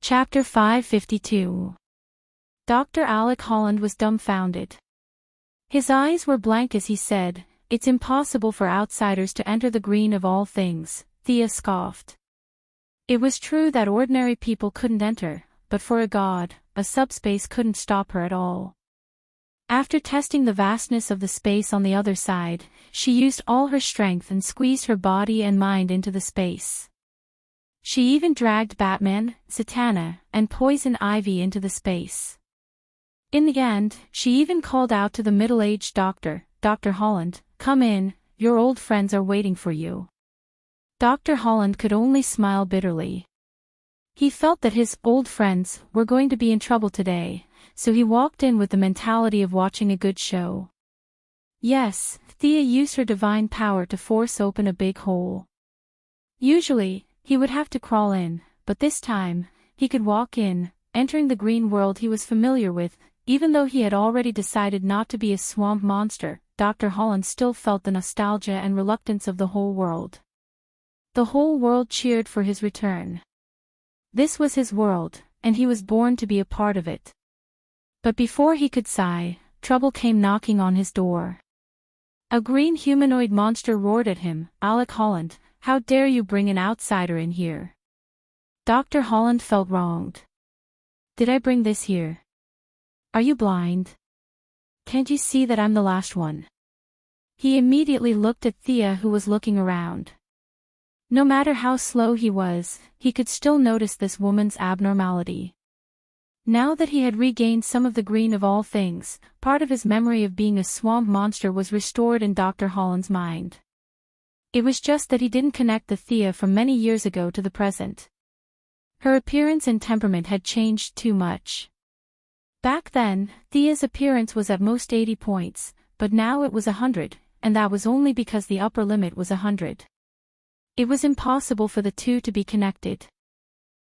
Chapter 552. Dr. Alec Holland was dumbfounded. His eyes were blank as he said, "It's impossible for outsiders to enter the green of all things," Thea scoffed. It was true that ordinary people couldn't enter, but for a god, a subspace couldn't stop her at all. After testing the vastness of the space on the other side, she used all her strength and squeezed her body and mind into the space. She even dragged Batman, Satana, and Poison Ivy into the space. In the end, she even called out to the middle-aged doctor, "Dr. Holland, come in, your old friends are waiting for you." Dr. Holland could only smile bitterly. He felt that his old friends were going to be in trouble today, so he walked in with the mentality of watching a good show. Yes, Thea used her divine power to force open a big hole. Usually, he would have to crawl in, but this time, he could walk in, entering the green world he was familiar with. Even though he had already decided not to be a swamp monster, Dr. Holland still felt the nostalgia and reluctance of the whole world. The whole world cheered for his return. This was his world, and he was born to be a part of it. But before he could sigh, trouble came knocking on his door. A green humanoid monster roared at him, "Alec Holland, how dare you bring an outsider in here?" Dr. Holland felt wronged. "Did I bring this here? Are you blind? Can't you see that I'm the last one?" He immediately looked at Thea, who was looking around. No matter how slow he was, he could still notice this woman's abnormality. Now that he had regained some of the green of all things, part of his memory of being a swamp monster was restored in Dr. Holland's mind. It was just that he didn't connect the Thea from many years ago to the present. Her appearance and temperament had changed too much. Back then, Thea's appearance was at most 80 points, but now it was 100, and that was only because the upper limit was 100. It was impossible for the two to be connected.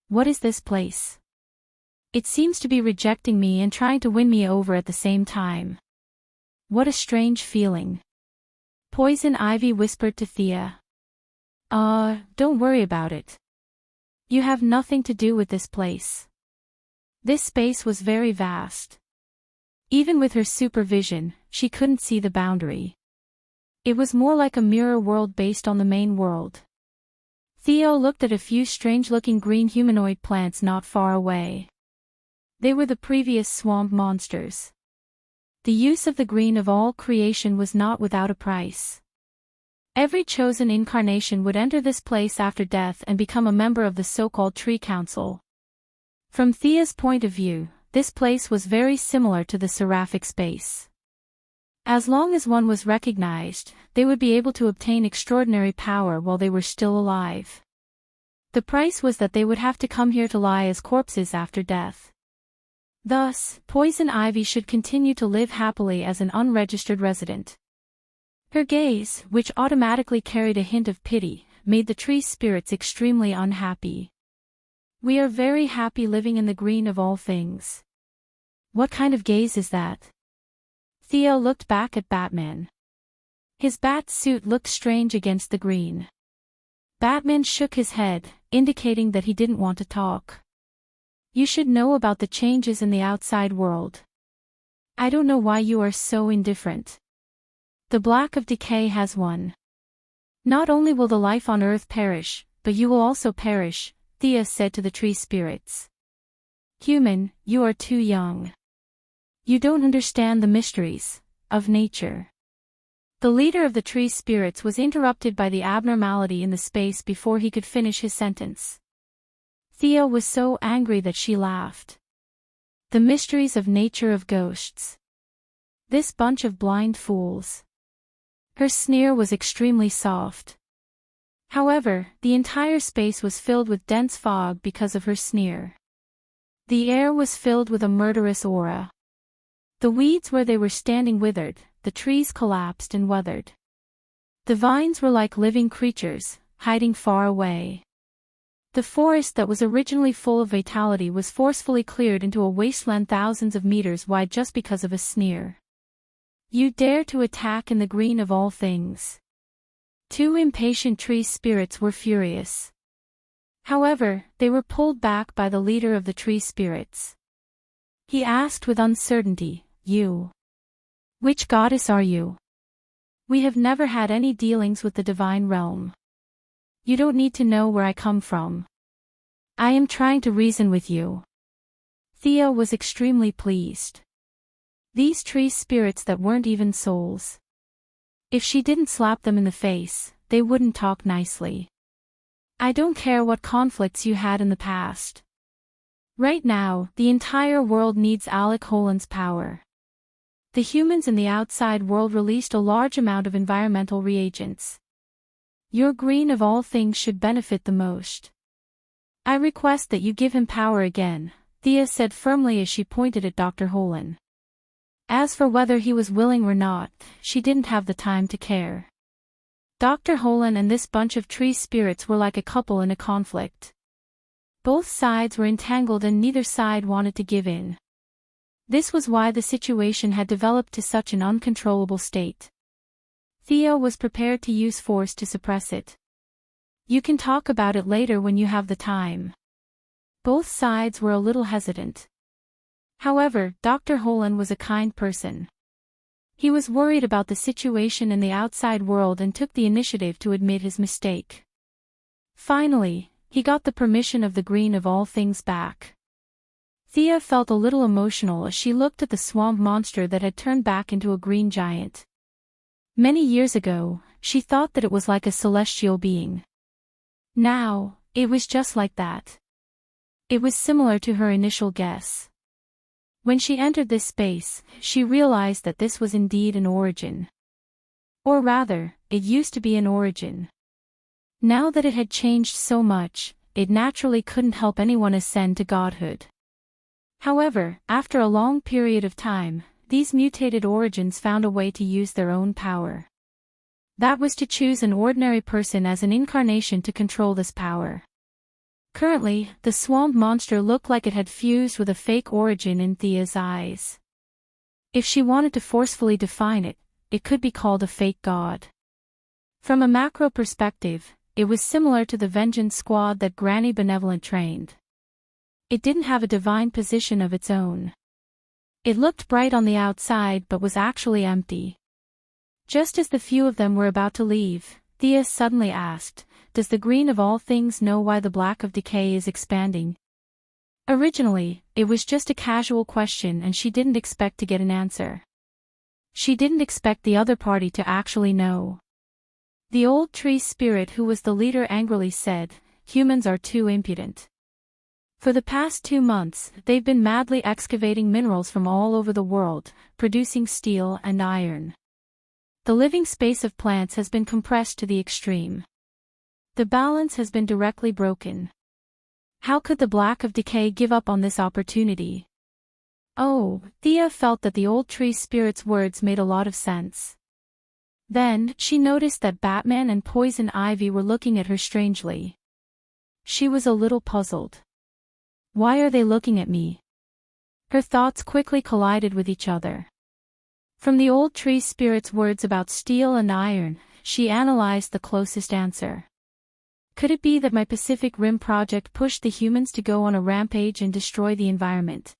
What is this place? It seems to be rejecting me and trying to win me over at the same time. What a strange feeling. Poison Ivy whispered to Thea. Don't worry about it. You have nothing to do with this place. This space was very vast. Even with her supervision, she couldn't see the boundary. It was more like a mirror world based on the main world. Theo looked at a few strange-looking green humanoid plants not far away. They were the previous swamp monsters. The use of the green of all creation was not without a price. Every chosen incarnation would enter this place after death and become a member of the so-called Tree Council. From Thea's point of view, this place was very similar to the seraphic space. As long as one was recognized, they would be able to obtain extraordinary power while they were still alive. The price was that they would have to come here to lie as corpses after death. Thus, Poison Ivy should continue to live happily as an unregistered resident. Her gaze, which automatically carried a hint of pity, made the tree spirits extremely unhappy. "We are very happy living in the green of all things." What kind of gaze is that? Theo looked back at Batman. His bat suit looked strange against the green. Batman shook his head, indicating that he didn't want to talk. "You should know about the changes in the outside world. I don't know why you are so indifferent. The black of decay has won. Not only will the life on Earth perish, but you will also perish," Thea said to the tree spirits. "Human, you are too young. You don't understand the mysteries of nature." The leader of the tree spirits was interrupted by the abnormality in the space before he could finish his sentence. Thea was so angry that she laughed. The mysteries of nature of ghosts. This bunch of blind fools. Her sneer was extremely soft. However, the entire space was filled with dense fog because of her sneer. The air was filled with a murderous aura. The weeds where they were standing withered, the trees collapsed and weathered. The vines were like living creatures, hiding far away. The forest that was originally full of vitality was forcefully cleared into a wasteland thousands of meters wide just because of a sneer. "You dare to attack in the green of all things." Two impatient tree spirits were furious. However, they were pulled back by the leader of the tree spirits. He asked with uncertainty, "You? Which goddess are you? We have never had any dealings with the divine realm. You don't need to know where I come from. I am trying to reason with you." Thea was extremely pleased. These tree spirits that weren't even souls. If she didn't slap them in the face, they wouldn't talk nicely. "I don't care what conflicts you had in the past. Right now, the entire world needs Alec Holland's power. The humans in the outside world released a large amount of environmental reagents. Your green of all things should benefit the most. I request that you give him power again," Thea said firmly as she pointed at Dr. Holland. As for whether he was willing or not, she didn't have the time to care. Dr. Holland and this bunch of tree spirits were like a couple in a conflict. Both sides were entangled and neither side wanted to give in. This was why the situation had developed to such an uncontrollable state. Thea was prepared to use force to suppress it. "You can talk about it later when you have the time." Both sides were a little hesitant. However, Dr. Holland was a kind person. He was worried about the situation in the outside world and took the initiative to admit his mistake. Finally, he got the permission of the green of all things back. Thea felt a little emotional as she looked at the swamp monster that had turned back into a green giant. Many years ago, she thought that it was like a celestial being. Now, it was just like that. It was similar to her initial guess. When she entered this space, she realized that this was indeed an origin. Or rather, it used to be an origin. Now that it had changed so much, it naturally couldn't help anyone ascend to godhood. However, after a long period of time, these mutated origins found a way to use their own power. That was to choose an ordinary person as an incarnation to control this power. Currently, the swamp monster looked like it had fused with a fake origin in Thea's eyes. If she wanted to forcefully define it, it could be called a fake god. From a macro perspective, it was similar to the Vengeance Squad that Granny Benevolent trained. It didn't have a divine position of its own. It looked bright on the outside but was actually empty. Just as the few of them were about to leave, Thea suddenly asked, "Does the green of all things know why the black of decay is expanding?" Originally, it was just a casual question and she didn't expect to get an answer. She didn't expect the other party to actually know. The old tree spirit who was the leader angrily said, "Humans are too impudent. For the past 2 months, they've been madly excavating minerals from all over the world, producing steel and iron. The living space of plants has been compressed to the extreme. The balance has been directly broken. How could the black of decay give up on this opportunity?" Oh, Thea felt that the old tree spirit's words made a lot of sense. Then, she noticed that Batman and Poison Ivy were looking at her strangely. She was a little puzzled. Why are they looking at me? Her thoughts quickly collided with each other. From the old tree spirit's words about steel and iron, she analyzed the closest answer. Could it be that my Pacific Rim project pushed the humans to go on a rampage and destroy the environment?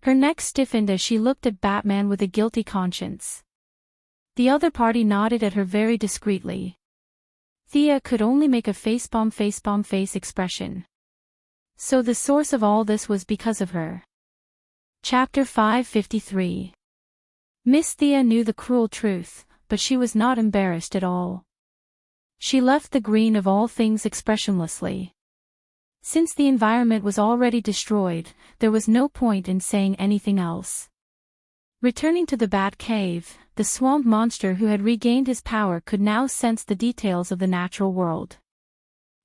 Her neck stiffened as she looked at Batman with a guilty conscience. The other party nodded at her very discreetly. Thea could only make a facepalm face expression. So the source of all this was because of her. Chapter 553. Miss Thea knew the cruel truth, but she was not embarrassed at all. She left the green of all things expressionlessly. Since the environment was already destroyed, there was no point in saying anything else. Returning to the Bat Cave, the swamp monster who had regained his power could now sense the details of the natural world.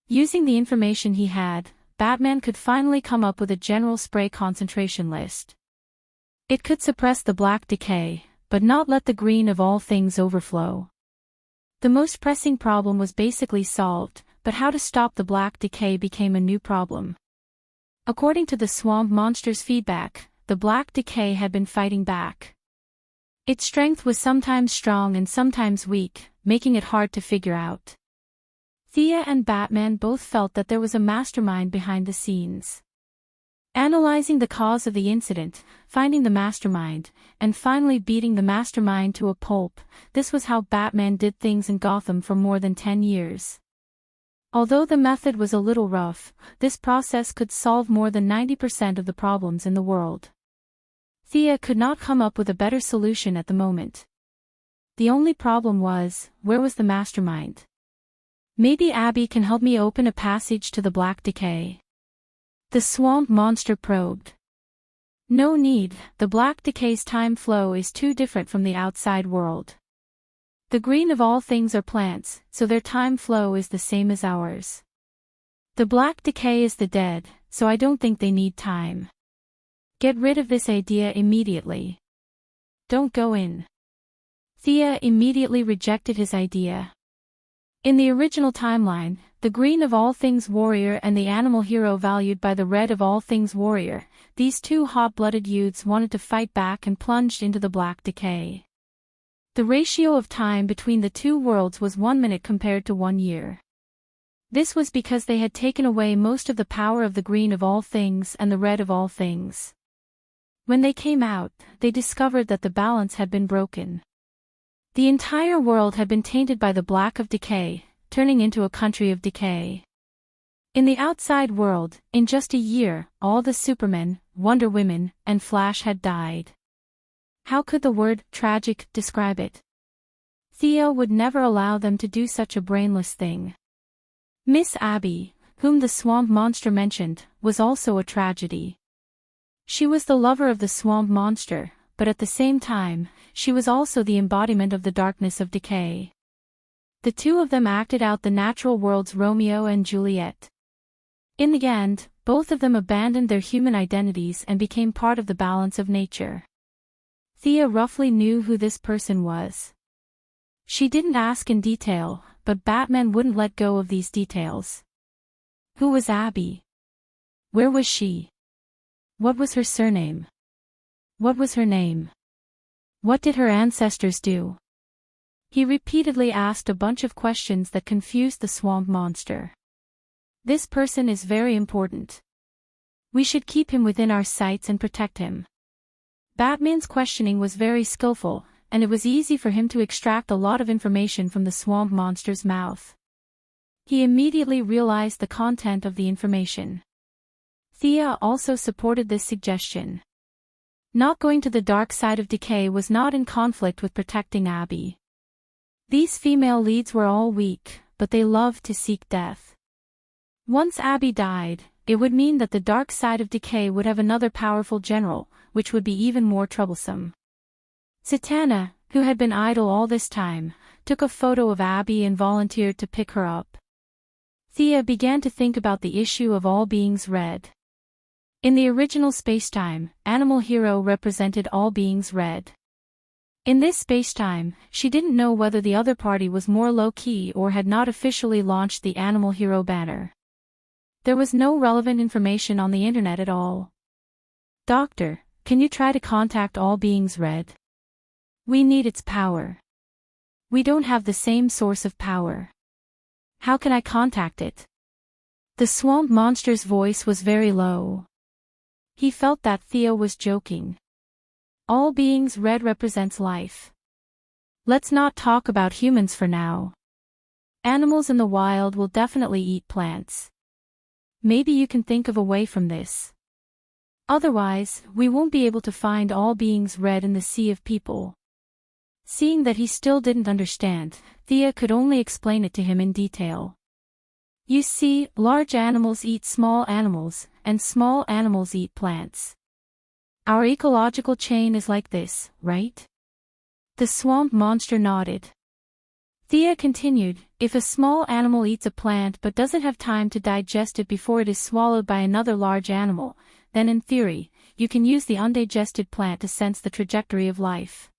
Using the information he had, Batman could finally come up with a general spray concentration list. It could suppress the black decay, but not let the green of all things overflow. The most pressing problem was basically solved, but how to stop the black decay became a new problem. According to the swamp monster's feedback, the black decay had been fighting back. Its strength was sometimes strong and sometimes weak, making it hard to figure out. Thea and Batman both felt that there was a mastermind behind the scenes. Analyzing the cause of the incident, finding the mastermind, and finally beating the mastermind to a pulp, this was how Batman did things in Gotham for more than 10 years. Although the method was a little rough, this process could solve more than 90% of the problems in the world. Thea could not come up with a better solution at the moment. The only problem was, where was the mastermind? Maybe Abby can help me open a passage to the Black Decay. The swamp monster probed. No need, the Black Decay's time flow is too different from the outside world. The green of all things are plants, so their time flow is the same as ours. The Black Decay is the dead, so I don't think they need time. Get rid of this idea immediately. Don't go in. Thea immediately rejected his idea. In the original timeline, the green of all things warrior and the animal hero valued by the red of all things warrior, these two hot-blooded youths wanted to fight back and plunged into the Black Decay. The ratio of time between the two worlds was 1 minute compared to 1 year. This was because they had taken away most of the power of the green of all things and the red of all things. When they came out, they discovered that the balance had been broken. The entire world had been tainted by the black of decay, turning into a country of decay. In the outside world, in just a year, all the Supermen, Wonder Women, and Flash had died. How could the word tragic describe it? Theo would never allow them to do such a brainless thing. Miss Abby, whom the swamp monster mentioned, was also a tragedy. She was the lover of the swamp monster, but at the same time, she was also the embodiment of the darkness of decay. The two of them acted out the natural world's Romeo and Juliet. In the end, both of them abandoned their human identities and became part of the balance of nature. Thea roughly knew who this person was. She didn't ask in detail, but Batman wouldn't let go of these details. Who was Abby? Where was she? What was her surname? What was her name? What did her ancestors do? He repeatedly asked a bunch of questions that confused the swamp monster. This person is very important. We should keep him within our sights and protect him. Batman's questioning was very skillful, and it was easy for him to extract a lot of information from the swamp monster's mouth. He immediately realized the content of the information. Thea also supported this suggestion. Not going to the dark side of decay was not in conflict with protecting Abby. These female leads were all weak, but they loved to seek death. Once Abby died, it would mean that the dark side of decay would have another powerful general, which would be even more troublesome. Satana, who had been idle all this time, took a photo of Abby and volunteered to pick her up. Thea began to think about the issue of all beings red. In the original spacetime, Animal Hero represented all beings red. In this spacetime, she didn't know whether the other party was more low-key or had not officially launched the Animal Hero banner. There was no relevant information on the internet at all. Doctor, can you try to contact all beings red? We need its power. We don't have the same source of power. How can I contact it? The swamp monster's voice was very low. He felt that Theo was joking. All beings red represents life. Let's not talk about humans for now. Animals in the wild will definitely eat plants. Maybe you can think of a way from this. Otherwise, we won't be able to find all beings red in the sea of people. Seeing that he still didn't understand, Thea could only explain it to him in detail. You see, large animals eat small animals, and small animals eat plants. Our ecological chain is like this, right? The swamp monster nodded. Thea continued, if a small animal eats a plant but doesn't have time to digest it before it is swallowed by another large animal, then in theory, you can use the undigested plant to sense the trajectory of life.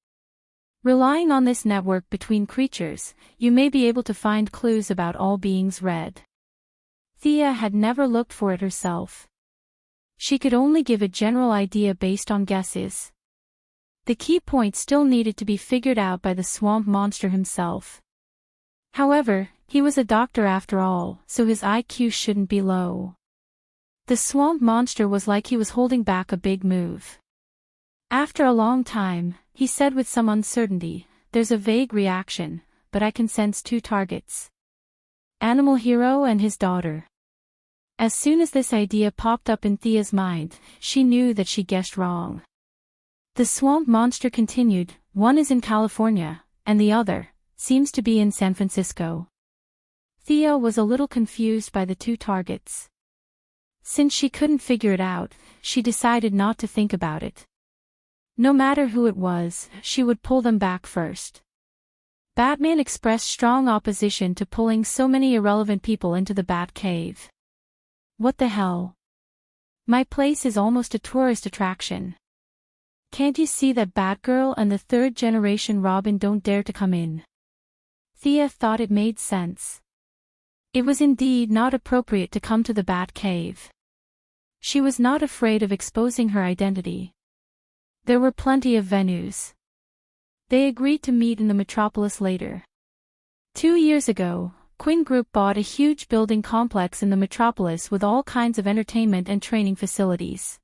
Relying on this network between creatures, you may be able to find clues about all beings red. Thea had never looked for it herself. She could only give a general idea based on guesses. The key point still needed to be figured out by the swamp monster himself. However, he was a doctor after all, so his IQ shouldn't be low. The swamp monster was like he was holding back a big move. After a long time, he said with some uncertainty, "There's a vague reaction, but I can sense two targets. Animal hero and his daughter." As soon as this idea popped up in Thea's mind, she knew that she guessed wrong. The swamp monster continued, "One is in California, and the other seems to be in San Francisco." Thea was a little confused by the two targets. Since she couldn't figure it out, she decided not to think about it. No matter who it was, she would pull them back first. Batman expressed strong opposition to pulling so many irrelevant people into the Bat Cave. "What the hell? My place is almost a tourist attraction. Can't you see that Batgirl and the third-generation Robin don't dare to come in?" Thea thought it made sense. It was indeed not appropriate to come to the Bat Cave. She was not afraid of exposing her identity. There were plenty of venues. They agreed to meet in the metropolis later. 2 years ago, Quinn Group bought a huge building complex in the metropolis with all kinds of entertainment and training facilities.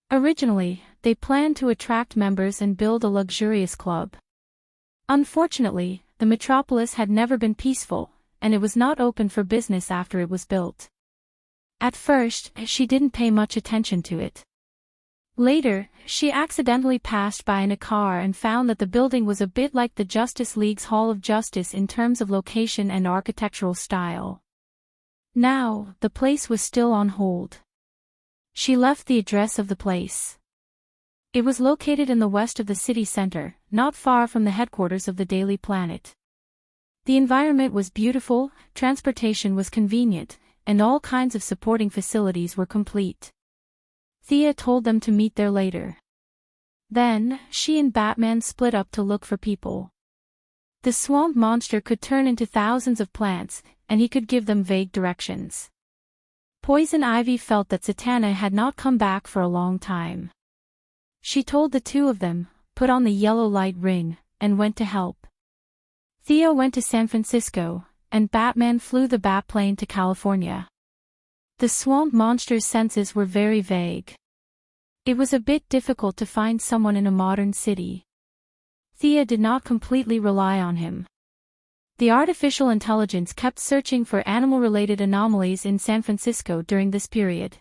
Originally, they planned to attract members and build a luxurious club. Unfortunately, the metropolis had never been peaceful, and it was not open for business after it was built. At first, she didn't pay much attention to it. Later, she accidentally passed by in a car and found that the building was a bit like the Justice League's Hall of Justice in terms of location and architectural style. Now, the place was still on hold. She left the address of the place. It was located in the west of the city center, not far from the headquarters of the Daily Planet. The environment was beautiful, transportation was convenient, and all kinds of supporting facilities were complete. Thea told them to meet there later. Then, she and Batman split up to look for people. The swamp monster could turn into thousands of plants, and he could give them vague directions. Poison Ivy felt that Zatanna had not come back for a long time. She told the two of them, put on the yellow light ring, and went to help. Thea went to San Francisco, and Batman flew the Batplane to California. The swamp monster's senses were very vague. It was a bit difficult to find someone in a modern city. Thea did not completely rely on him. The artificial intelligence kept searching for animal-related anomalies in San Francisco during this period.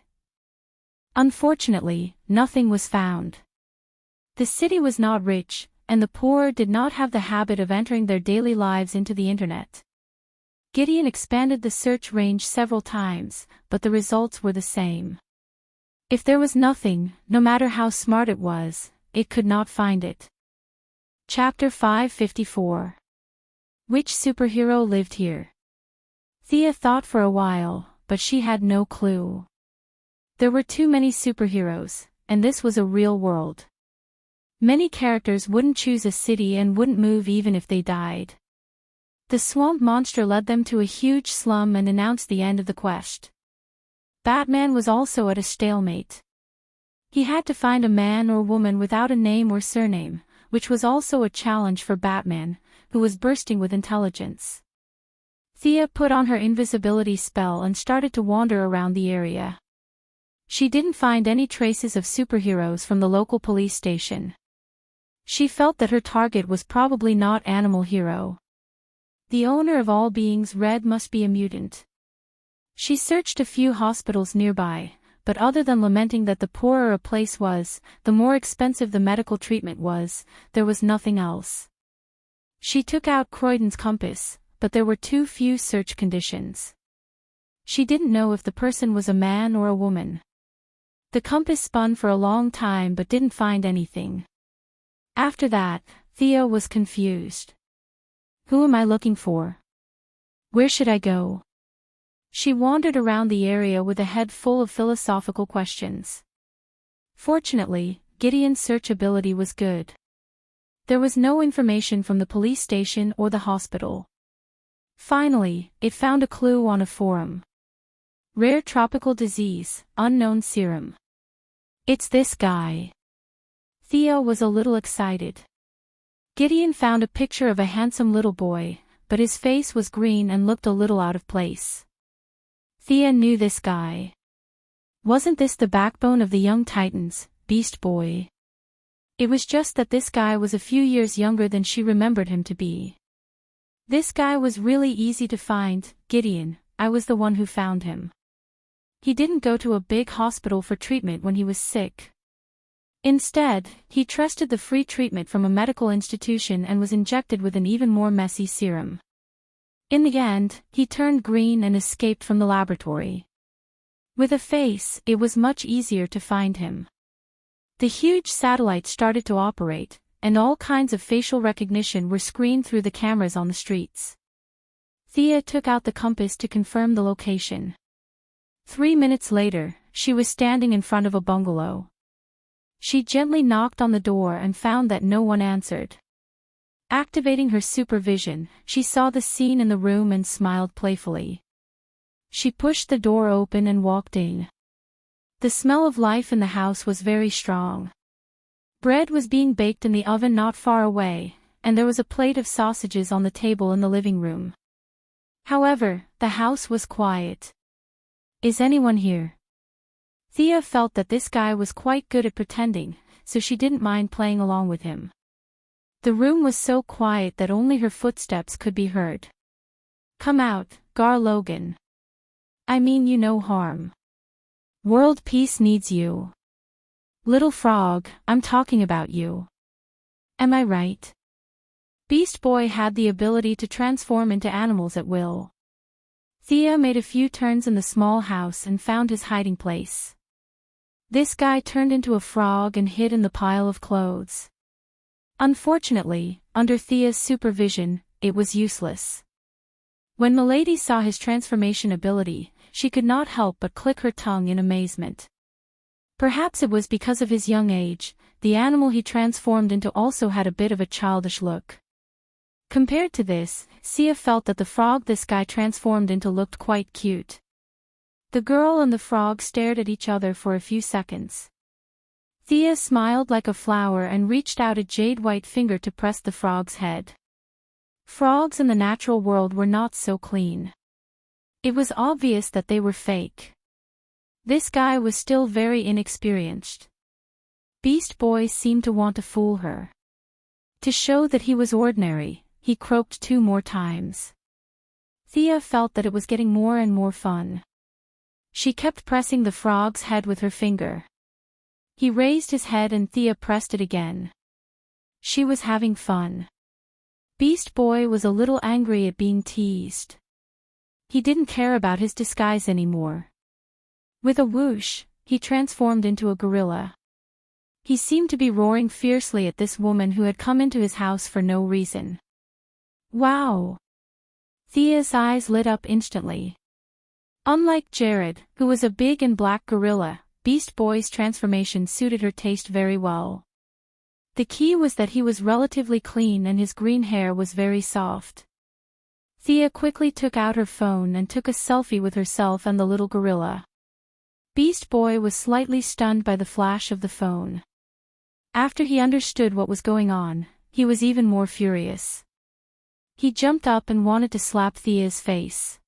Unfortunately, nothing was found. The city was not rich, and the poor did not have the habit of entering their daily lives into the internet. Gideon expanded the search range several times, but the results were the same. If there was nothing, no matter how smart it was, it could not find it. Chapter 554. Which superhero lived here? Thea thought for a while, but she had no clue. There were too many superheroes, and this was a real world. Many characters wouldn't choose a city and wouldn't move even if they died. The swamp monster led them to a huge slum and announced the end of the quest. Batman was also at a stalemate. He had to find a man or woman without a name or surname, which was also a challenge for Batman, who was bursting with intelligence. Thea put on her invisibility spell and started to wander around the area. She didn't find any traces of superheroes from the local police station. She felt that her target was probably not Animal Hero. The owner of all beings red must be a mutant. She searched a few hospitals nearby, but other than lamenting that the poorer a place was, the more expensive the medical treatment was, there was nothing else. She took out Croydon's compass, but there were too few search conditions. She didn't know if the person was a man or a woman. The compass spun for a long time but didn't find anything. After that, Thea was confused. Who am I looking for? Where should I go? She wandered around the area with a head full of philosophical questions. Fortunately, Gideon's search ability was good. There was no information from the police station or the hospital. Finally, it found a clue on a forum. Rare tropical disease, unknown serum. It's this guy. Thea was a little excited. Gideon found a picture of a handsome little boy, but his face was green and looked a little out of place. Thea knew this guy. Wasn't this the backbone of the young titans, Beast Boy? It was just that this guy was a few years younger than she remembered him to be. This guy was really easy to find, Gideon. I was the one who found him. He didn't go to a big hospital for treatment when he was sick. Instead, he trusted the free treatment from a medical institution and was injected with an even more messy serum. In the end, he turned green and escaped from the laboratory. With a face, it was much easier to find him. The huge satellite started to operate, and all kinds of facial recognition were screened through the cameras on the streets. Thea took out the compass to confirm the location. 3 minutes later, she was standing in front of a bungalow. She gently knocked on the door and found that no one answered. Activating her supervision, she saw the scene in the room and smiled playfully. She pushed the door open and walked in. The smell of life in the house was very strong. Bread was being baked in the oven not far away, and there was a plate of sausages on the table in the living room. However, the house was quiet. Is anyone here? Thea felt that this guy was quite good at pretending, so she didn't mind playing along with him. The room was so quiet that only her footsteps could be heard. Come out, Gar Logan. I mean you no harm. World peace needs you. Little frog, I'm talking about you. Am I right? Beast Boy had the ability to transform into animals at will. Thea made a few turns in the small house and found his hiding place. This guy turned into a frog and hid in the pile of clothes. Unfortunately, under Thea's supervision, it was useless. When Milady saw his transformation ability, she could not help but click her tongue in amazement. Perhaps it was because of his young age, the animal he transformed into also had a bit of a childish look. Compared to this, Thea felt that the frog this guy transformed into looked quite cute. The girl and the frog stared at each other for a few seconds. Thea smiled like a flower and reached out a jade-white finger to press the frog's head. Frogs in the natural world were not so clean. It was obvious that they were fake. This guy was still very inexperienced. Beast Boy seemed to want to fool her. To show that he was ordinary, he croaked 2 more times. Thea felt that it was getting more and more fun. She kept pressing the frog's head with her finger. He raised his head and Thea pressed it again. She was having fun. Beast Boy was a little angry at being teased. He didn't care about his disguise anymore. With a whoosh, he transformed into a gorilla. He seemed to be roaring fiercely at this woman who had come into his house for no reason. Wow! Thea's eyes lit up instantly. Unlike Jared, who was a big and black gorilla, Beast Boy's transformation suited her taste very well. The key was that he was relatively clean and his green hair was very soft. Thea quickly took out her phone and took a selfie with herself and the little gorilla. Beast Boy was slightly stunned by the flash of the phone. After he understood what was going on, he was even more furious. He jumped up and wanted to slap Thea's face.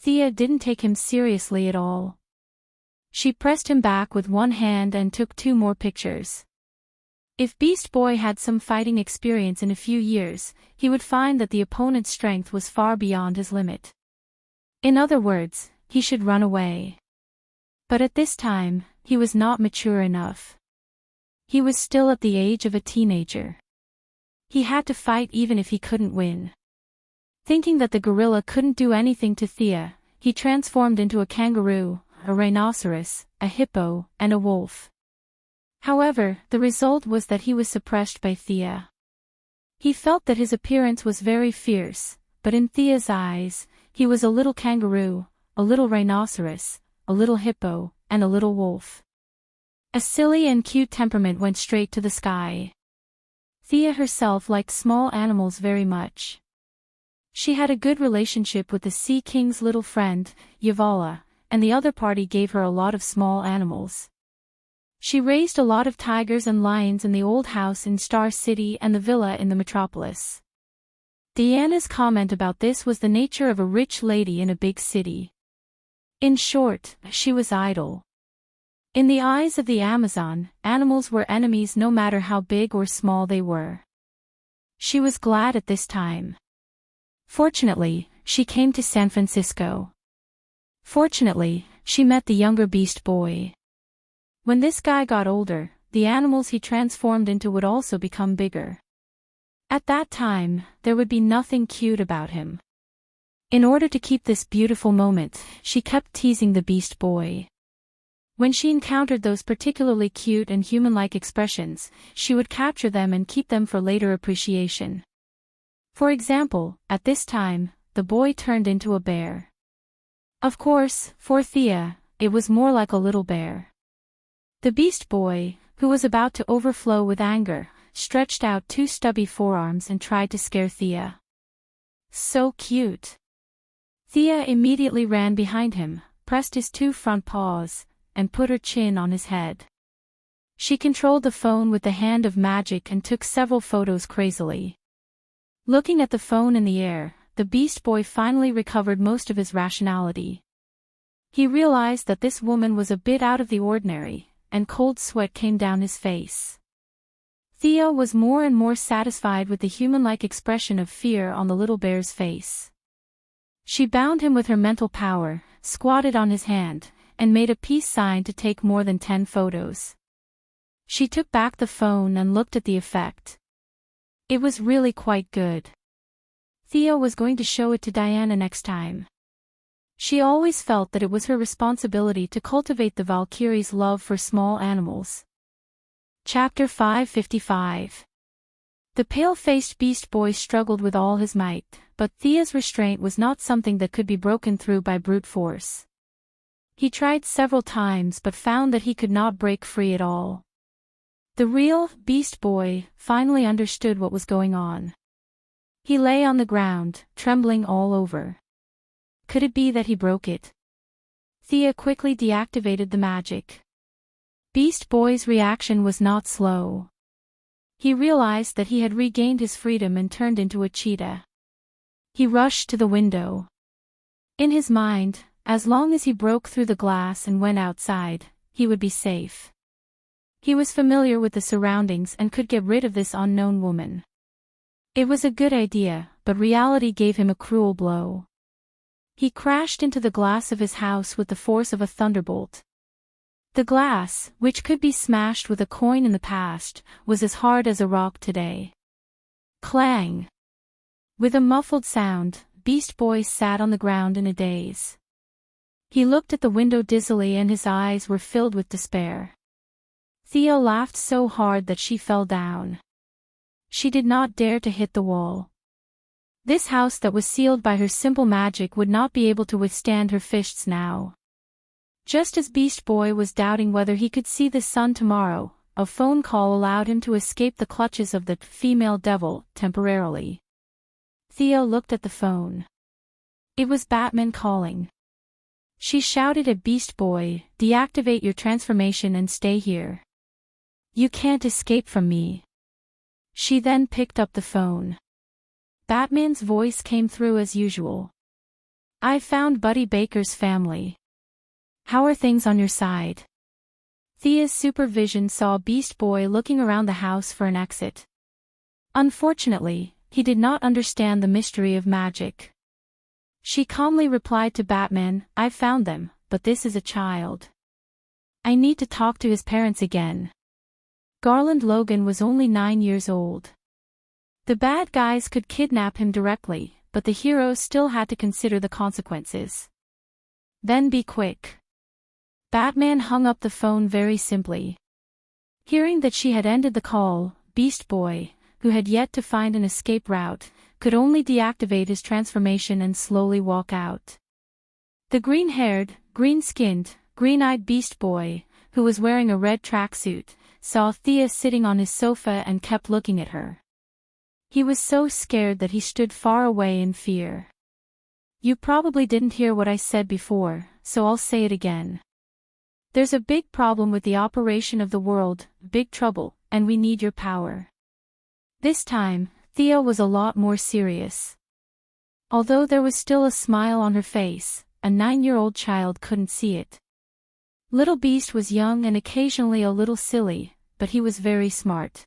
Thea didn't take him seriously at all. She pressed him back with one hand and took 2 more pictures. If Beast Boy had some fighting experience in a few years, he would find that the opponent's strength was far beyond his limit. In other words, he should run away. But at this time, he was not mature enough. He was still at the age of a teenager. He had to fight even if he couldn't win. Thinking that the gorilla couldn't do anything to Thea, he transformed into a kangaroo, a rhinoceros, a hippo, and a wolf. However, the result was that he was suppressed by Thea. He felt that his appearance was very fierce, but in Thea's eyes, he was a little kangaroo, a little rhinoceros, a little hippo, and a little wolf. A silly and cute temperament went straight to the sky. Thea herself liked small animals very much. She had a good relationship with the Sea King's little friend, Yavala, and the other party gave her a lot of small animals. She raised a lot of tigers and lions in the old house in Star City and the villa in the metropolis. Diana's comment about this was the nature of a rich lady in a big city. In short, she was idle. In the eyes of the Amazon, animals were enemies no matter how big or small they were. She was glad at this time. Fortunately, she came to San Francisco. Fortunately, she met the younger beast boy. When this guy got older, the animals he transformed into would also become bigger. At that time, there would be nothing cute about him. In order to keep this beautiful moment, she kept teasing the beast boy. When she encountered those particularly cute and human-like expressions, she would capture them and keep them for later appreciation. For example, at this time, the boy turned into a bear. Of course, for Thea, it was more like a little bear. The beast boy, who was about to overflow with anger, stretched out two stubby forearms and tried to scare Thea. So cute. Thea immediately ran behind him, pressed his two front paws, and put her chin on his head. She controlled the phone with the hand of magic and took several photos crazily. Looking at the phone in the air, the beast boy finally recovered most of his rationality. He realized that this woman was a bit out of the ordinary, and cold sweat came down his face. Thea was more and more satisfied with the human-like expression of fear on the little bear's face. She bound him with her mental power, squatted on his hand, and made a peace sign to take more than 10 photos. She took back the phone and looked at the effect. It was really quite good. Thea was going to show it to Diana next time. She always felt that it was her responsibility to cultivate the Valkyrie's love for small animals. Chapter 555. The pale-faced beast boy struggled with all his might, but Thea's restraint was not something that could be broken through by brute force. He tried several times but found that he could not break free at all. The real beast boy finally understood what was going on. He lay on the ground, trembling all over. Could it be that he broke it? Thea quickly deactivated the magic. Beast Boy's reaction was not slow. He realized that he had regained his freedom and turned into a cheetah. He rushed to the window. In his mind, as long as he broke through the glass and went outside, he would be safe. He was familiar with the surroundings and could get rid of this unknown woman. It was a good idea, but reality gave him a cruel blow. He crashed into the glass of his house with the force of a thunderbolt. The glass, which could be smashed with a coin in the past, was as hard as a rock today. Clang! With a muffled sound, Beast Boy sat on the ground in a daze. He looked at the window dizzily and his eyes were filled with despair. Thea laughed so hard that she fell down. She did not dare to hit the wall. This house that was sealed by her simple magic would not be able to withstand her fists now. Just as Beast Boy was doubting whether he could see the sun tomorrow, a phone call allowed him to escape the clutches of the female devil, temporarily. Thea looked at the phone. It was Batman calling. She shouted at Beast Boy, "Deactivate your transformation and stay here. You can't escape from me." She then picked up the phone. Batman's voice came through as usual. "I found Buddy Baker's family. How are things on your side?" Thea's supervision saw Beast Boy looking around the house for an exit. Unfortunately, he did not understand the mystery of magic. She calmly replied to Batman, "I found them, but this is a child. I need to talk to his parents again." Garland Logan was only 9 years old. The bad guys could kidnap him directly, but the heroes still had to consider the consequences. Then be quick. Batman hung up the phone very simply. Hearing that she had ended the call, Beast Boy, who had yet to find an escape route, could only deactivate his transformation and slowly walk out. The green-haired, green-skinned, green-eyed Beast Boy, who was wearing a red tracksuit, saw Thea sitting on his sofa and kept looking at her. He was so scared that he stood far away in fear. "You probably didn't hear what I said before, so I'll say it again. There's a big problem with the operation of the world, big trouble, and we need your power." This time, Thea was a lot more serious. Although there was still a smile on her face, a 9-year-old child couldn't see it. Little Beast was young and occasionally a little silly, but he was very smart.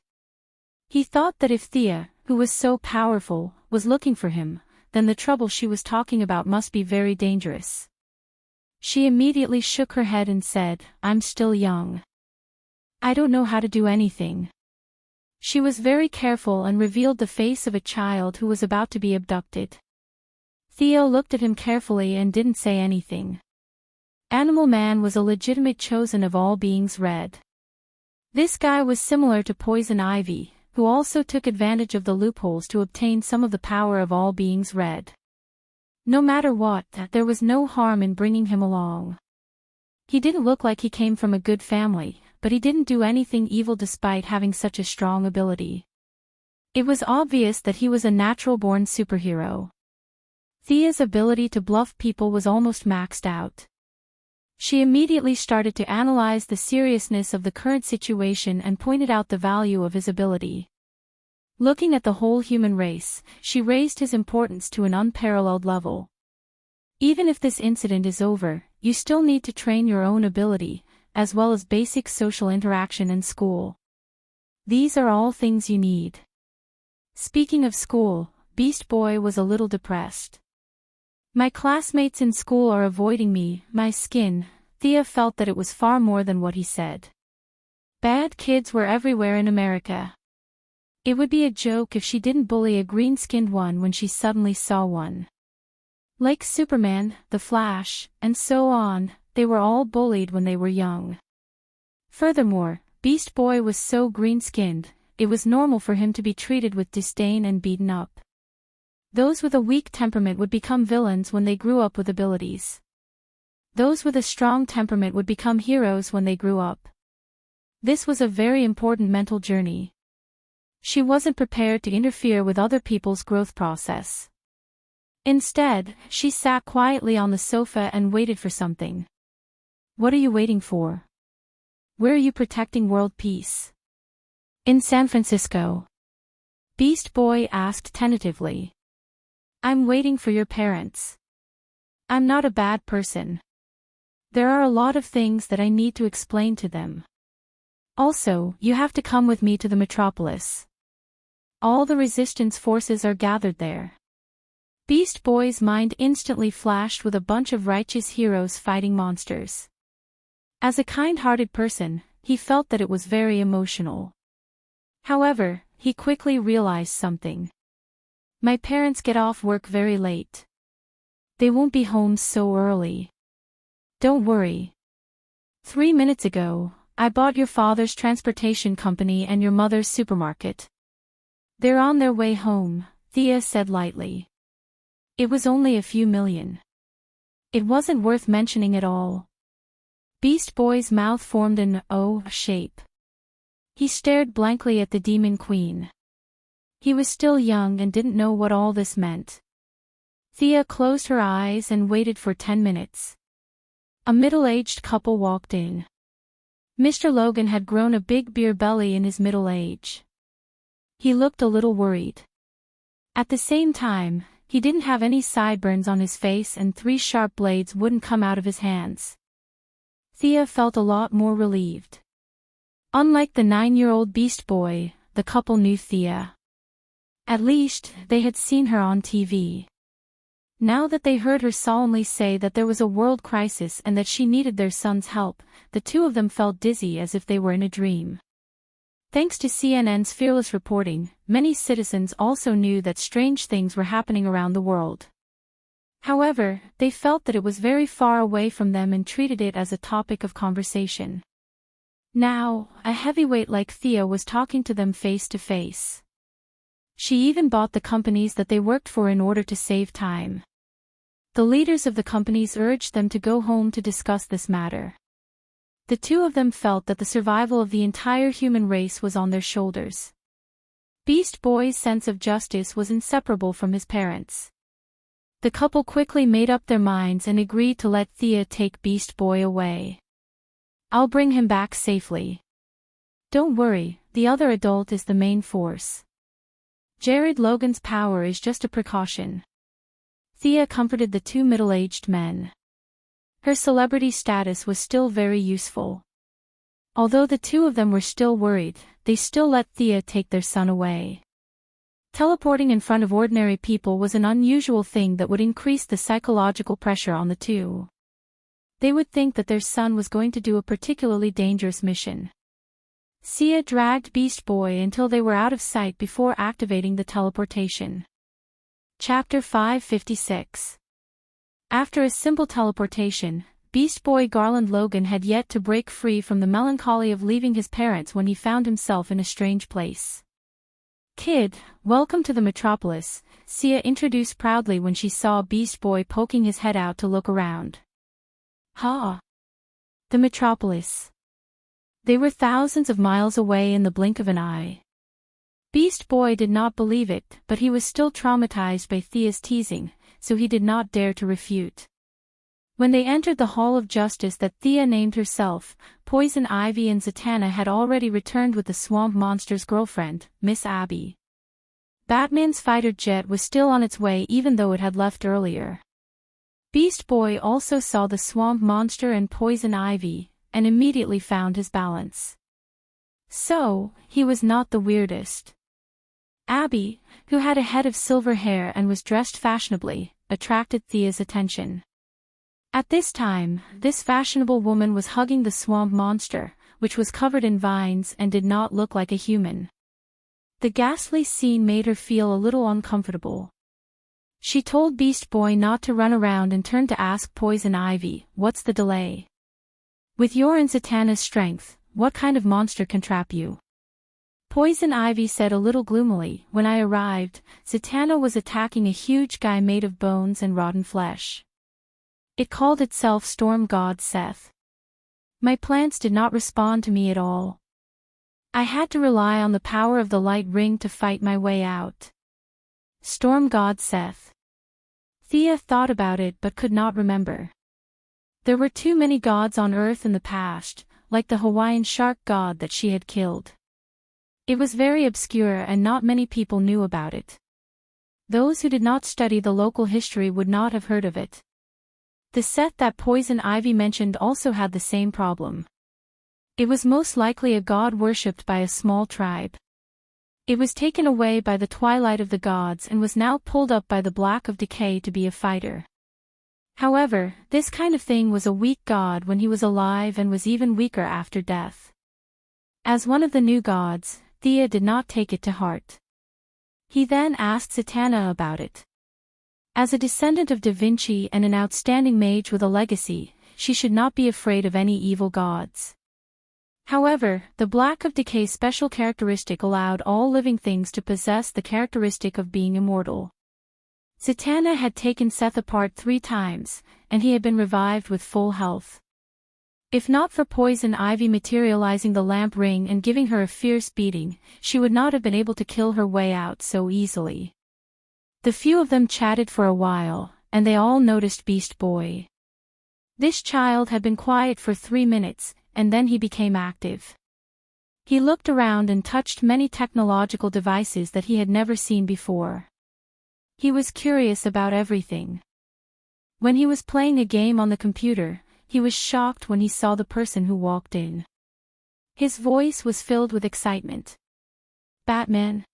He thought that if Thea, who was so powerful, was looking for him, then the trouble she was talking about must be very dangerous. She immediately shook her head and said, "I'm still young. I don't know how to do anything." She was very careful and revealed the face of a child who was about to be abducted. Theo looked at him carefully and didn't say anything. Animal Man was a legitimate chosen of all beings red. This guy was similar to Poison Ivy, who also took advantage of the loopholes to obtain some of the power of all beings red. No matter what, there was no harm in bringing him along. He didn't look like he came from a good family, but he didn't do anything evil despite having such a strong ability. It was obvious that he was a natural-born superhero. Thea's ability to bluff people was almost maxed out. She immediately started to analyze the seriousness of the current situation and pointed out the value of his ability. Looking at the whole human race, she raised his importance to an unparalleled level. Even if this incident is over, you still need to train your own ability, as well as basic social interaction and school. These are all things you need. Speaking of school, Beast Boy was a little depressed. My classmates in school are avoiding me, my skin. Thea felt that it was far more than what he said. Bad kids were everywhere in America. It would be a joke if she didn't bully a green-skinned one when she suddenly saw one. Like Superman, the Flash, and so on, they were all bullied when they were young. Furthermore, Beast Boy was so green-skinned, it was normal for him to be treated with disdain and beaten up. Those with a weak temperament would become villains when they grew up with abilities. Those with a strong temperament would become heroes when they grew up. This was a very important mental journey. She wasn't prepared to interfere with other people's growth process. Instead, she sat quietly on the sofa and waited for something. What are you waiting for? Where are you protecting world peace? In San Francisco. Beast Boy asked tentatively. I'm waiting for your parents. I'm not a bad person. There are a lot of things that I need to explain to them. Also, you have to come with me to the metropolis. All the resistance forces are gathered there. Beast Boy's mind instantly flashed with a bunch of righteous heroes fighting monsters. As a kind-hearted person, he felt that it was very emotional. However, he quickly realized something. My parents get off work very late. They won't be home so early. Don't worry. 3 minutes ago, I bought your father's transportation company and your mother's supermarket. They're on their way home, Thea said lightly. It was only a few million. It wasn't worth mentioning at all. Beast Boy's mouth formed an O shape. He stared blankly at the Demon Queen. He was still young and didn't know what all this meant. Thea closed her eyes and waited for 10 minutes. A middle-aged couple walked in. Mr. Logan had grown a big beer belly in his middle age. He looked a little worried. At the same time, he didn't have any sideburns on his face and 3 sharp blades wouldn't come out of his hands. Thea felt a lot more relieved. Unlike the 9-year-old Beast Boy, the couple knew Thea. At least, they had seen her on TV. Now that they heard her solemnly say that there was a world crisis and that she needed their son's help, the two of them felt dizzy as if they were in a dream. Thanks to CNN's fearless reporting, many citizens also knew that strange things were happening around the world. However, they felt that it was very far away from them and treated it as a topic of conversation. Now, a heavyweight like Thea was talking to them face to face. She even bought the companies that they worked for in order to save time. The leaders of the companies urged them to go home to discuss this matter. The two of them felt that the survival of the entire human race was on their shoulders. Beast Boy's sense of justice was inseparable from his parents. The couple quickly made up their minds and agreed to let Thea take Beast Boy away. I'll bring him back safely. Don't worry, the other adult is the main force. Jared Logan's power is just a precaution. Thea comforted the two middle-aged men. Her celebrity status was still very useful. Although the two of them were still worried, they still let Thea take their son away. Teleporting in front of ordinary people was an unusual thing that would increase the psychological pressure on the two. They would think that their son was going to do a particularly dangerous mission. Sia dragged Beast Boy until they were out of sight before activating the teleportation. Chapter 556. After a simple teleportation, Beast Boy Garland Logan had yet to break free from the melancholy of leaving his parents when he found himself in a strange place. "Kid, welcome to the metropolis," Sia introduced proudly when she saw Beast Boy poking his head out to look around. "Ha! The metropolis." They were thousands of miles away in the blink of an eye. Beast Boy did not believe it, but he was still traumatized by Thea's teasing, so he did not dare to refute. When they entered the Hall of Justice that Thea named herself, Poison Ivy and Zatanna had already returned with the swamp monster's girlfriend, Miss Abby. Batman's fighter jet was still on its way even though it had left earlier. Beast Boy also saw the swamp monster and Poison Ivy, and immediately found his balance. So, he was not the weirdest. Abby, who had a head of silver hair and was dressed fashionably, attracted Thea's attention. At this time, this fashionable woman was hugging the swamp monster, which was covered in vines and did not look like a human. The ghastly scene made her feel a little uncomfortable. She told Beast Boy not to run around and turned to ask Poison Ivy, "What's the delay? With your and Zatanna's strength, what kind of monster can trap you?" Poison Ivy said a little gloomily, "When I arrived, Zatanna was attacking a huge guy made of bones and rotten flesh. It called itself Storm God Seth. My plants did not respond to me at all. I had to rely on the power of the light ring to fight my way out." Storm God Seth. Thea thought about it but could not remember. There were too many gods on Earth in the past, like the Hawaiian shark god that she had killed. It was very obscure and not many people knew about it. Those who did not study the local history would not have heard of it. The Seth that Poison Ivy mentioned also had the same problem. It was most likely a god worshipped by a small tribe. It was taken away by the twilight of the gods and was now pulled up by the black of decay to be a fighter. However, this kind of thing was a weak god when he was alive and was even weaker after death. As one of the new gods, Thea did not take it to heart. He then asked Zatanna about it. As a descendant of Da Vinci and an outstanding mage with a legacy, she should not be afraid of any evil gods. However, the Black of Decay special characteristic allowed all living things to possess the characteristic of being immortal. Zatanna had taken Seth apart 3 times, and he had been revived with full health. If not for Poison Ivy materializing the lamp ring and giving her a fierce beating, she would not have been able to kill her way out so easily. The few of them chatted for a while, and they all noticed Beast Boy. This child had been quiet for 3 minutes, and then he became active. He looked around and touched many technological devices that he had never seen before. He was curious about everything. When he was playing a game on the computer, he was shocked when he saw the person who walked in. His voice was filled with excitement. "Batman."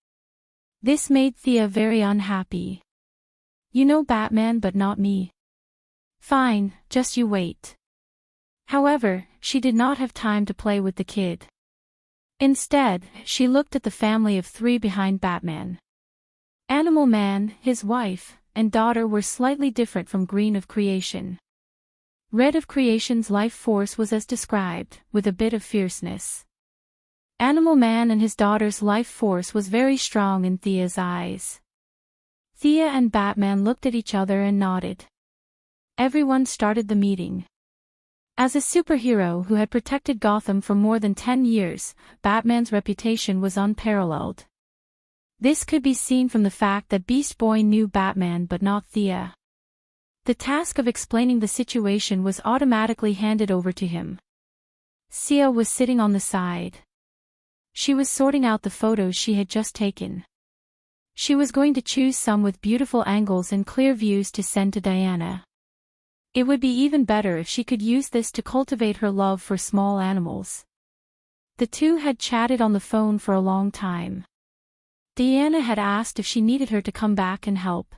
This made Thea very unhappy. "You know Batman but not me." "Fine, just you wait." However, she did not have time to play with the kid. Instead, she looked at the family of 3 behind Batman. Animal Man, his wife, and daughter were slightly different from Green of Creation. Red of Creation's life force was as described, with a bit of fierceness. Animal Man and his daughter's life force was very strong in Thea's eyes. Thea and Batman looked at each other and nodded. Everyone started the meeting. As a superhero who had protected Gotham for more than 10 years, Batman's reputation was unparalleled. This could be seen from the fact that Beast Boy knew Batman but not Thea. The task of explaining the situation was automatically handed over to him. Sia was sitting on the side. She was sorting out the photos she had just taken. She was going to choose some with beautiful angles and clear views to send to Diana. It would be even better if she could use this to cultivate her love for small animals. The two had chatted on the phone for a long time. Diana had asked if she needed her to come back and help.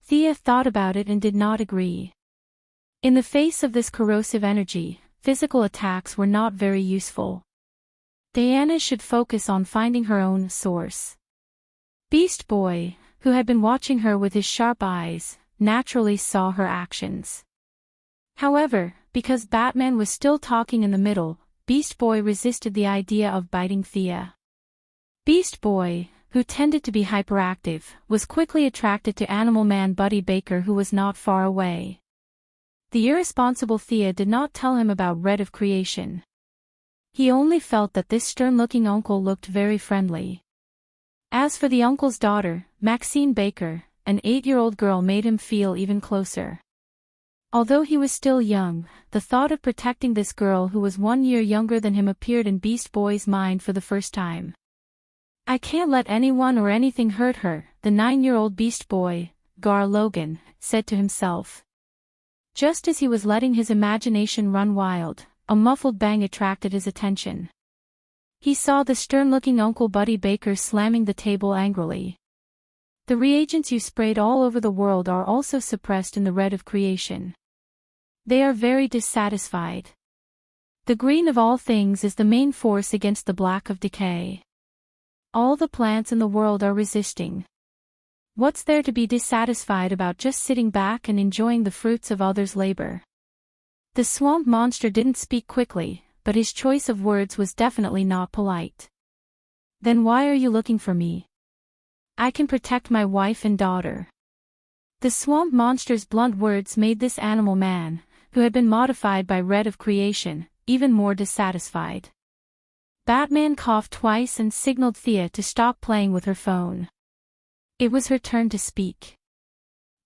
Thea thought about it and did not agree. In the face of this corrosive energy, physical attacks were not very useful. Diana should focus on finding her own source. Beast Boy, who had been watching her with his sharp eyes, naturally saw her actions. However, because Batman was still talking in the middle, Beast Boy resisted the idea of biting Thea. Beast Boy, who tended to be hyperactive, was quickly attracted to Animal Man Buddy Baker, who was not far away. The irresponsible Thea did not tell him about Red of Creation. He only felt that this stern-looking uncle looked very friendly. As for the uncle's daughter, Maxine Baker, an 8-year-old girl made him feel even closer. Although he was still young, the thought of protecting this girl who was 1 year younger than him appeared in Beast Boy's mind for the first time. I can't let anyone or anything hurt her, the 9-year-old Beast Boy, Gar Logan, said to himself. Just as he was letting his imagination run wild, a muffled bang attracted his attention. He saw the stern-looking Uncle Buddy Baker slamming the table angrily. The reagents you sprayed all over the world are also suppressed in the Red of Creation. They are very dissatisfied. The green of all things is the main force against the black of decay. All the plants in the world are resisting. What's there to be dissatisfied about just sitting back and enjoying the fruits of others' labor? The swamp monster didn't speak quickly, but his choice of words was definitely not polite. Then why are you looking for me? I can protect my wife and daughter. The swamp monster's blunt words made this animal man, who had been modified by Red of Creation, even more dissatisfied. Batman coughed twice and signaled Thea to stop playing with her phone. It was her turn to speak.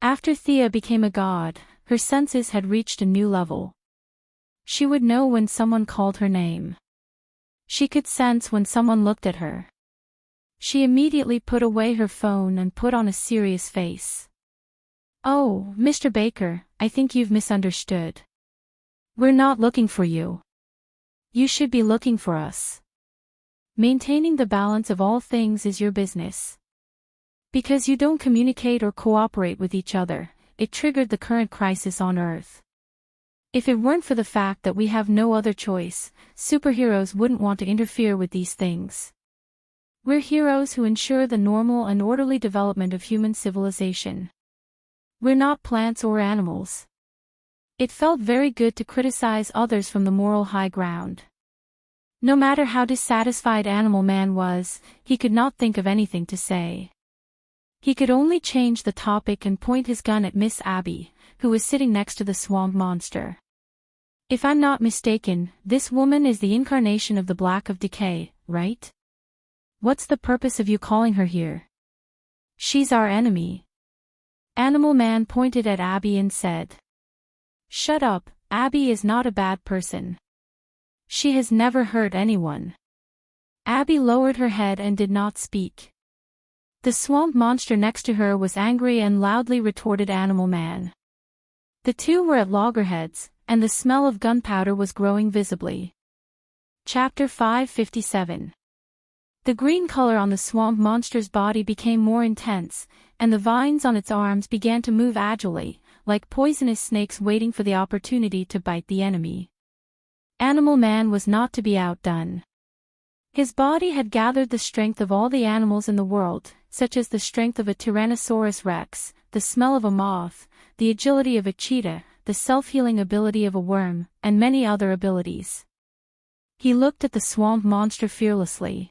After Thea became a god, her senses had reached a new level. She would know when someone called her name. She could sense when someone looked at her. She immediately put away her phone and put on a serious face. Oh, Mr. Baker, I think you've misunderstood. We're not looking for you. You should be looking for us. Maintaining the balance of all things is your business. Because you don't communicate or cooperate with each other, it triggered the current crisis on Earth. If it weren't for the fact that we have no other choice, superheroes wouldn't want to interfere with these things. We're heroes who ensure the normal and orderly development of human civilization. We're not plants or animals. It felt very good to criticize others from the moral high ground. No matter how dissatisfied Animal Man was, he could not think of anything to say. He could only change the topic and point his gun at Miss Abby, who was sitting next to the swamp monster. If I'm not mistaken, this woman is the incarnation of the Black of Decay, right? What's the purpose of you calling her here? She's our enemy. Animal Man pointed at Abby and said. Shut up, Abby is not a bad person. She has never hurt anyone. Abby lowered her head and did not speak. The swamp monster next to her was angry and loudly retorted Animal Man. The two were at loggerheads, and the smell of gunpowder was growing visibly. Chapter 557. The green color on the swamp monster's body became more intense, and the vines on its arms began to move agilely, like poisonous snakes waiting for the opportunity to bite the enemy. Animal Man was not to be outdone. His body had gathered the strength of all the animals in the world, such as the strength of a Tyrannosaurus rex, the smell of a moth, the agility of a cheetah, the self-healing ability of a worm, and many other abilities. He looked at the swamp monster fearlessly.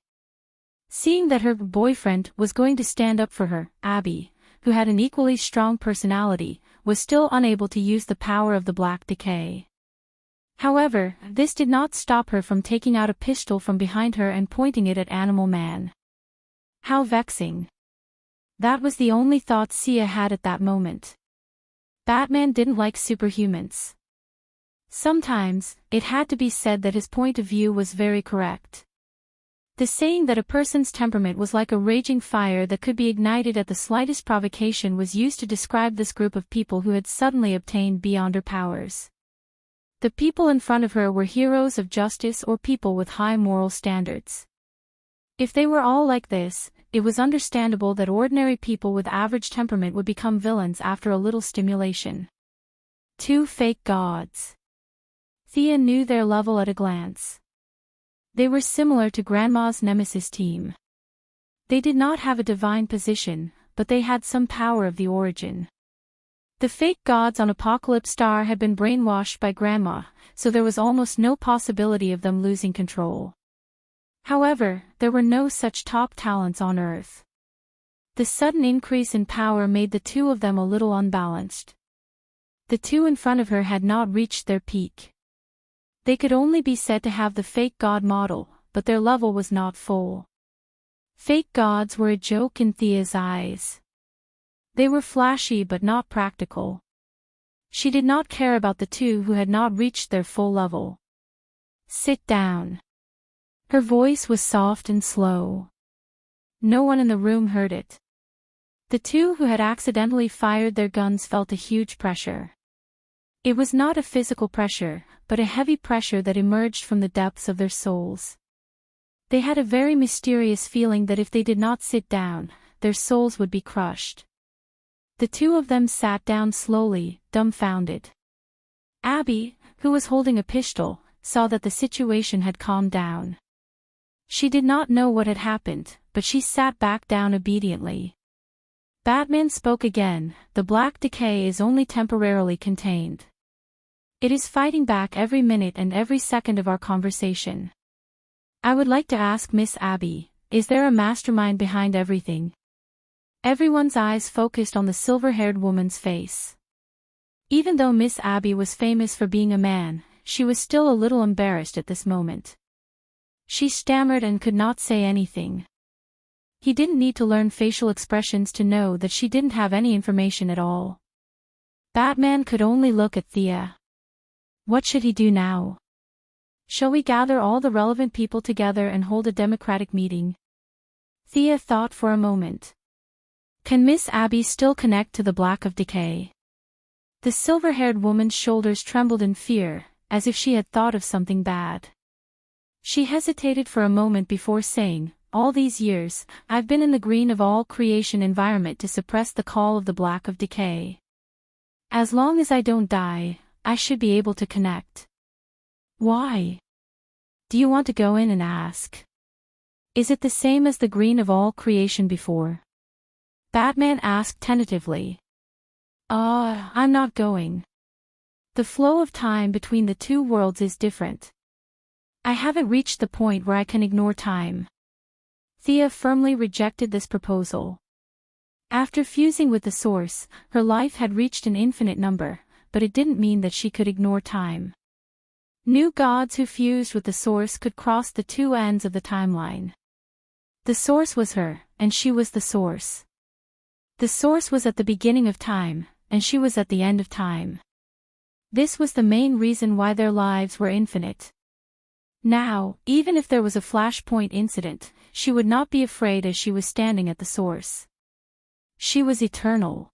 Seeing that her boyfriend was going to stand up for her, Abby, who had an equally strong personality, was still unable to use the power of the Black Decay. However, this did not stop her from taking out a pistol from behind her and pointing it at Animal Man. How vexing. That was the only thought Sia had at that moment. Batman didn't like superhumans. Sometimes, it had to be said that his point of view was very correct. The saying that a person's temperament was like a raging fire that could be ignited at the slightest provocation was used to describe this group of people who had suddenly obtained beyond her powers. The people in front of her were heroes of justice or people with high moral standards. If they were all like this, it was understandable that ordinary people with average temperament would become villains after a little stimulation. Two fake gods. Thea knew their level at a glance. They were similar to Grandma's nemesis team. They did not have a divine position, but they had some power of the origin. The fake gods on Apocalypse Star had been brainwashed by Grandma, so there was almost no possibility of them losing control. However, there were no such top talents on Earth. The sudden increase in power made the two of them a little unbalanced. The two in front of her had not reached their peak. They could only be said to have the fake god model, but their level was not full. Fake gods were a joke in Thea's eyes. They were flashy but not practical. She did not care about the two who had not reached their full level. Sit down. Her voice was soft and slow. No one in the room heard it. The two who had accidentally fired their guns felt a huge pressure. It was not a physical pressure, but a heavy pressure that emerged from the depths of their souls. They had a very mysterious feeling that if they did not sit down, their souls would be crushed. The two of them sat down slowly, dumbfounded. Abby, who was holding a pistol, saw that the situation had calmed down. She did not know what had happened, but she sat back down obediently. Batman spoke again. The black decay is only temporarily contained. It is fighting back every minute and every second of our conversation. I would like to ask Miss Abby, is there a mastermind behind everything? Everyone's eyes focused on the silver-haired woman's face. Even though Miss Abby was famous for being a man, she was still a little embarrassed at this moment. She stammered and could not say anything. He didn't need to learn facial expressions to know that she didn't have any information at all. Batman could only look at Thea. What should he do now? Shall we gather all the relevant people together and hold a democratic meeting? Thea thought for a moment. Can Miss Abby still connect to the black of decay? The silver-haired woman's shoulders trembled in fear, as if she had thought of something bad. She hesitated for a moment before saying, all these years, I've been in the green of all creation environment to suppress the call of the black of decay. As long as I don't die, I should be able to connect. Why? Do you want to go in and ask? Is it the same as the green of all creation before? Batman asked tentatively. I'm not going. The flow of time between the two worlds is different. I haven't reached the point where I can ignore time. Thea firmly rejected this proposal. After fusing with the source, her life had reached an infinite number, but it didn't mean that she could ignore time. New gods who fused with the source could cross the two ends of the timeline. The source was her, and she was the source. The source was at the beginning of time, and she was at the end of time. This was the main reason why their lives were infinite. Now, even if there was a flashpoint incident, she would not be afraid as she was standing at the source. She was eternal.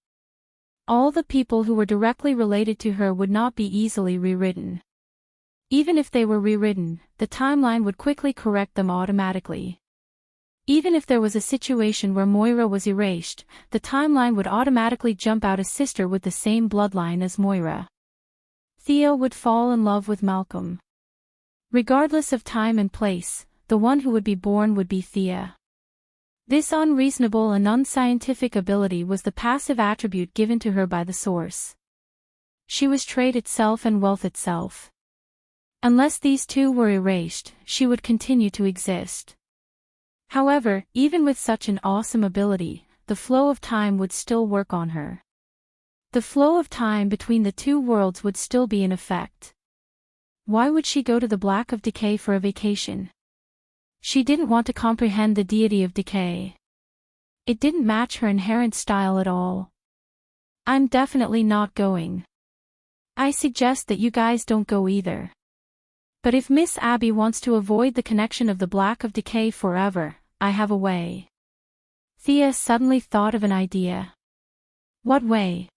All the people who were directly related to her would not be easily rewritten. Even if they were rewritten, the timeline would quickly correct them automatically. Even if there was a situation where Moira was erased, the timeline would automatically jump out a sister with the same bloodline as Moira. Thea would fall in love with Malcolm. Regardless of time and place, the one who would be born would be Thea. This unreasonable and unscientific ability was the passive attribute given to her by the source. She was trade itself and wealth itself. Unless these two were erased, she would continue to exist. However, even with such an awesome ability, the flow of time would still work on her. The flow of time between the two worlds would still be in effect. Why would she go to the black of decay for a vacation? She didn't want to comprehend the deity of decay. It didn't match her inherent style at all. I'm definitely not going. I suggest that you guys don't go either. But if Miss Abby wants to avoid the connection of the black of decay forever, I have a way. Thea suddenly thought of an idea. What way?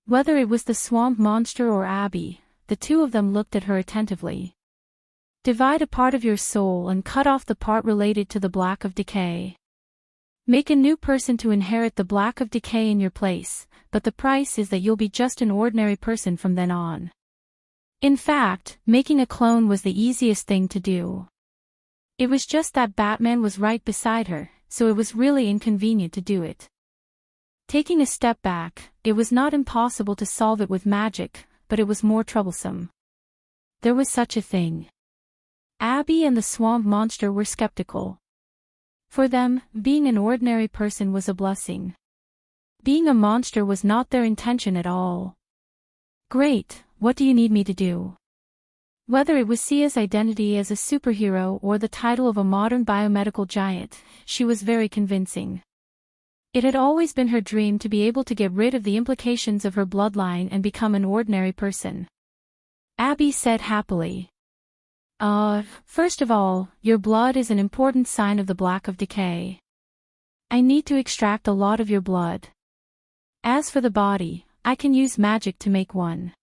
Whether it was the swamp monster or Abby, the two of them looked at her attentively. Divide a part of your soul and cut off the part related to the black of decay. Make a new person to inherit the black of decay in your place, but the price is that you'll be just an ordinary person from then on. In fact, making a clone was the easiest thing to do. It was just that Batman was right beside her, so it was really inconvenient to do it. Taking a step back, it was not impossible to solve it with magic, but it was more troublesome. There was such a thing. Abby and the swamp monster were skeptical. For them, being an ordinary person was a blessing. Being a monster was not their intention at all. Great, what do you need me to do? Whether it was Sia's identity as a superhero or the title of a modern biomedical giant, she was very convincing. It had always been her dream to be able to get rid of the implications of her bloodline and become an ordinary person. Abby said happily. First of all, your blood is an important sign of the black of decay. I need to extract a lot of your blood. As for the body, I can use magic to make one.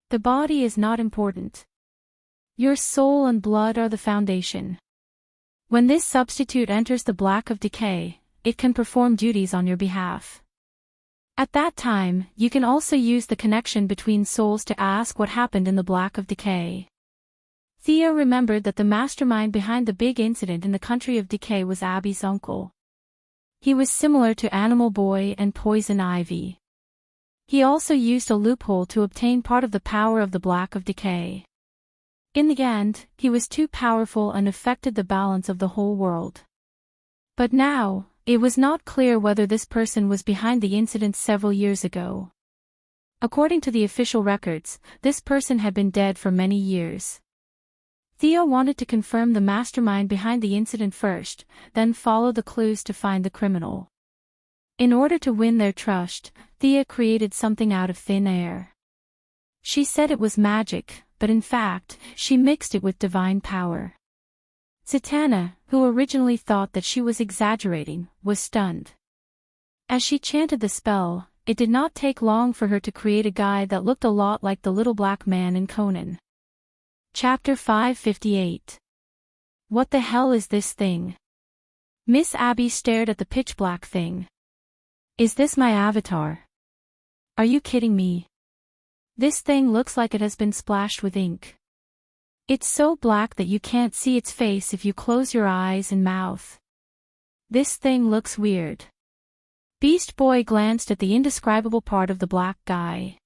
The body is not important. Your soul and blood are the foundation. When this substitute enters the black of decay, it can perform duties on your behalf. At that time, you can also use the connection between souls to ask what happened in the black of decay. Thea remembered that the mastermind behind the big incident in the country of decay was Abby's uncle. He was similar to Animal Boy and Poison Ivy. He also used a loophole to obtain part of the power of the black of decay. In the end, he was too powerful and affected the balance of the whole world. But now, it was not clear whether this person was behind the incident several years ago. According to the official records, this person had been dead for many years. Thea wanted to confirm the mastermind behind the incident first, then follow the clues to find the criminal. In order to win their trust, Thea created something out of thin air. She said it was magic, but in fact, she mixed it with divine power. Zatanna, who originally thought that she was exaggerating, was stunned. As she chanted the spell, it did not take long for her to create a guy that looked a lot like the little black man in Conan. Chapter 558. What the hell is this thing? Miss Abby stared at the pitch-black thing. Is this my avatar? Are you kidding me? This thing looks like it has been splashed with ink. It's so black that you can't see its face if you close your eyes and mouth. This thing looks weird. Beast Boy glanced at the indescribable part of the black guy.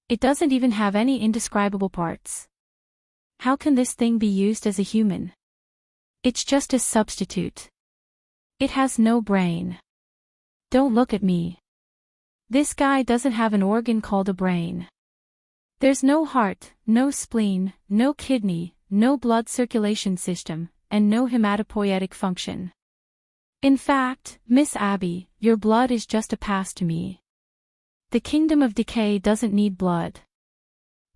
It doesn't even have any indescribable parts. How can this thing be used as a human? It's just a substitute. It has no brain. Don't look at me. This guy doesn't have an organ called a brain. There's no heart, no spleen, no kidney, no blood circulation system, and no hematopoietic function. In fact, Miss Abby, your blood is just a pass to me. The kingdom of decay doesn't need blood.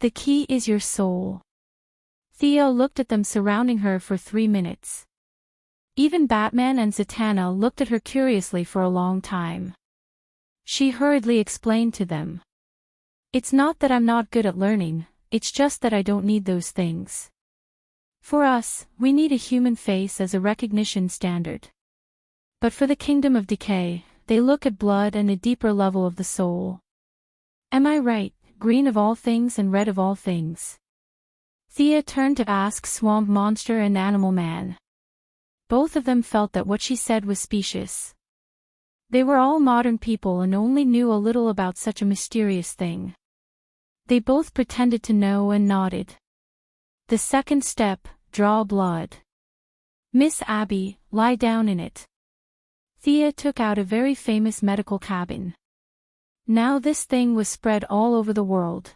The key is your soul. Thea looked at them surrounding her for 3 minutes. Even Batman and Zatanna looked at her curiously for a long time. She hurriedly explained to them. It's not that I'm not good at learning, it's just that I don't need those things. For us, we need a human face as a recognition standard. But for the kingdom of decay, they look at blood and a deeper level of the soul. Am I right, green of all things and red of all things? Thea turned to ask Swamp Monster and Animal Man. Both of them felt that what she said was specious. They were all modern people and only knew a little about such a mysterious thing. They both pretended to know and nodded. The second step, draw blood. Miss Abby, lie down in it. Thea took out a very famous medical cabin. Now this thing was spread all over the world.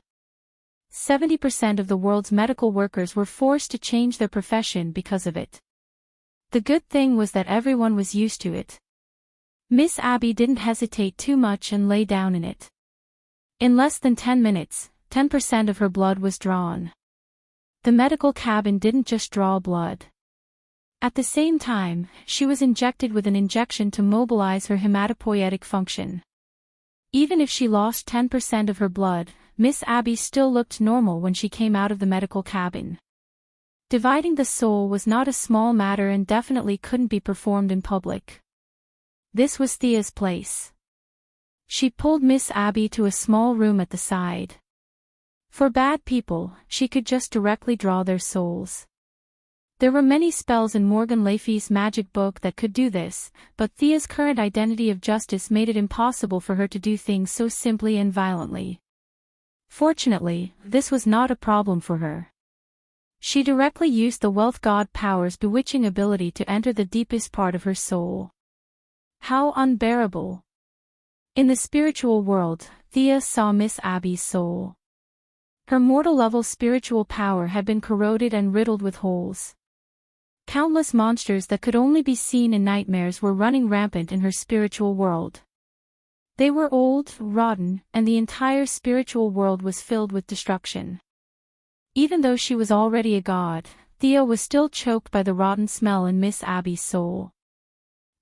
70% of the world's medical workers were forced to change their profession because of it. The good thing was that everyone was used to it. Miss Abby didn't hesitate too much and lay down in it. In less than 10 minutes, 10% of her blood was drawn. The medical cabin didn't just draw blood. At the same time, she was injected with an injection to mobilize her hematopoietic function. Even if she lost 10% of her blood, Miss Abby still looked normal when she came out of the medical cabin. Dividing the soul was not a small matter and definitely couldn't be performed in public. This was Thea's place. She pulled Miss Abby to a small room at the side. For bad people, she could just directly draw their souls. There were many spells in Morgan Le Fay's magic book that could do this, but Thea's current identity of justice made it impossible for her to do things so simply and violently. Fortunately, this was not a problem for her. She directly used the Wealth God Power's bewitching ability to enter the deepest part of her soul. How unbearable! In the spiritual world, Thea saw Miss Abby's soul. Her mortal-level spiritual power had been corroded and riddled with holes. Countless monsters that could only be seen in nightmares were running rampant in her spiritual world. They were old, rotten, and the entire spiritual world was filled with destruction. Even though she was already a god, Thea was still choked by the rotten smell in Miss Abby's soul.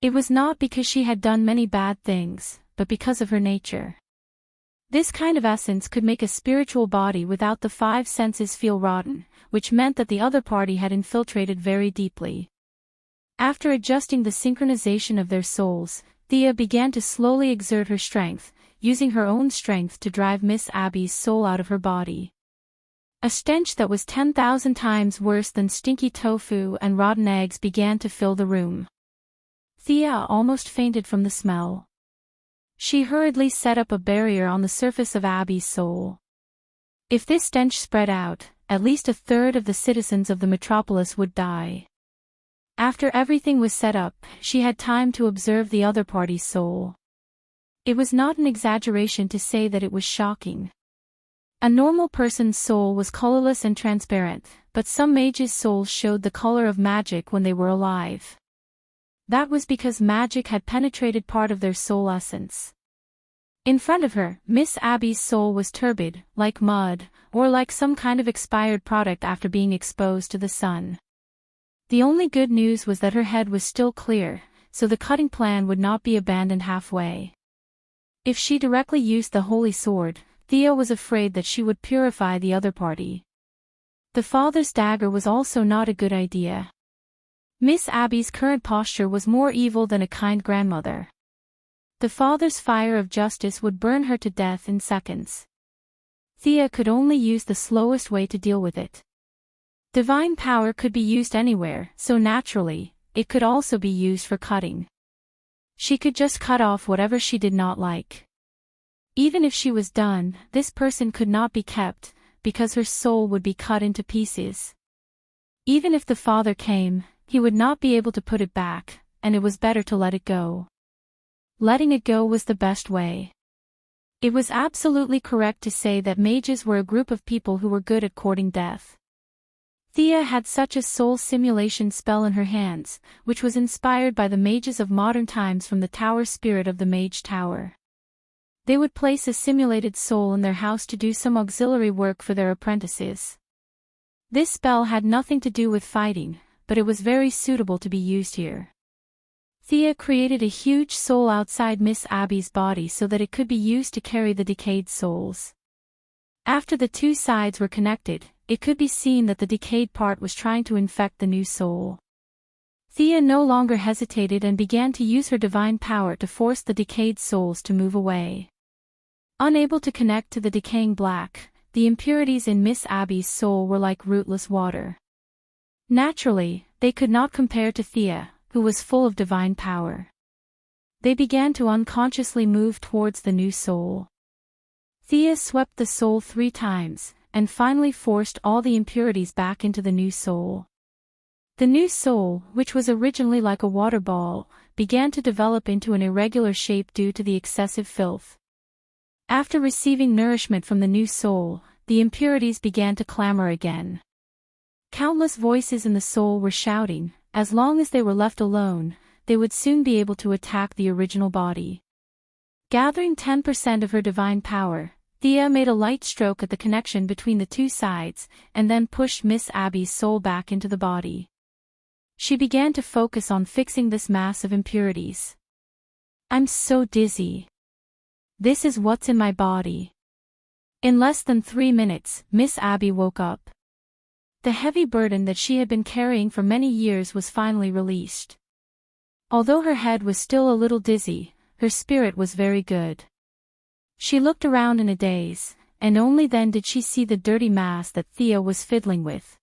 It was not because she had done many bad things, but because of her nature. This kind of essence could make a spiritual body without the five senses feel rotten, which meant that the other party had infiltrated very deeply. After adjusting the synchronization of their souls, Thea began to slowly exert her strength, using her own strength to drive Miss Abby's soul out of her body. A stench that was 10,000 times worse than stinky tofu and rotten eggs began to fill the room. Thea almost fainted from the smell. She hurriedly set up a barrier on the surface of Abby's soul. If this stench spread out, at least a third of the citizens of the metropolis would die. After everything was set up, she had time to observe the other party's soul. It was not an exaggeration to say that it was shocking. A normal person's soul was colorless and transparent, but some mages' souls showed the color of magic when they were alive. That was because magic had penetrated part of their soul essence. In front of her, Miss Abby's soul was turbid, like mud, or like some kind of expired product after being exposed to the sun. The only good news was that her head was still clear, so the cutting plan would not be abandoned halfway. If she directly used the holy sword, Thea was afraid that she would purify the other party. The father's dagger was also not a good idea. Miss Abby's current posture was more evil than a kind grandmother. The father's fire of justice would burn her to death in seconds. Thea could only use the slowest way to deal with it. Divine power could be used anywhere, so naturally, it could also be used for cutting. She could just cut off whatever she did not like. Even if she was done, this person could not be kept, because her soul would be cut into pieces. Even if the father came, he would not be able to put it back, and it was better to let it go. Letting it go was the best way. It was absolutely correct to say that mages were a group of people who were good at courting death. Thea had such a soul simulation spell in her hands, which was inspired by the mages of modern times from the tower spirit of the Mage Tower. They would place a simulated soul in their house to do some auxiliary work for their apprentices. This spell had nothing to do with fighting, but it was very suitable to be used here. Thea created a huge soul outside Miss Abby's body so that it could be used to carry the decayed souls. After the two sides were connected, it could be seen that the decayed part was trying to infect the new soul. Thea no longer hesitated and began to use her divine power to force the decayed souls to move away. Unable to connect to the decaying black, the impurities in Miss Abby's soul were like rootless water. Naturally, they could not compare to Thea, who was full of divine power. They began to unconsciously move towards the new soul. Thea swept the soul 3 times, and finally forced all the impurities back into the new soul. The new soul, which was originally like a water ball, began to develop into an irregular shape due to the excessive filth. After receiving nourishment from the new soul, the impurities began to clamor again. Countless voices in the soul were shouting, as long as they were left alone, they would soon be able to attack the original body. Gathering 10% of her divine power, Thea made a light stroke at the connection between the two sides, and then pushed Miss Abby's soul back into the body. She began to focus on fixing this mass of impurities. I'm so dizzy. This is what's in my body. In less than 3 minutes, Miss Abby woke up. The heavy burden that she had been carrying for many years was finally released. Although her head was still a little dizzy, her spirit was very good. She looked around in a daze, and only then did she see the dirty mass that Thea was fiddling with.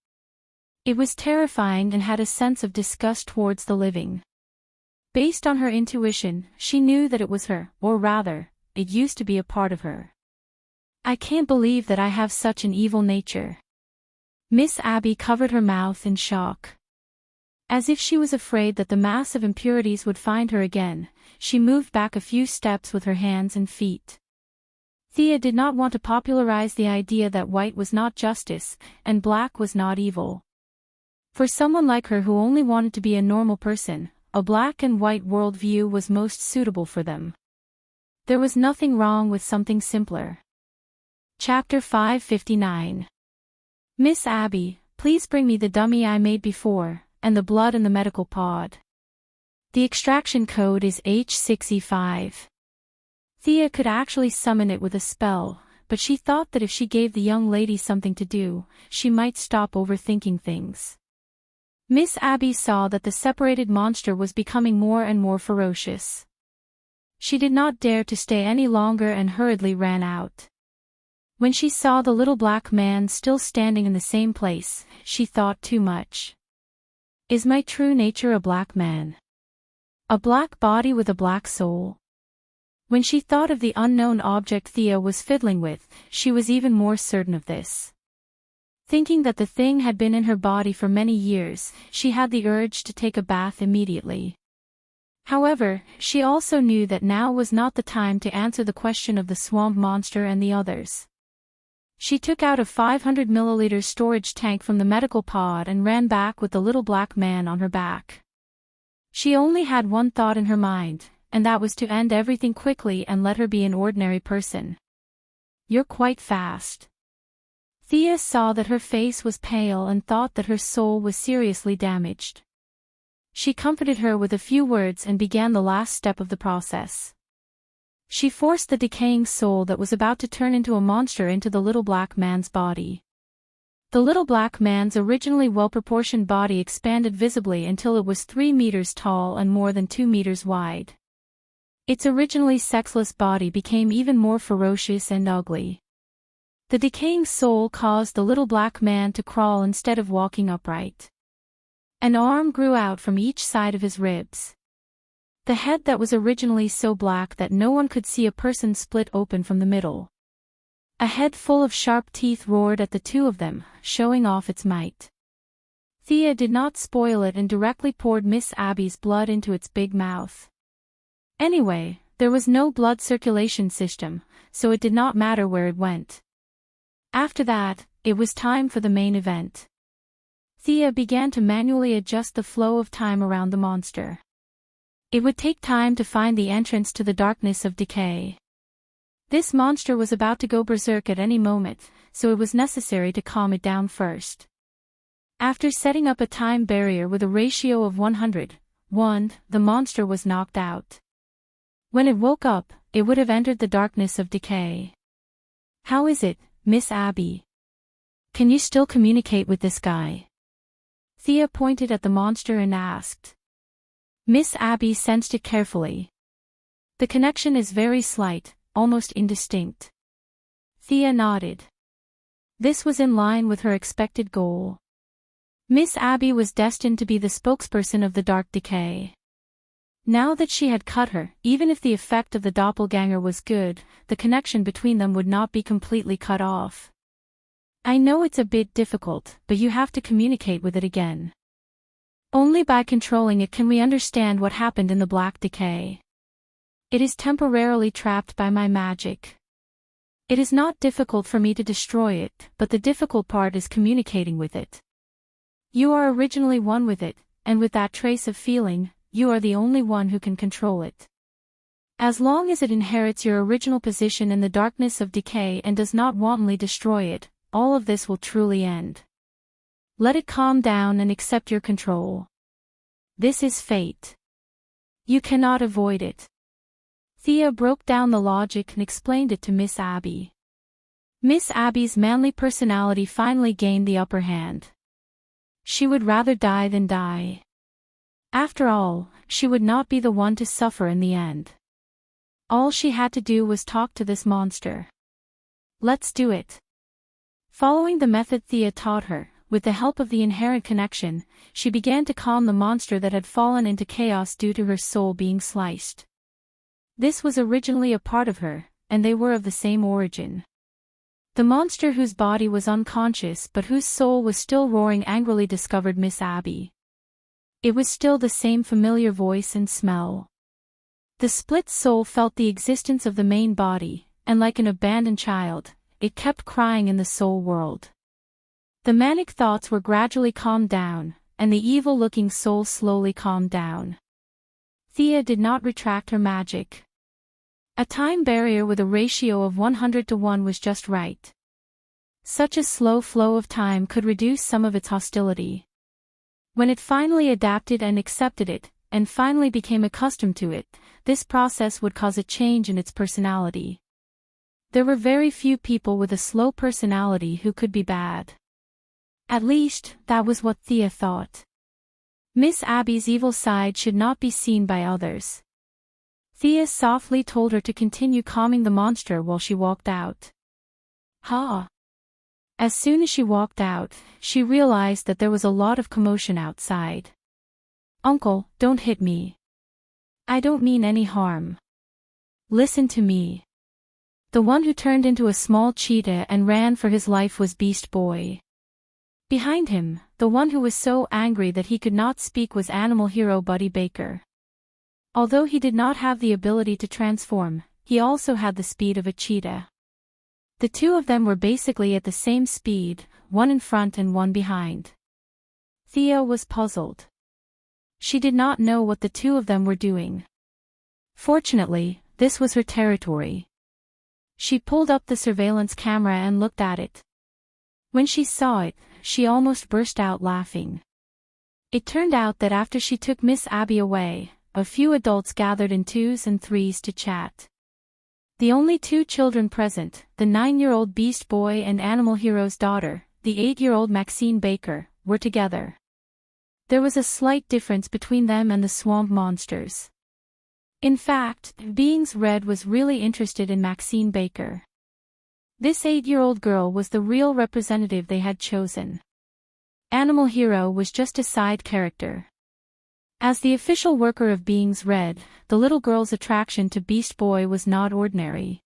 It was terrifying and had a sense of disgust towards the living. Based on her intuition, she knew that it was her, or rather, it used to be a part of her. I can't believe that I have such an evil nature. Miss Abby covered her mouth in shock. As if she was afraid that the mass of impurities would find her again, she moved back a few steps with her hands and feet. Thea did not want to popularize the idea that white was not justice, and black was not evil. For someone like her who only wanted to be a normal person, a black and white worldview was most suitable for them. There was nothing wrong with something simpler. Chapter 559. Miss Abby, please bring me the dummy I made before, and the blood in the medical pod. The extraction code is H6E5. Thea could actually summon it with a spell, but she thought that if she gave the young lady something to do, she might stop overthinking things. Miss Abby saw that the separated monster was becoming more and more ferocious. She did not dare to stay any longer and hurriedly ran out. When she saw the little black man still standing in the same place, she thought too much. Is my true nature a black man? A black body with a black soul? When she thought of the unknown object Thea was fiddling with, she was even more certain of this. Thinking that the thing had been in her body for many years, she had the urge to take a bath immediately. However, she also knew that now was not the time to answer the question of the swamp monster and the others. She took out a 500 milliliter storage tank from the medical pod and ran back with the little black man on her back. She only had one thought in her mind, and that was to end everything quickly and let her be an ordinary person. You're quite fast. Thea saw that her face was pale and thought that her soul was seriously damaged. She comforted her with a few words and began the last step of the process. She forced the decaying soul that was about to turn into a monster into the little black man's body. The little black man's originally well-proportioned body expanded visibly until it was 3 meters tall and more than 2 meters wide. Its originally sexless body became even more ferocious and ugly. The decaying soul caused the little black man to crawl instead of walking upright. An arm grew out from each side of his ribs. The head that was originally so black that no one could see a person split open from the middle. A head full of sharp teeth roared at the two of them, showing off its might. Thea did not spoil it and directly poured Miss Abby's blood into its big mouth. Anyway, there was no blood circulation system, so it did not matter where it went. After that, it was time for the main event. Thea began to manually adjust the flow of time around the monster. It would take time to find the entrance to the darkness of decay. This monster was about to go berserk at any moment, so it was necessary to calm it down first. After setting up a time barrier with a ratio of 101, the monster was knocked out. When it woke up, it would have entered the darkness of decay. How is it, Miss Abby? Can you still communicate with this guy? Thea pointed at the monster and asked. Miss Abby sensed it carefully. The connection is very slight, almost indistinct. Thea nodded. This was in line with her expected goal. Miss Abby was destined to be the spokesperson of the dark decay. Now that she had cut her, even if the effect of the doppelganger was good, the connection between them would not be completely cut off. I know it's a bit difficult, but you have to communicate with it again. Only by controlling it can we understand what happened in the black decay. It is temporarily trapped by my magic. It is not difficult for me to destroy it, but the difficult part is communicating with it. You are originally one with it, and with that trace of feeling, you are the only one who can control it. As long as it inherits your original position in the darkness of decay and does not wantonly destroy it, all of this will truly end. Let it calm down and accept your control. This is fate. You cannot avoid it. Thea broke down the logic and explained it to Miss Abby. Miss Abby's manly personality finally gained the upper hand. She would rather die than die. After all, she would not be the one to suffer in the end. All she had to do was talk to this monster. Let's do it. Following the method Thea taught her, with the help of the inherent connection, she began to calm the monster that had fallen into chaos due to her soul being sliced. This was originally a part of her, and they were of the same origin. The monster whose body was unconscious but whose soul was still roaring angrily discovered Miss Abby. It was still the same familiar voice and smell. The split soul felt the existence of the main body, and like an abandoned child, it kept crying in the soul world. The manic thoughts were gradually calmed down, and the evil-looking soul slowly calmed down. Thea did not retract her magic. A time barrier with a ratio of 100 to 1 was just right. Such a slow flow of time could reduce some of its hostility. When it finally adapted and accepted it, and finally became accustomed to it, this process would cause a change in its personality. There were very few people with a slow personality who could be bad. At least, that was what Thea thought. Miss Abby's evil side should not be seen by others. Thea softly told her to continue calming the monster while she walked out. As soon as she walked out, she realized that there was a lot of commotion outside. "Uncle, don't hit me. I don't mean any harm. Listen to me." The one who turned into a small cheetah and ran for his life was Beast Boy. Behind him, the one who was so angry that he could not speak was animal hero Buddy Baker. Although he did not have the ability to transform, he also had the speed of a cheetah. The two of them were basically at the same speed, one in front and one behind. Thea was puzzled. She did not know what the two of them were doing. Fortunately, this was her territory. She pulled up the surveillance camera and looked at it. When she saw it, she almost burst out laughing. It turned out that after she took Miss Abby away, a few adults gathered in 2s and 3s to chat. The only two children present, the 9-year-old Beast Boy and Animal Hero's daughter, the 8-year-old Maxine Baker, were together. There was a slight difference between them and the swamp monsters. In fact, Beings Red was really interested in Maxine Baker. This 8-year-old girl was the real representative they had chosen. Animal Hero was just a side character. As the official worker of Beings Red, the little girl's attraction to Beast Boy was not ordinary.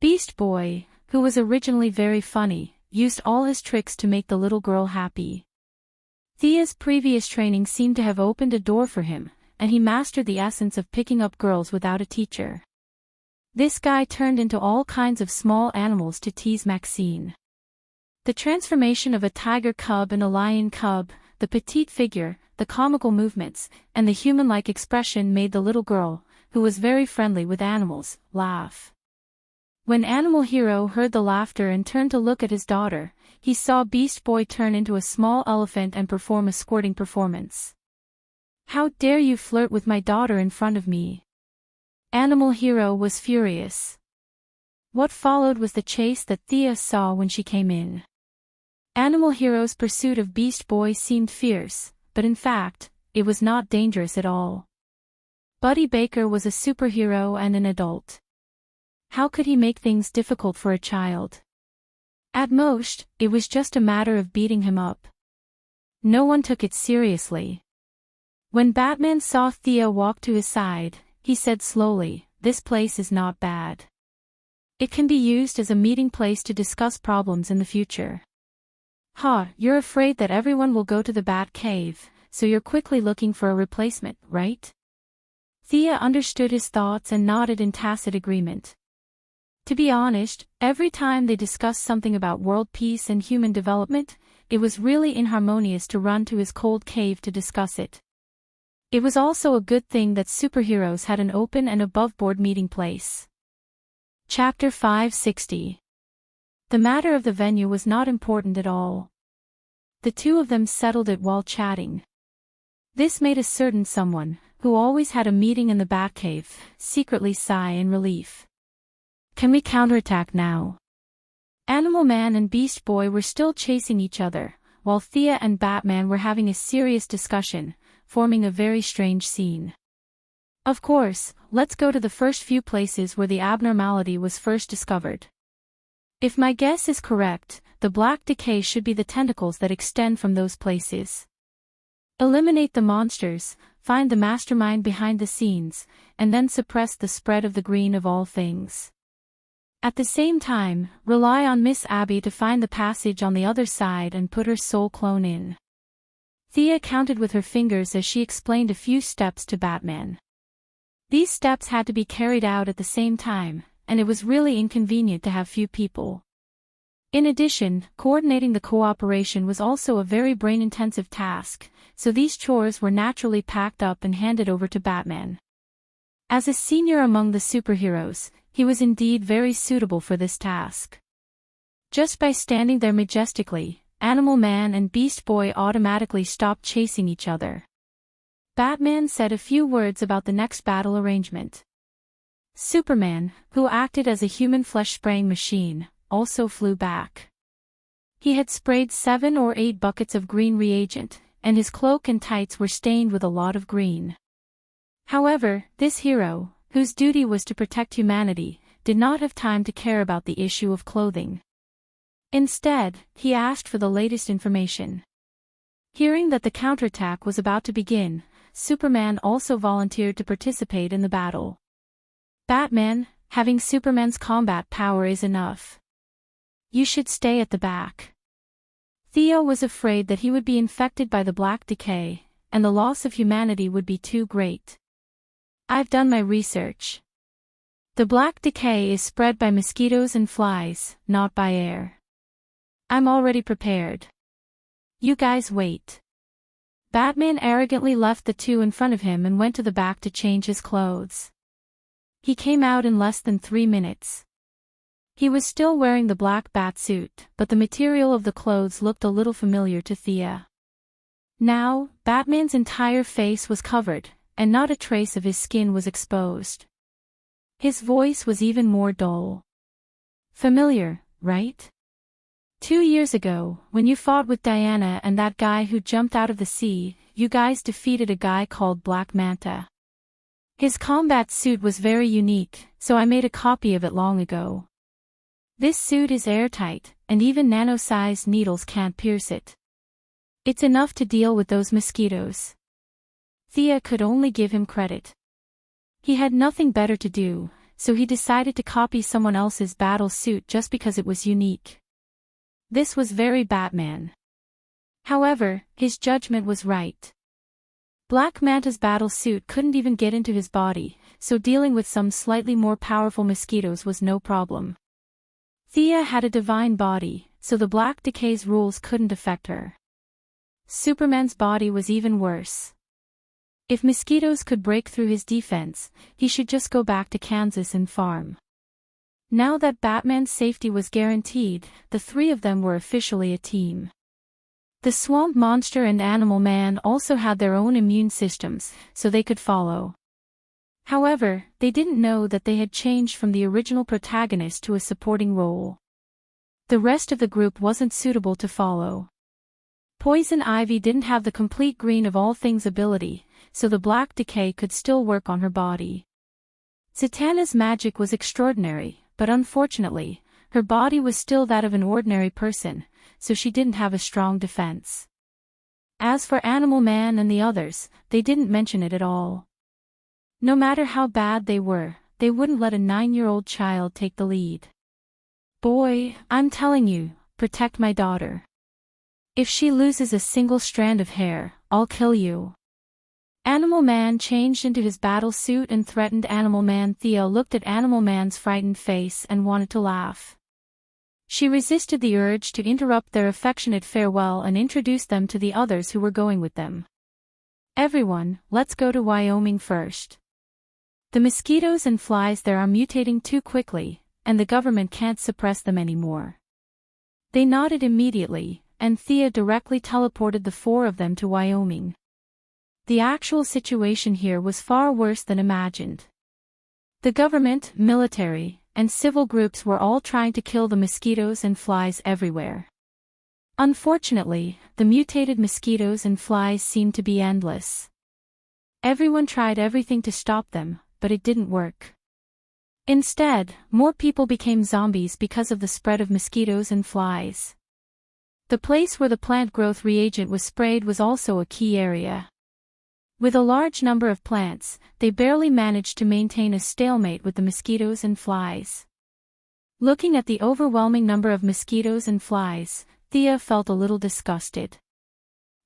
Beast Boy, who was originally very funny, used all his tricks to make the little girl happy. Thea's previous training seemed to have opened a door for him, and he mastered the essence of picking up girls without a teacher. This guy turned into all kinds of small animals to tease Maxine. The transformation of a tiger cub and a lion cub, the petite figure, the comical movements, and the human-like expression made the little girl, who was very friendly with animals, laugh. When Animal Hero heard the laughter and turned to look at his daughter, he saw Beast Boy turn into a small elephant and perform a squirting performance. "How dare you flirt with my daughter in front of me?" Animal Hero was furious. What followed was the chase that Thea saw when she came in. Animal Hero's pursuit of Beast Boy seemed fierce, but in fact, it was not dangerous at all. Buddy Baker was a superhero and an adult. How could he make things difficult for a child? At most, it was just a matter of beating him up. No one took it seriously. When Batman saw Thea walk to his side, he said slowly, "This place is not bad. It can be used as a meeting place to discuss problems in the future." You're afraid that everyone will go to the Bat Cave, so you're quickly looking for a replacement, right? Thea understood his thoughts and nodded in tacit agreement. To be honest, every time they discussed something about world peace and human development, it was really inharmonious to run to his cold cave to discuss it. It was also a good thing that superheroes had an open and above-board meeting place. Chapter 560. The matter of the venue was not important at all. The two of them settled it while chatting. This made a certain someone, who always had a meeting in the Batcave, secretly sigh in relief. Can we counterattack now? Animal Man and Beast Boy were still chasing each other, while Thea and Batman were having a serious discussion, forming a very strange scene. Of course, let's go to the first few places where the abnormality was first discovered. If my guess is correct, the black decay should be the tentacles that extend from those places. Eliminate the monsters, find the mastermind behind the scenes, and then suppress the spread of the green of all things. At the same time, rely on Miss Abby to find the passage on the other side and put her soul clone in. Thea counted with her fingers as she explained a few steps to Batman. These steps had to be carried out at the same time, and it was really inconvenient to have few people. In addition, coordinating the cooperation was also a very brain-intensive task, so these chores were naturally packed up and handed over to Batman. As a senior among the superheroes, he was indeed very suitable for this task. Just by standing there majestically, Animal Man and Beast Boy automatically stopped chasing each other. Batman said a few words about the next battle arrangement. Superman, who acted as a human flesh-spraying machine, also flew back. He had sprayed 7 or 8 buckets of green reagent, and his cloak and tights were stained with a lot of green. However, this hero, whose duty was to protect humanity, did not have time to care about the issue of clothing. Instead, he asked for the latest information. Hearing that the counterattack was about to begin, Superman also volunteered to participate in the battle. Batman, having Superman's combat power is enough. You should stay at the back. Theo was afraid that he would be infected by the Black Decay, and the loss of humanity would be too great. I've done my research. The Black Decay is spread by mosquitoes and flies, not by air. I'm already prepared. You guys wait. Batman arrogantly left the two in front of him and went to the back to change his clothes. He came out in less than 3 minutes. He was still wearing the black bat suit, but the material of the clothes looked a little familiar to Thea. Now, Batman's entire face was covered, and not a trace of his skin was exposed. His voice was even more dull. Familiar, right? 2 years ago, when you fought with Diana and that guy who jumped out of the sea, you guys defeated a guy called Black Manta. His combat suit was very unique, so I made a copy of it long ago. This suit is airtight, and even nano-sized needles can't pierce it. It's enough to deal with those mosquitoes. Thea could only give him credit. He had nothing better to do, so he decided to copy someone else's battle suit just because it was unique. This was very Batman. However, his judgment was right. Black Manta's battle suit couldn't even get into his body, so dealing with some slightly more powerful mosquitoes was no problem. Thea had a divine body, so the Black Decay's rules couldn't affect her. Superman's body was even worse. If mosquitoes could break through his defense, he should just go back to Kansas and farm. Now that Batman's safety was guaranteed, the three of them were officially a team. The Swamp Monster and Animal Man also had their own immune systems, so they could follow. However, they didn't know that they had changed from the original protagonist to a supporting role. The rest of the group wasn't suitable to follow. Poison Ivy didn't have the complete green of all things ability, so the Black Decay could still work on her body. Zatanna's magic was extraordinary, but unfortunately, her body was still that of an ordinary person, so she didn't have a strong defense. As for Animal Man and the others, they didn't mention it at all. No matter how bad they were, they wouldn't let a 9-year-old child take the lead. Boy, I'm telling you, protect my daughter. If she loses a single strand of hair, I'll kill you. Animal Man changed into his battle suit and threatened Animal Man. Thea looked at Animal Man's frightened face and wanted to laugh. She resisted the urge to interrupt their affectionate farewell and introduce them to the others who were going with them. Everyone, let's go to Wyoming first. The mosquitoes and flies there are mutating too quickly, and the government can't suppress them anymore. They nodded immediately, and Thea directly teleported the four of them to Wyoming. The actual situation here was far worse than imagined. The government, military, and civil groups were all trying to kill the mosquitoes and flies everywhere. Unfortunately, the mutated mosquitoes and flies seemed to be endless. Everyone tried everything to stop them, but it didn't work. Instead, more people became zombies because of the spread of mosquitoes and flies. The place where the plant growth reagent was sprayed was also a key area. With a large number of plants, they barely managed to maintain a stalemate with the mosquitoes and flies. Looking at the overwhelming number of mosquitoes and flies, Thea felt a little disgusted.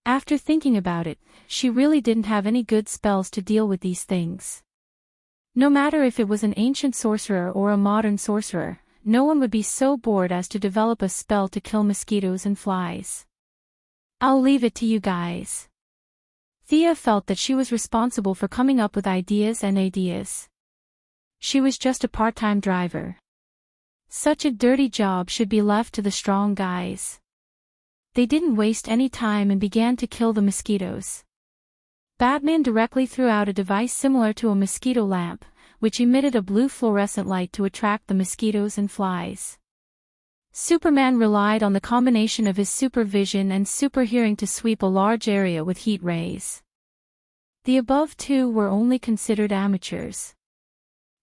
After thinking about it, she really didn't have any good spells to deal with these things. No matter if it was an ancient sorcerer or a modern sorcerer, no one would be so bored as to develop a spell to kill mosquitoes and flies. I'll leave it to you guys. Thea felt that she was responsible for coming up with ideas. She was just a part-time driver. Such a dirty job should be left to the strong guys. They didn't waste any time and began to kill the mosquitoes. Batman directly threw out a device similar to a mosquito lamp, which emitted a blue fluorescent light to attract the mosquitoes and flies. Superman relied on the combination of his supervision and superhearing to sweep a large area with heat rays. The above two were only considered amateurs.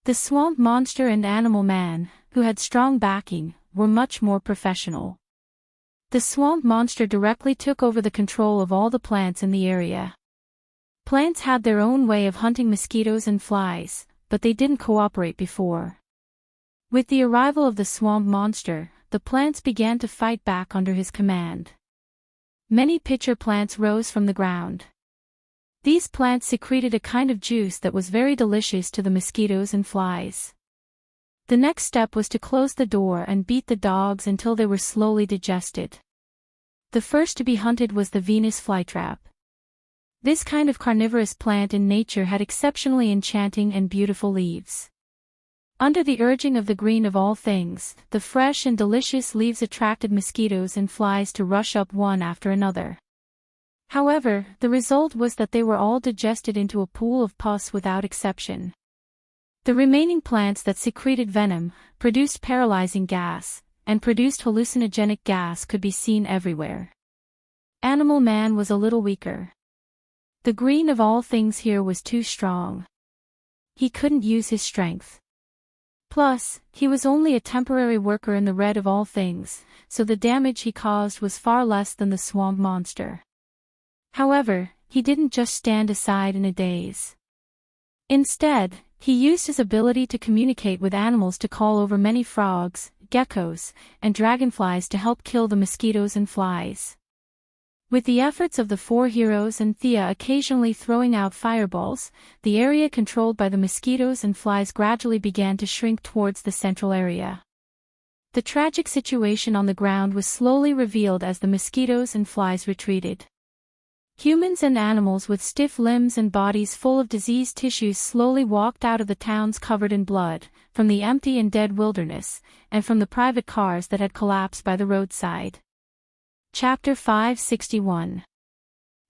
The swamp monster and animal man, who had strong backing, were much more professional. The swamp monster directly took over the control of all the plants in the area. Plants had their own way of hunting mosquitoes and flies, but they didn't cooperate before. With the arrival of the swamp monster, the plants began to fight back under his command. Many pitcher plants rose from the ground. These plants secreted a kind of juice that was very delicious to the mosquitoes and flies. The next step was to close the door and beat the dogs until they were slowly digested. The first to be hunted was the Venus flytrap. This kind of carnivorous plant in nature had exceptionally enchanting and beautiful leaves. Under the urging of the green of all things, the fresh and delicious leaves attracted mosquitoes and flies to rush up one after another. However, the result was that they were all digested into a pool of pus without exception. The remaining plants that secreted venom, produced paralyzing gas, and produced hallucinogenic gas could be seen everywhere. Animal Man was a little weaker. The green of all things here was too strong. He couldn't use his strength. Plus, he was only a temporary worker in the red of all things, so the damage he caused was far less than the swamp monster. However, he didn't just stand aside in a daze. Instead, he used his ability to communicate with animals to call over many frogs, geckos, and dragonflies to help kill the mosquitoes and flies. With the efforts of the four heroes and Thea occasionally throwing out fireballs, the area controlled by the mosquitoes and flies gradually began to shrink towards the central area. The tragic situation on the ground was slowly revealed as the mosquitoes and flies retreated. Humans and animals with stiff limbs and bodies full of diseased tissues slowly walked out of the towns covered in blood, from the empty and dead wilderness, and from the private cars that had collapsed by the roadside. Chapter 561.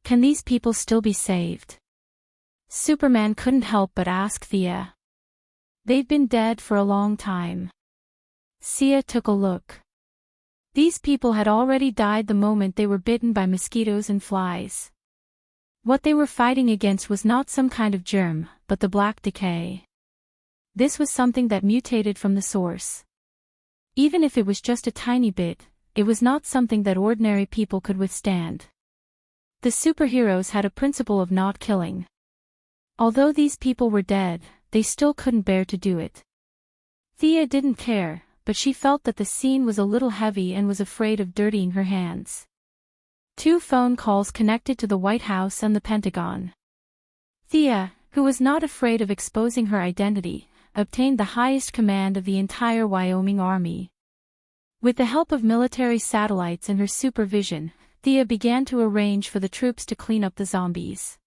Can these people still be saved? Superman couldn't help but ask Thea. They've been dead for a long time. Thea took a look. These people had already died the moment they were bitten by mosquitoes and flies. What they were fighting against was not some kind of germ, but the black decay. This was something that mutated from the source. Even if it was just a tiny bit, it was not something that ordinary people could withstand. The superheroes had a principle of not killing. Although these people were dead, they still couldn't bear to do it. Thea didn't care, but she felt that the scene was a little heavy and was afraid of dirtying her hands. 2 phone calls connected to the White House and the Pentagon. Thea, who was not afraid of exposing her identity, obtained the highest command of the entire Wyoming Army. With the help of military satellites and her supervision, Thea began to arrange for the troops to clean up the zombies.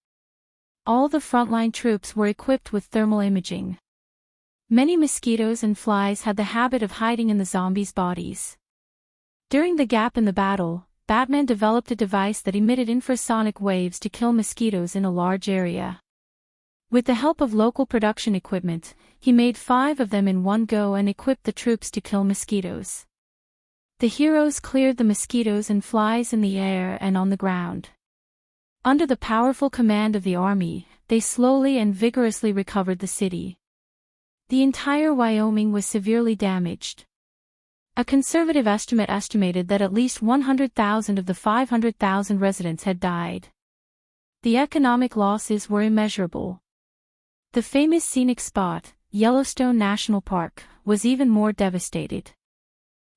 All the frontline troops were equipped with thermal imaging. Many mosquitoes and flies had the habit of hiding in the zombies' bodies. During the gap in the battle, Batman developed a device that emitted infrasonic waves to kill mosquitoes in a large area. With the help of local production equipment, he made 5 of them in one go and equipped the troops to kill mosquitoes. The heroes cleared the mosquitoes and flies in the air and on the ground. Under the powerful command of the army, they slowly and vigorously recovered the city. The entire Wyoming was severely damaged. A conservative estimate estimated that at least 100,000 of the 500,000 residents had died. The economic losses were immeasurable. The famous scenic spot, Yellowstone National Park, was even more devastated.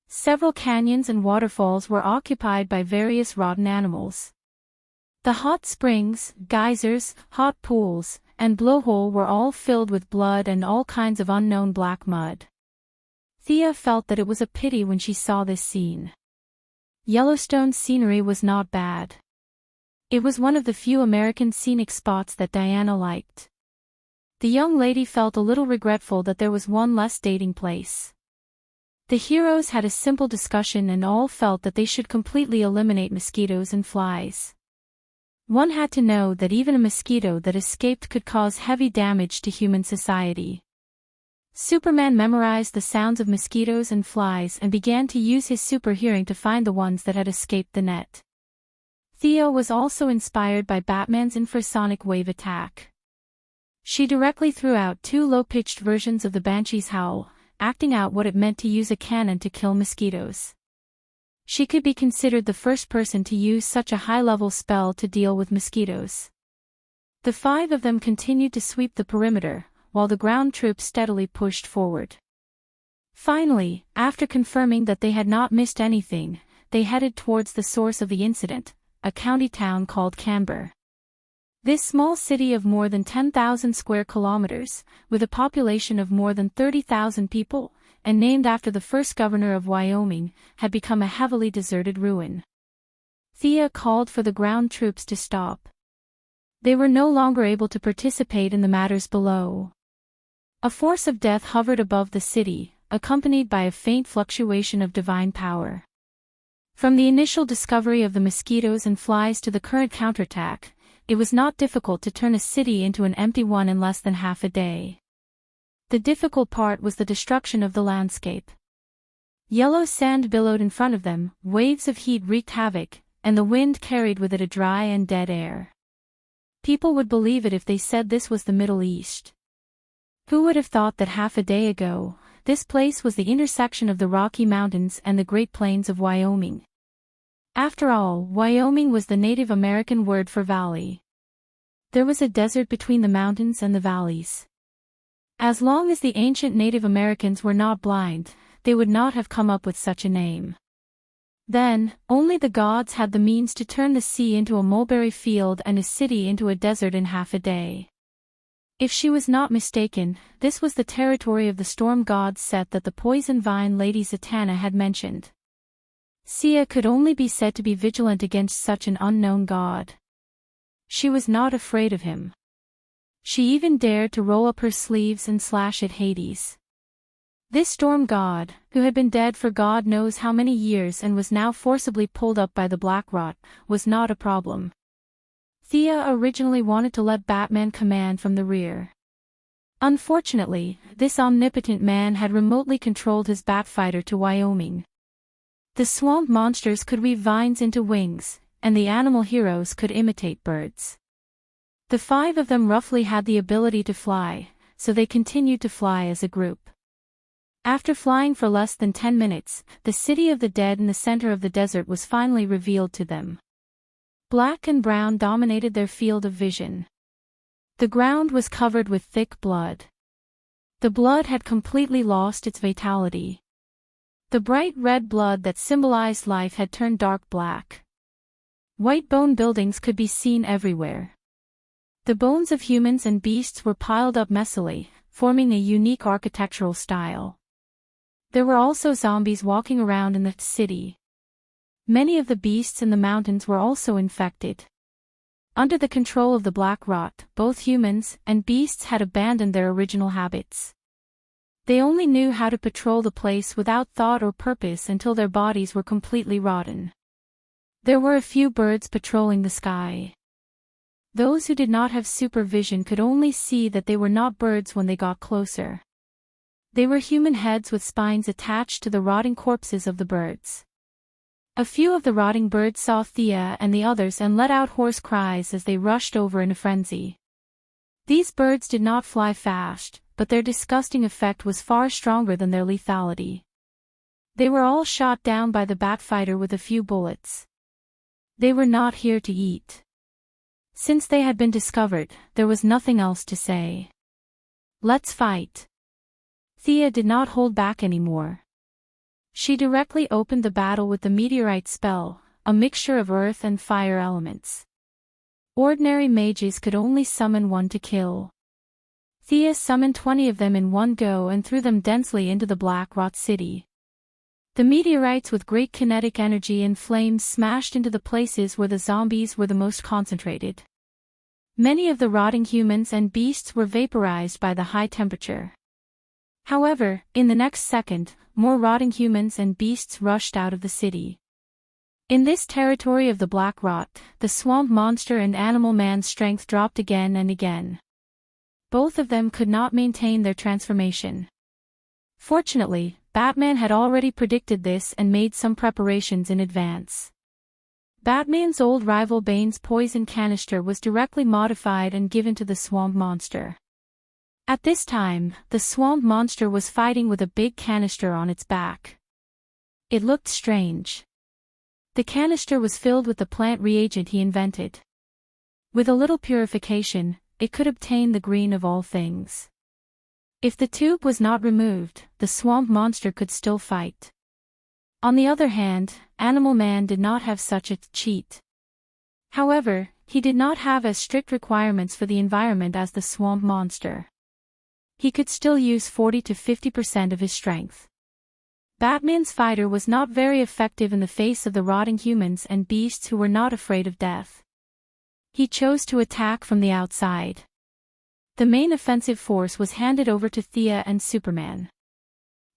Several canyons and waterfalls were occupied by various rotten animals. The hot springs, geysers, hot pools, and blowhole were all filled with blood and all kinds of unknown black mud. Thea felt that it was a pity when she saw this scene. Yellowstone's scenery was not bad. It was one of the few American scenic spots that Diana liked. The young lady felt a little regretful that there was one less dating place. The heroes had a simple discussion and all felt that they should completely eliminate mosquitoes and flies. One had to know that even a mosquito that escaped could cause heavy damage to human society. Superman memorized the sounds of mosquitoes and flies and began to use his super hearing to find the ones that had escaped the net. Thea was also inspired by Batman's infrasonic wave attack. She directly threw out 2 low-pitched versions of the Banshee's howl, acting out what it meant to use a cannon to kill mosquitoes. She could be considered the first person to use such a high-level spell to deal with mosquitoes. The 5 of them continued to sweep the perimeter, while the ground troops steadily pushed forward. Finally, after confirming that they had not missed anything, they headed towards the source of the incident, a county town called Canberra. This small city of more than 10,000 square kilometers, with a population of more than 30,000 people, and named after the first governor of Wyoming, had become a heavily deserted ruin. Thea called for the ground troops to stop. They were no longer able to participate in the matters below. A force of death hovered above the city, accompanied by a faint fluctuation of divine power. From the initial discovery of the mosquitoes and flies to the current counterattack, it was not difficult to turn a city into an empty one in less than half a day. The difficult part was the destruction of the landscape. Yellow sand billowed in front of them, waves of heat wreaked havoc, and the wind carried with it a dry and dead air. People would believe it if they said this was the Middle East. Who would have thought that half a day ago, this place was the intersection of the Rocky Mountains and the Great Plains of Wyoming? After all, Wyoming was the Native American word for valley. There was a desert between the mountains and the valleys. As long as the ancient Native Americans were not blind, they would not have come up with such a name. Then, only the gods had the means to turn the sea into a mulberry field and a city into a desert in half a day. If she was not mistaken, this was the territory of the storm god Set that the poison vine lady Zatanna had mentioned. Sia could only be said to be vigilant against such an unknown god. She was not afraid of him. She even dared to roll up her sleeves and slash at Hades. This storm god, who had been dead for God knows how many years and was now forcibly pulled up by the black rot, was not a problem. Thea originally wanted to let Batman command from the rear. Unfortunately, this omnipotent man had remotely controlled his Batfighter to Wyoming. The swamp monsters could weave vines into wings, and the animal heroes could imitate birds. The 5 of them roughly had the ability to fly, so they continued to fly as a group. After flying for less than 10 minutes, the city of the dead in the center of the desert was finally revealed to them. Black and brown dominated their field of vision. The ground was covered with thick blood. The blood had completely lost its vitality. The bright red blood that symbolized life had turned dark black. White bone buildings could be seen everywhere. The bones of humans and beasts were piled up messily, forming a unique architectural style. There were also zombies walking around in the city. Many of the beasts in the mountains were also infected. Under the control of the black rot, both humans and beasts had abandoned their original habits. They only knew how to patrol the place without thought or purpose until their bodies were completely rotten. There were a few birds patrolling the sky. Those who did not have supervision could only see that they were not birds when they got closer. They were human heads with spines attached to the rotting corpses of the birds. A few of the rotting birds saw Thea and the others and let out hoarse cries as they rushed over in a frenzy. These birds did not fly fast, but their disgusting effect was far stronger than their lethality. They were all shot down by the bat fighter with a few bullets. They were not here to eat. Since they had been discovered, there was nothing else to say. Let's fight. Thea did not hold back anymore. She directly opened the battle with the meteorite spell, a mixture of earth and fire elements. Ordinary mages could only summon one to kill. Thea summoned 20 of them in one go and threw them densely into the Black Rot City. The meteorites with great kinetic energy and flames smashed into the places where the zombies were the most concentrated. Many of the rotting humans and beasts were vaporized by the high temperature. However, in the next second, more rotting humans and beasts rushed out of the city. In this territory of the Black Rot, the swamp monster and animal man's strength dropped again and again. Both of them could not maintain their transformation. Fortunately, Batman had already predicted this and made some preparations in advance. Batman's old rival Bane's poison canister was directly modified and given to the swamp monster. At this time, the swamp monster was fighting with a big canister on its back. It looked strange. The canister was filled with the plant reagent he invented. With a little purification, it could obtain the green of all things. If the tube was not removed, the swamp monster could still fight. On the other hand, Animal Man did not have such a cheat. However, he did not have as strict requirements for the environment as the swamp monster. He could still use 40 to 50% of his strength. Batman's fighter was not very effective in the face of the rotting humans and beasts who were not afraid of death. He chose to attack from the outside. The main offensive force was handed over to Thea and Superman.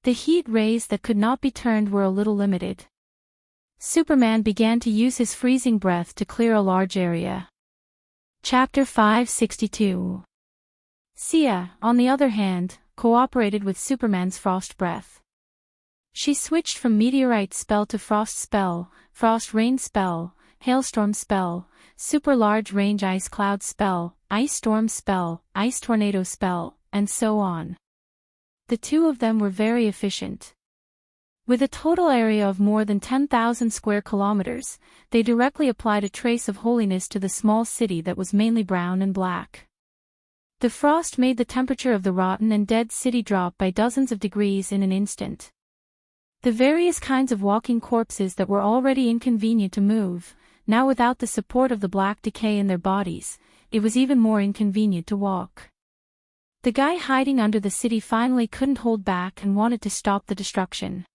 The heat rays that could not be turned were a little limited. Superman began to use his freezing breath to clear a large area. Chapter 562. Sia, on the other hand, cooperated with Superman's frost breath. She switched from meteorite spell to frost spell, frost rain spell, hailstorm spell, super large range ice cloud spell, ice storm spell, ice tornado spell, and so on. The two of them were very efficient. With a total area of more than 10,000 square kilometers, they directly applied a trace of holiness to the small city that was mainly brown and black. The frost made the temperature of the rotten and dead city drop by dozens of degrees in an instant. The various kinds of walking corpses that were already inconvenient to move, now without the support of the black decay in their bodies, it was even more inconvenient to walk. The guy hiding under the city finally couldn't hold back and wanted to stop the destruction.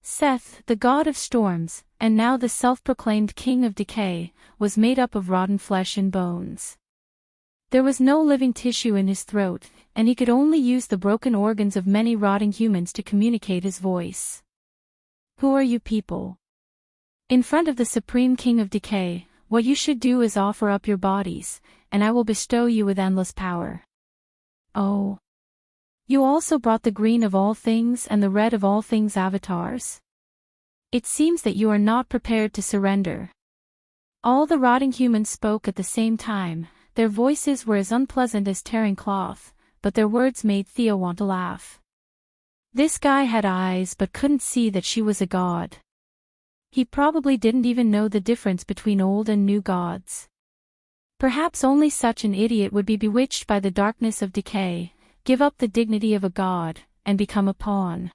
Seth, the god of storms, and now the self-proclaimed king of decay, was made up of rotten flesh and bones. There was no living tissue in his throat, and he could only use the broken organs of many rotting humans to communicate his voice. Who are you people? In front of the Supreme King of Decay, what you should do is offer up your bodies, and I will bestow you with endless power. Oh. You also brought the green of all things and the red of all things avatars. It seems that you are not prepared to surrender. All the rotting humans spoke at the same time. Their voices were as unpleasant as tearing cloth, but their words made Thea want to laugh. This guy had eyes but couldn't see that she was a god. He probably didn't even know the difference between old and new gods. Perhaps only such an idiot would be bewitched by the darkness of decay, give up the dignity of a god, and become a pawn.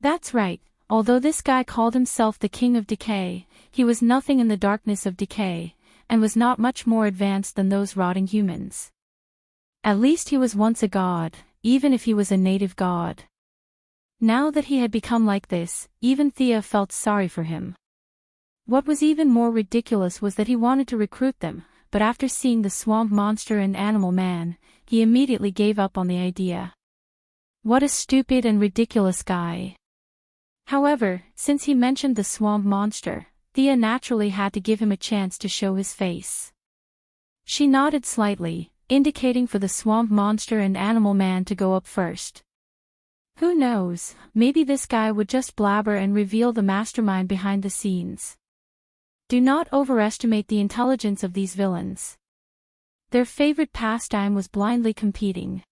That's right, although this guy called himself the King of Decay, he was nothing in the darkness of decay, and was not much more advanced than those rotting humans. At least he was once a god, even if he was a native god. Now that he had become like this, even Thea felt sorry for him. What was even more ridiculous was that he wanted to recruit them, but after seeing the swamp monster and animal man, he immediately gave up on the idea. What a stupid and ridiculous guy. However, since he mentioned the swamp monster, Thea naturally had to give him a chance to show his face. She nodded slightly, indicating for the swamp monster and animal man to go up first. Who knows, maybe this guy would just blabber and reveal the mastermind behind the scenes. Do not overestimate the intelligence of these villains. Their favorite pastime was blindly competing.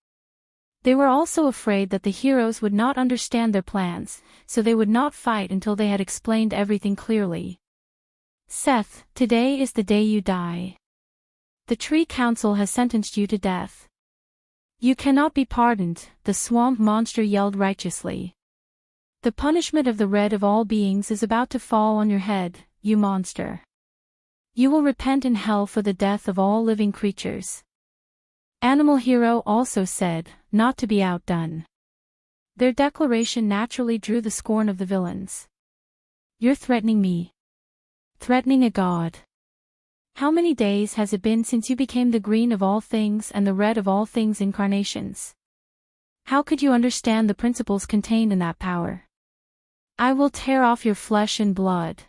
They were also afraid that the heroes would not understand their plans, so they would not fight until they had explained everything clearly. Seth, today is the day you die. The Tree Council has sentenced you to death. You cannot be pardoned, the swamp monster yelled righteously. The punishment of the Red of all beings is about to fall on your head, you monster. You will repent in hell for the death of all living creatures. Animal Hero also said, not to be outdone. Their declaration naturally drew the scorn of the villains. You're threatening me. Threatening a god. How many days has it been since you became the green of all things and the red of all things incarnations? How could you understand the principles contained in that power? I will tear off your flesh and blood.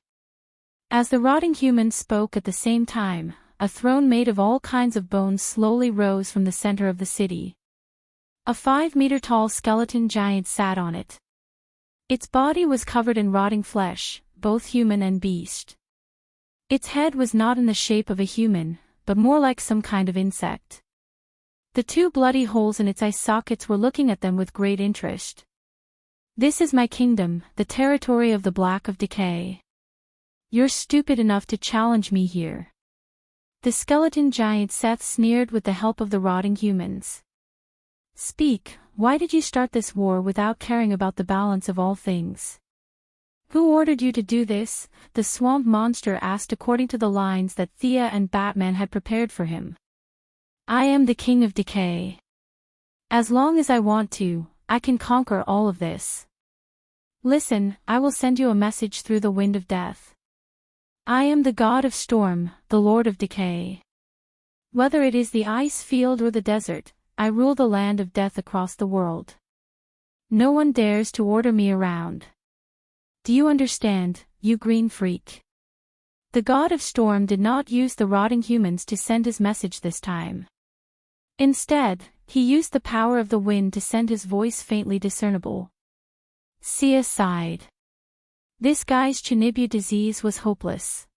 As the rotting humans spoke at the same time, a throne made of all kinds of bones slowly rose from the center of the city. A 5-meter-tall skeleton giant sat on it. Its body was covered in rotting flesh, both human and beast. Its head was not in the shape of a human, but more like some kind of insect. The 2 bloody holes in its eye sockets were looking at them with great interest. This is my kingdom, the territory of the Black of Decay. You're stupid enough to challenge me here. The skeleton giant Seth sneered with the help of the rotting humans. Speak, why did you start this war without caring about the balance of all things? Who ordered you to do this? The swamp monster asked according to the lines that Thea and Batman had prepared for him. I am the King of Decay. As long as I want to, I can conquer all of this. Listen, I will send you a message through the wind of death. I am the god of storm, the lord of decay. Whether it is the ice field or the desert, I rule the land of death across the world. No one dares to order me around. Do you understand, you green freak? The god of storm did not use the rotting humans to send his message this time. Instead, he used the power of the wind to send his voice faintly discernible. Sia sighed. This guy's Chinibu disease was hopeless.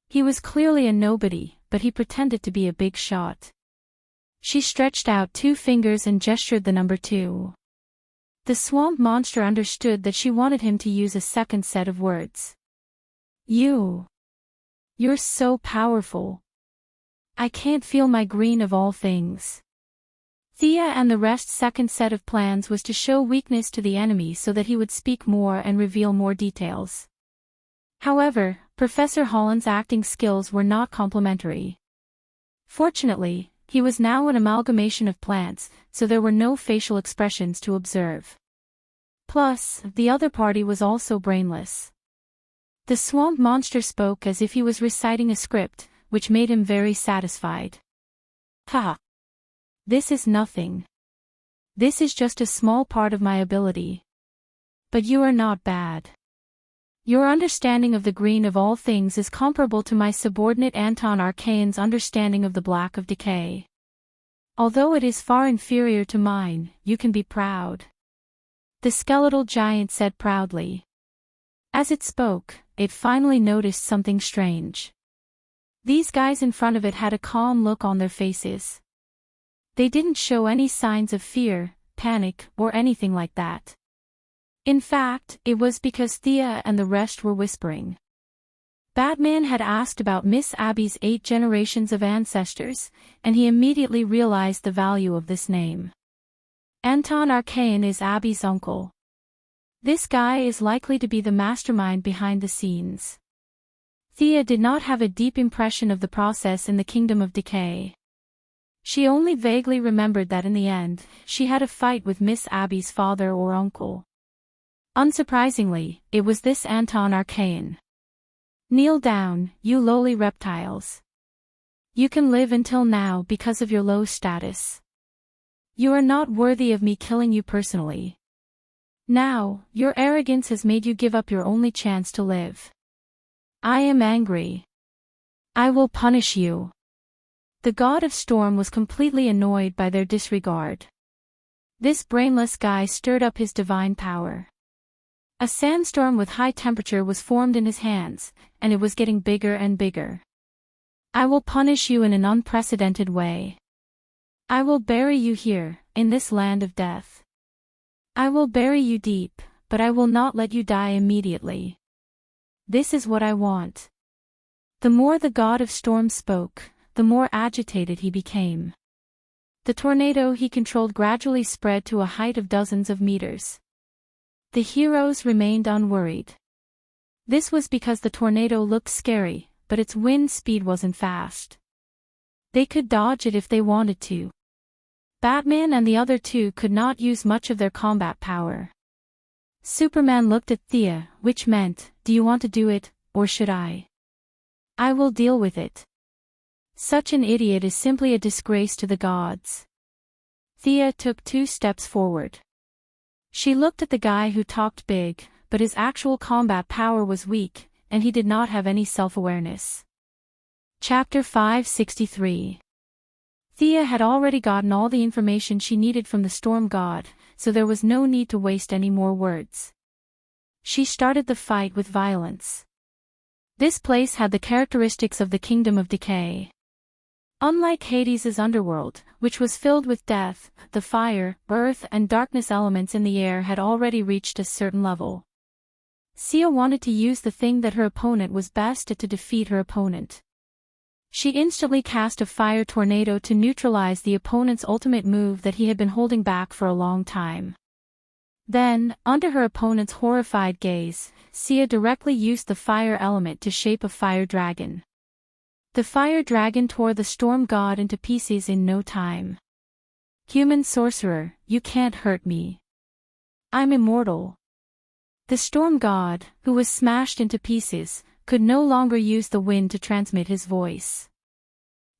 He was clearly a nobody, but he pretended to be a big shot. She stretched out 2 fingers and gestured the number 2. The swamp monster understood that she wanted him to use a second set of words. You're so powerful. I can't feel my green of all things. Thea and the rest's second set of plans was to show weakness to the enemy so that he would speak more and reveal more details. However, Professor Holland's acting skills were not complimentary. Fortunately, he was now an amalgamation of plants, so there were no facial expressions to observe. Plus, the other party was also brainless. The swamp monster spoke as if he was reciting a script, which made him very satisfied. Ha! This is nothing. This is just a small part of my ability. But you are not bad. Your understanding of the green of all things is comparable to my subordinate Anton Archaean's understanding of the black of decay. Although it is far inferior to mine, you can be proud. The skeletal giant said proudly. As it spoke, it finally noticed something strange. These guys in front of it had a calm look on their faces. They didn't show any signs of fear, panic, or anything like that. In fact, it was because Thea and the rest were whispering. Batman had asked about Miss Abby's 8 generations of ancestors, and he immediately realized the value of this name. Anton Archaean is Abby's uncle. This guy is likely to be the mastermind behind the scenes. Thea did not have a deep impression of the process in the Kingdom of Decay. She only vaguely remembered that in the end, she had a fight with Miss Abby's father or uncle. Unsurprisingly, it was this Anton Archaean. Kneel down, you lowly reptiles. You can live until now because of your low status. You are not worthy of me killing you personally. Now, your arrogance has made you give up your only chance to live. I am angry. I will punish you. The god of storm was completely annoyed by their disregard. This brainless guy stirred up his divine power. A sandstorm with high temperature was formed in his hands, and it was getting bigger and bigger. I will punish you in an unprecedented way. I will bury you here, in this land of death. I will bury you deep, but I will not let you die immediately. This is what I want. The more the god of storm spoke, the more agitated he became. The tornado he controlled gradually spread to a height of dozens of meters. The heroes remained unworried. This was because the tornado looked scary, but its wind speed wasn't fast. They could dodge it if they wanted to. Batman and the other two could not use much of their combat power. Superman looked at Thea, which meant, do you want to do it, or should I? I will deal with it. Such an idiot is simply a disgrace to the gods. Thea took 2 steps forward. She looked at the guy who talked big, but his actual combat power was weak, and he did not have any self-awareness. Chapter 563. Thea had already gotten all the information she needed from the storm god, so there was no need to waste any more words. She started the fight with violence. This place had the characteristics of the Kingdom of Decay. Unlike Hades's underworld, which was filled with death, the fire, earth and darkness elements in the air had already reached a certain level. Sia wanted to use the thing that her opponent was best at to defeat her opponent. She instantly cast a fire tornado to neutralize the opponent's ultimate move that he had been holding back for a long time. Then, under her opponent's horrified gaze, Sia directly used the fire element to shape a fire dragon. The fire dragon tore the storm god into pieces in no time. Human sorcerer, you can't hurt me. I'm immortal. The storm god, who was smashed into pieces, could no longer use the wind to transmit his voice.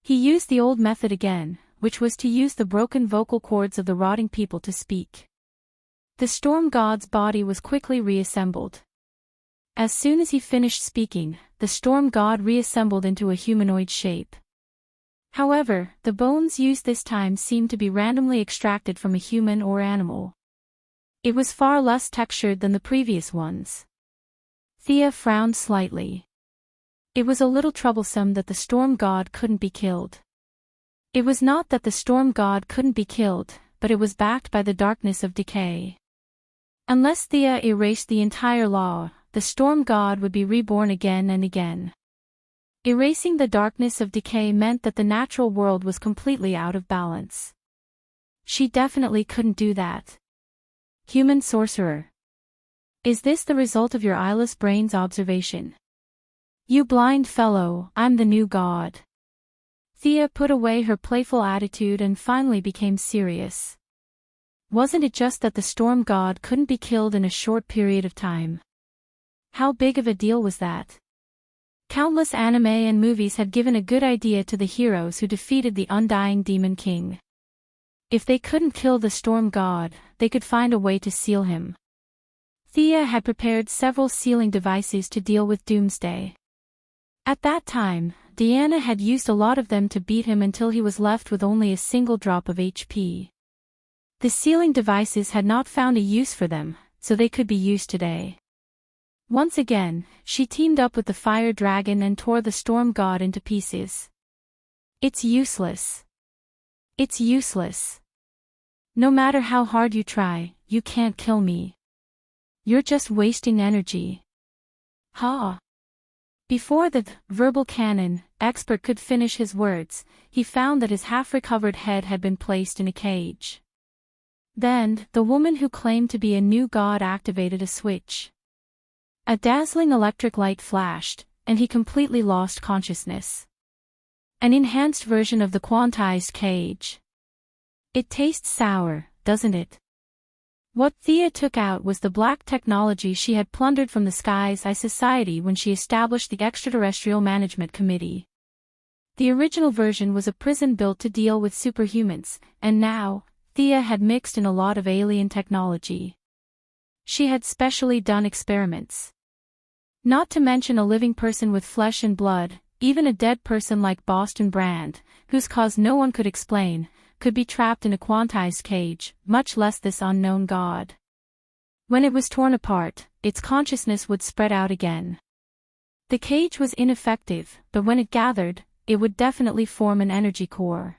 He used the old method again, which was to use the broken vocal cords of the rotting people to speak. The storm god's body was quickly reassembled. As soon as he finished speaking, the storm god reassembled into a humanoid shape. However, the bones used this time seemed to be randomly extracted from a human or animal. It was far less textured than the previous ones. Thea frowned slightly. It was a little troublesome that the storm god couldn't be killed. It was not that the storm god couldn't be killed, but it was backed by the darkness of decay. Unless Thea erased the entire law, the storm god would be reborn again and again. Erasing the darkness of decay meant that the natural world was completely out of balance. She definitely couldn't do that. Human sorcerer. Is this the result of your eyeless brain's observation? You blind fellow, I'm the new god. Thea put away her playful attitude and finally became serious. Wasn't it just that the storm god couldn't be killed in a short period of time? How big of a deal was that? Countless anime and movies had given a good idea to the heroes who defeated the undying demon king. If they couldn't kill the storm god, they could find a way to seal him. Thea had prepared several sealing devices to deal with Doomsday. At that time, Diana had used a lot of them to beat him until he was left with only a single drop of HP. The sealing devices had not found a use for them, so they could be used today. Once again, she teamed up with the fire dragon and tore the storm god into pieces. It's useless. It's useless. No matter how hard you try, you can't kill me. You're just wasting energy. Ha! Before the verbal cannon expert could finish his words, he found that his half-recovered head had been placed in a cage. Then, the woman who claimed to be a new god activated a switch. A dazzling electric light flashed, and he completely lost consciousness. An enhanced version of the quantized cage. It tastes sour, doesn't it? What Thea took out was the black technology she had plundered from the Sky's Eye Society when she established the Extraterrestrial Management Committee. The original version was a prison built to deal with superhumans, and now, Thea had mixed in a lot of alien technology. She had specially done experiments. Not to mention a living person with flesh and blood, even a dead person like Boston Brand, whose cause no one could explain, could be trapped in a quantized cage, much less this unknown god. When it was torn apart, its consciousness would spread out again. The cage was ineffective, but when it gathered, it would definitely form an energy core.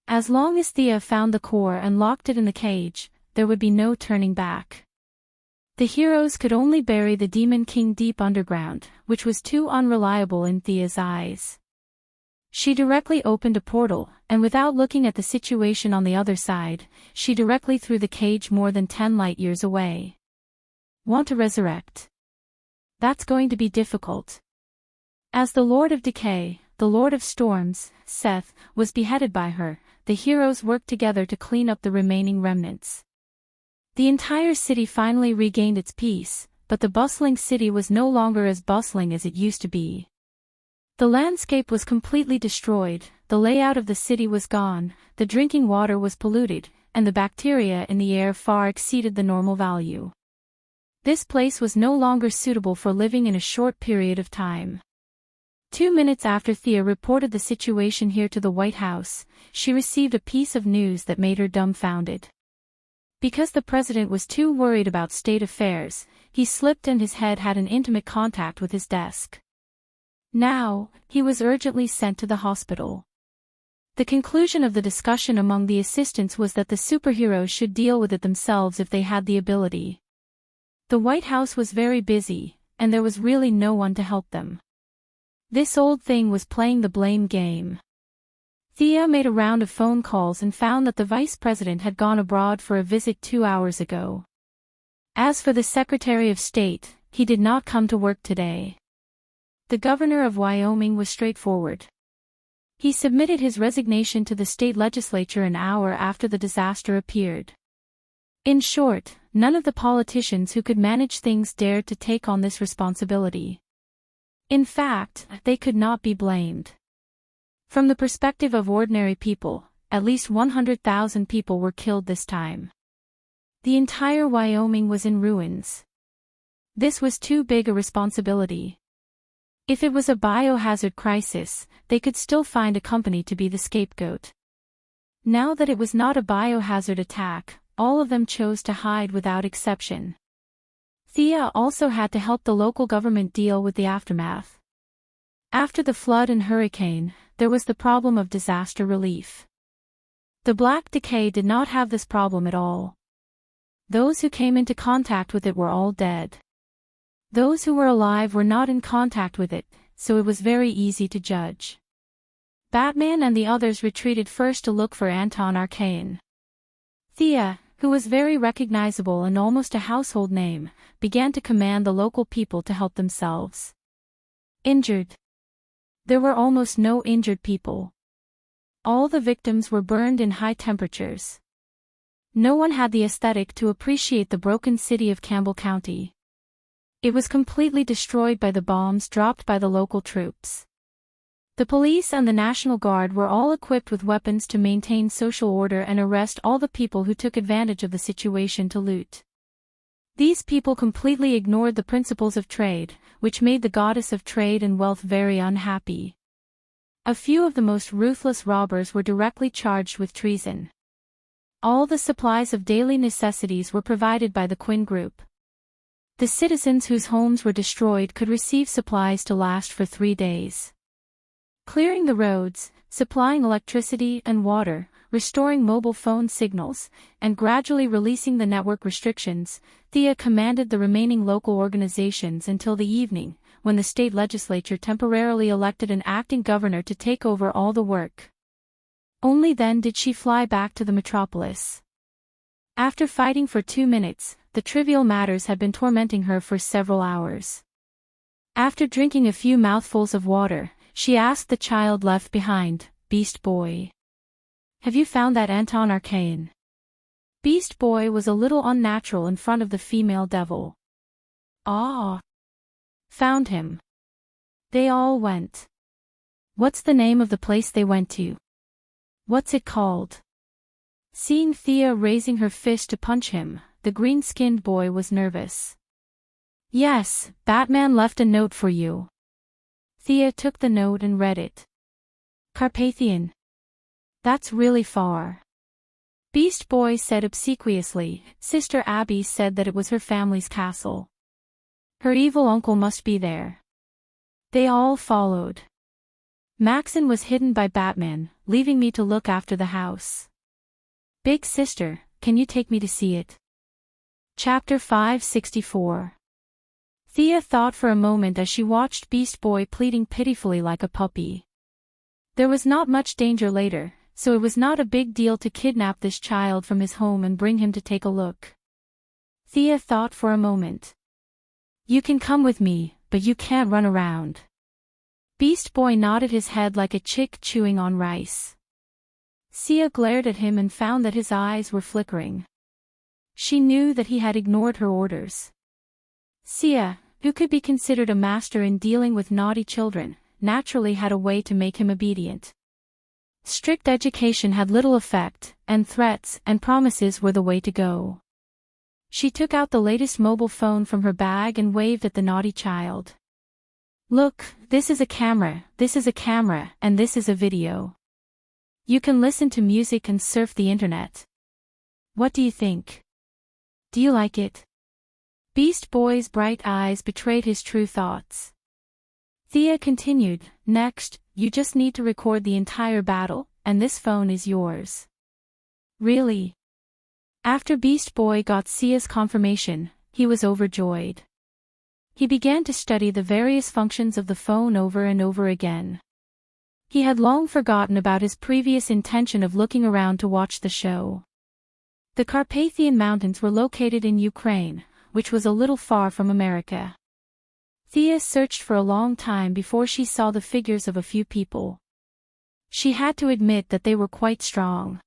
As long as Thea found the core and locked it in the cage, there would be no turning back. The heroes could only bury the Demon King deep underground, which was too unreliable in Thea's eyes. She directly opened a portal, and without looking at the situation on the other side, she directly threw the cage more than 10 light-years away. Want to resurrect? That's going to be difficult. As the Lord of Decay, the Lord of Storms, Seth, was beheaded by her, the heroes worked together to clean up the remaining remnants. The entire city finally regained its peace, but the bustling city was no longer as bustling as it used to be. The landscape was completely destroyed, the layout of the city was gone, the drinking water was polluted, and the bacteria in the air far exceeded the normal value. This place was no longer suitable for living in a short period of time. 2 minutes after Thea reported the situation here to the White House, she received a piece of news that made her dumbfounded. Because the president was too worried about state affairs, he slipped and his head had an intimate contact with his desk. Now, he was urgently sent to the hospital. The conclusion of the discussion among the assistants was that the superheroes should deal with it themselves if they had the ability. The White House was very busy, and there was really no one to help them. This old thing was playing the blame game. Thea made a round of phone calls and found that the vice president had gone abroad for a visit 2 hours ago. As for the Secretary of State, he did not come to work today. The governor of Wyoming was straightforward. He submitted his resignation to the state legislature an hour after the disaster appeared. In short, none of the politicians who could manage things dared to take on this responsibility. In fact, they could not be blamed. From the perspective of ordinary people, at least 100,000 people were killed this time. The entire Wyoming was in ruins. This was too big a responsibility. If it was a biohazard crisis, they could still find a company to be the scapegoat. Now that it was not a biohazard attack, all of them chose to hide without exception. Thea also had to help the local government deal with the aftermath. After the flood and hurricane, there was the problem of disaster relief. The Black Decay did not have this problem at all. Those who came into contact with it were all dead. Those who were alive were not in contact with it, so it was very easy to judge. Batman and the others retreated first to look for Anton Arcane. Thea, who was very recognizable and almost a household name, began to command the local people to help themselves. Injured. There were almost no injured people. All the victims were burned in high temperatures. No one had the aesthetic to appreciate the broken city of Campbell County. It was completely destroyed by the bombs dropped by the local troops. The police and the National Guard were all equipped with weapons to maintain social order and arrest all the people who took advantage of the situation to loot. These people completely ignored the principles of trade, which made the goddess of trade and wealth very unhappy. A few of the most ruthless robbers were directly charged with treason. All the supplies of daily necessities were provided by the Quinn Group. The citizens whose homes were destroyed could receive supplies to last for 3 days. Clearing the roads, supplying electricity and water, restoring mobile phone signals, and gradually releasing the network restrictions, Thea commanded the remaining local organizations until the evening, when the state legislature temporarily elected an acting governor to take over all the work. Only then did she fly back to the metropolis. After fighting for 2 minutes, the trivial matters had been tormenting her for several hours. After drinking a few mouthfuls of water, she asked the child left behind, Beast Boy. Have you found that Anton Arcane? Beast Boy was a little unnatural in front of the female devil. Ah. Found him. They all went. What's the name of the place they went to? What's it called? Seeing Thea raising her fist to punch him, the green-skinned boy was nervous. Yes, Batman left a note for you. Thea took the note and read it. Carpathian. That's really far. Beast Boy said obsequiously. Sister Abby said that it was her family's castle. Her evil uncle must be there. They all followed. Maxon was hidden by Batman, leaving me to look after the house. Big sister, can you take me to see it? Chapter 564. Thea thought for a moment as she watched Beast Boy pleading pitifully like a puppy. There was not much danger later, so it was not a big deal to kidnap this child from his home and bring him to take a look. Thea thought for a moment. You can come with me, but you can't run around. Beast Boy nodded his head like a chick chewing on rice. Thea glared at him and found that his eyes were flickering. She knew that he had ignored her orders. Thea, who could be considered a master in dealing with naughty children, naturally had a way to make him obedient. Strict education had little effect, and threats and promises were the way to go. She took out the latest mobile phone from her bag and waved at the naughty child. Look, this is a camera, and this is a video. You can listen to music and surf the internet. What do you think? Do you like it? Beast Boy's bright eyes betrayed his true thoughts. Thea continued, next, you just need to record the entire battle, and this phone is yours. Really? After Beast Boy got Thea's confirmation, he was overjoyed. He began to study the various functions of the phone over and over again. He had long forgotten about his previous intention of looking around to watch the show. The Carpathian Mountains were located in Ukraine, which was a little far from America. Thea searched for a long time before she saw the figures of a few people. She had to admit that they were quite strong.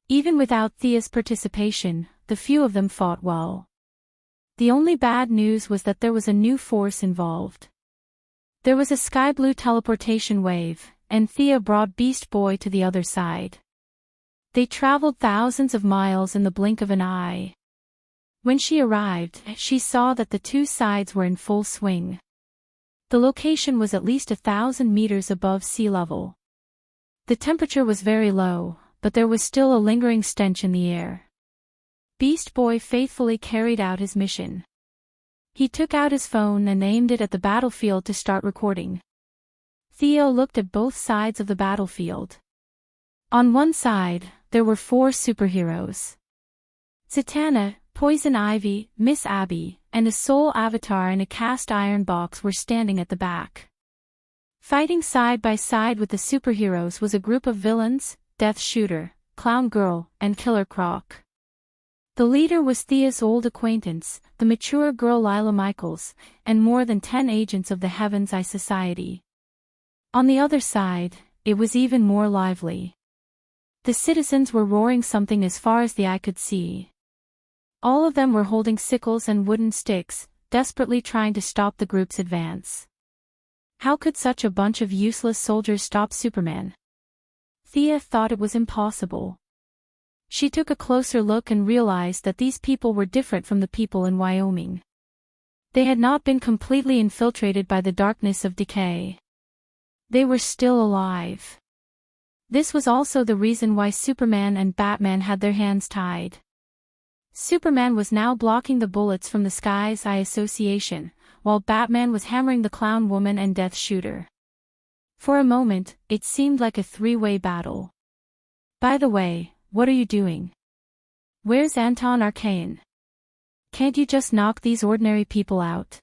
Even without Thea's participation, the few of them fought well. The only bad news was that there was a new force involved. There was a sky-blue teleportation wave, and Thea brought Beast Boy to the other side. They traveled thousands of miles in the blink of an eye. When she arrived, she saw that the two sides were in full swing. The location was at least 1,000 meters above sea level. The temperature was very low, but there was still a lingering stench in the air. Beast Boy faithfully carried out his mission. He took out his phone and aimed it at the battlefield to start recording. Theo looked at both sides of the battlefield. On one side, there were 4 superheroes. Zatanna, Poison Ivy, Miss Abby, and a soul avatar in a cast iron box were standing at the back. Fighting side by side with the superheroes was a group of villains, Death Shooter, Clown Girl, and Killer Croc. The leader was Thea's old acquaintance, the mature girl Lila Michaels, and more than 10 agents of the Heaven's Eye Society. On the other side, it was even more lively. The citizens were roaring something as far as the eye could see. All of them were holding sickles and wooden sticks, desperately trying to stop the group's advance. How could such a bunch of useless soldiers stop Superman? Thea thought it was impossible. She took a closer look and realized that these people were different from the people in Wyoming. They had not been completely infiltrated by the darkness of decay. They were still alive. This was also the reason why Superman and Batman had their hands tied. Superman was now blocking the bullets from the Sky's Eye Association, while Batman was hammering the Clown Woman and Death Shooter. For a moment, it seemed like a 3-way battle. By the way, what are you doing? Where's Anton Arcane? Can't you just knock these ordinary people out?